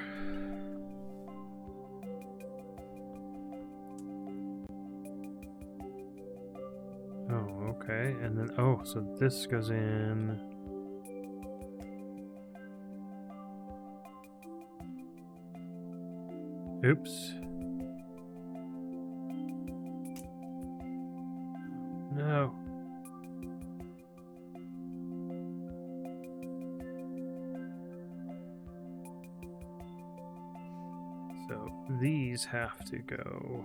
Oh, okay. And then, oh, so this goes in. Oops. No. So these have to go.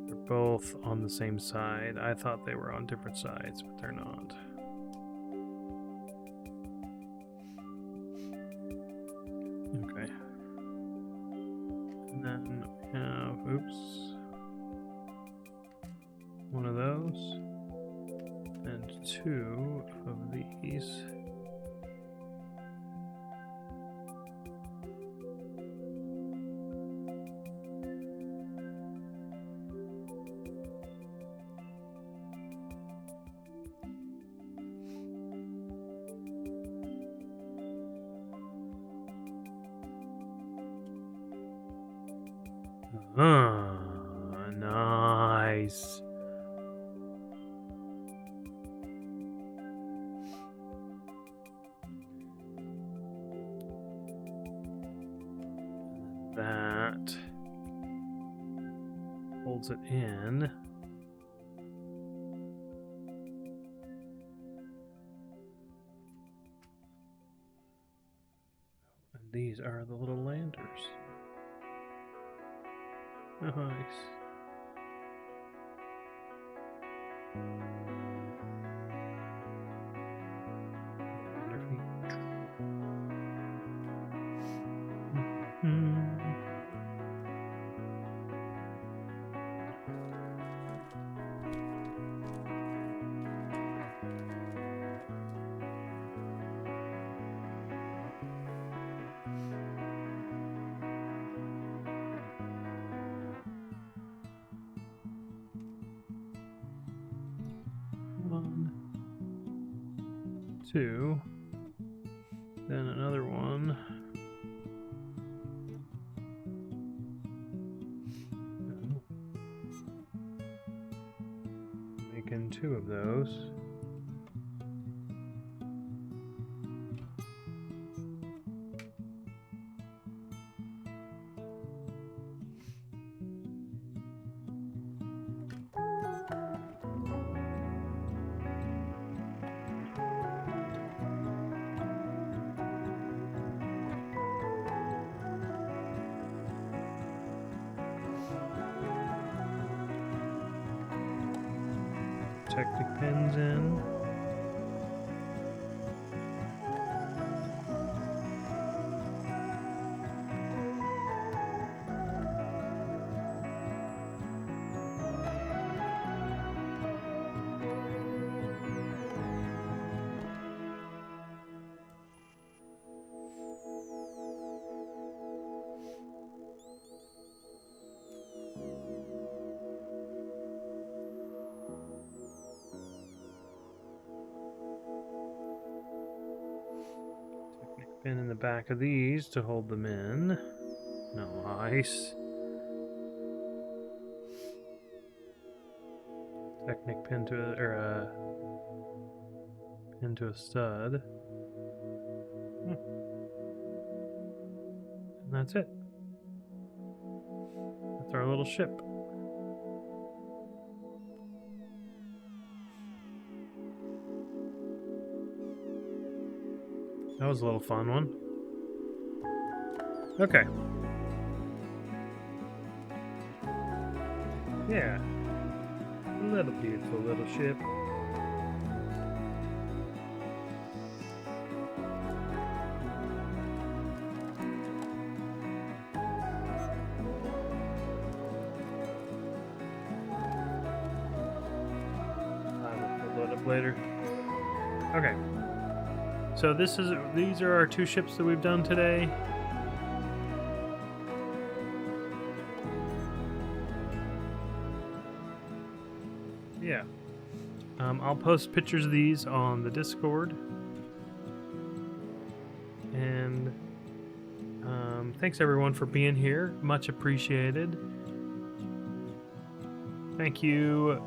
They're both on the same side. I thought they were on different sides, but they're not. Okay. And then we have, oops, one of those and two of these. Nice. That holds it in. And these are the little landers. Nice. Lander feet. 2. Then another one. Making 2 of those. Technic pins in. Pin in the back of these to hold them in. Nice. Technic pin to a pin to a stud. And that's it. That's our little ship. That was a little fun one. Okay. Yeah. A little beautiful little ship. I will load up later. Okay. So these are our 2 ships that we've done today. Yeah. I'll post pictures of these on the Discord. And thanks everyone for being here. Much appreciated. Thank you,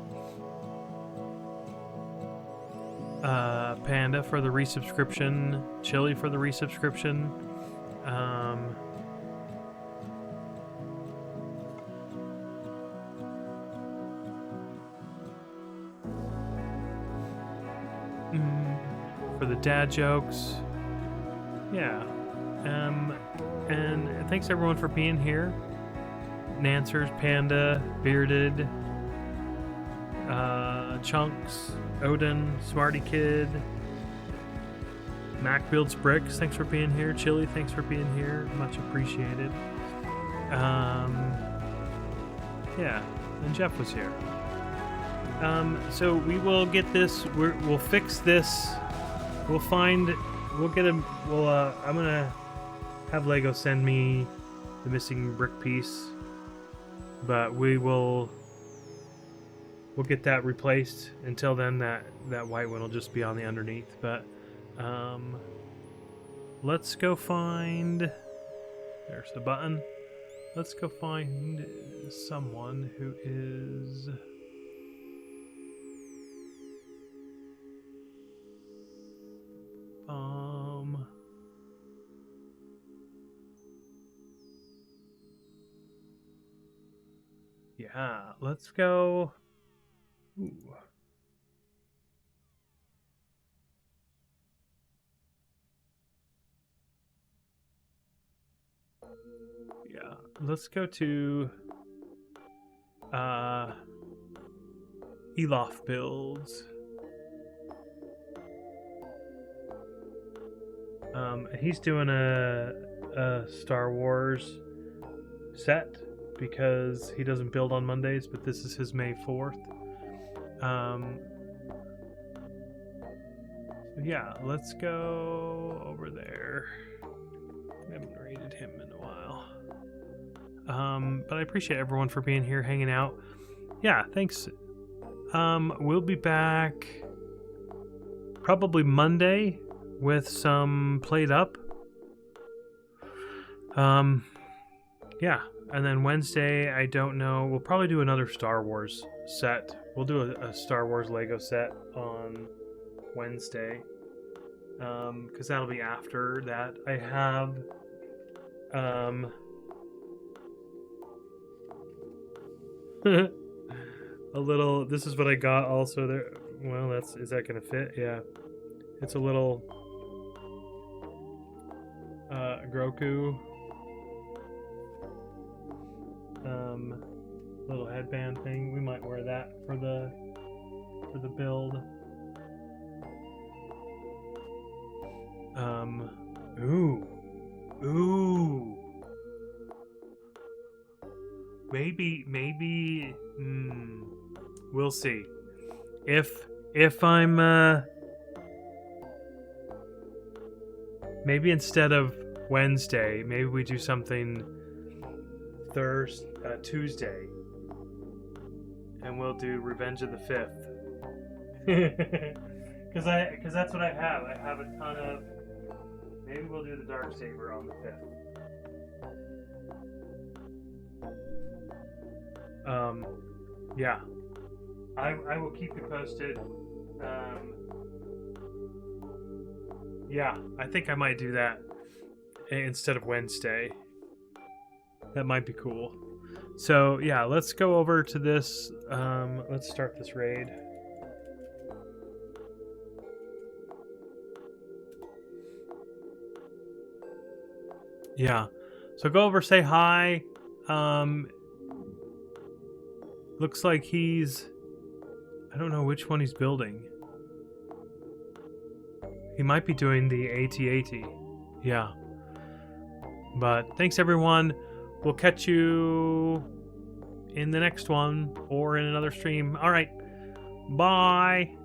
Panda for the resubscription, Chili for the resubscription, for the dad jokes, yeah, and thanks everyone for being here. Nancers, Panda, Bearded, Chunks, Odin, Smarty Kid, Mac Builds Bricks, thanks for being here. Chili, thanks for being here. Much appreciated. Yeah, and Jeff was here. So we will get this. We'll fix this. We'll get him. I'm gonna have LEGO send me the missing brick piece, but we'll get that replaced. Until then, that white one will just be on the underneath. But let's go find. There's the button. Let's go find someone who is. Yeah, let's go. Ooh. Yeah, let's go to Elof Builds. He's doing a Star Wars set because he doesn't build on Mondays, but this is his May 4th. So yeah, let's go over there. I haven't rated him in a while. But I appreciate everyone for being here, hanging out. Yeah, thanks. We'll be back probably Monday with some played up. Yeah, and then Wednesday, I don't know. We'll probably do another Star Wars set. We'll do a Star Wars Lego set on Wednesday. Because that'll be after that. I have a little, this is what I got also there. Well, is that gonna fit? Yeah. It's a little Groku little headband thing. We might wear that for the build. Ooh. Maybe we'll see. If I'm maybe instead of Wednesday, maybe we do something Tuesday, and we'll do Revenge of the 5th. Because that's what I have. I have a ton of. Maybe we'll do the Darksaber on the 5th. Yeah. I will keep you posted. Yeah, I think I might do that instead of Wednesday. That might be cool. So, yeah, let's go over to this. Let's start this raid. Yeah. So go over, say hi. Looks like he's... I don't know which one he's building. He might be doing the AT-AT. Yeah. But thanks, everyone. We'll catch you in the next one or in another stream. All right. Bye.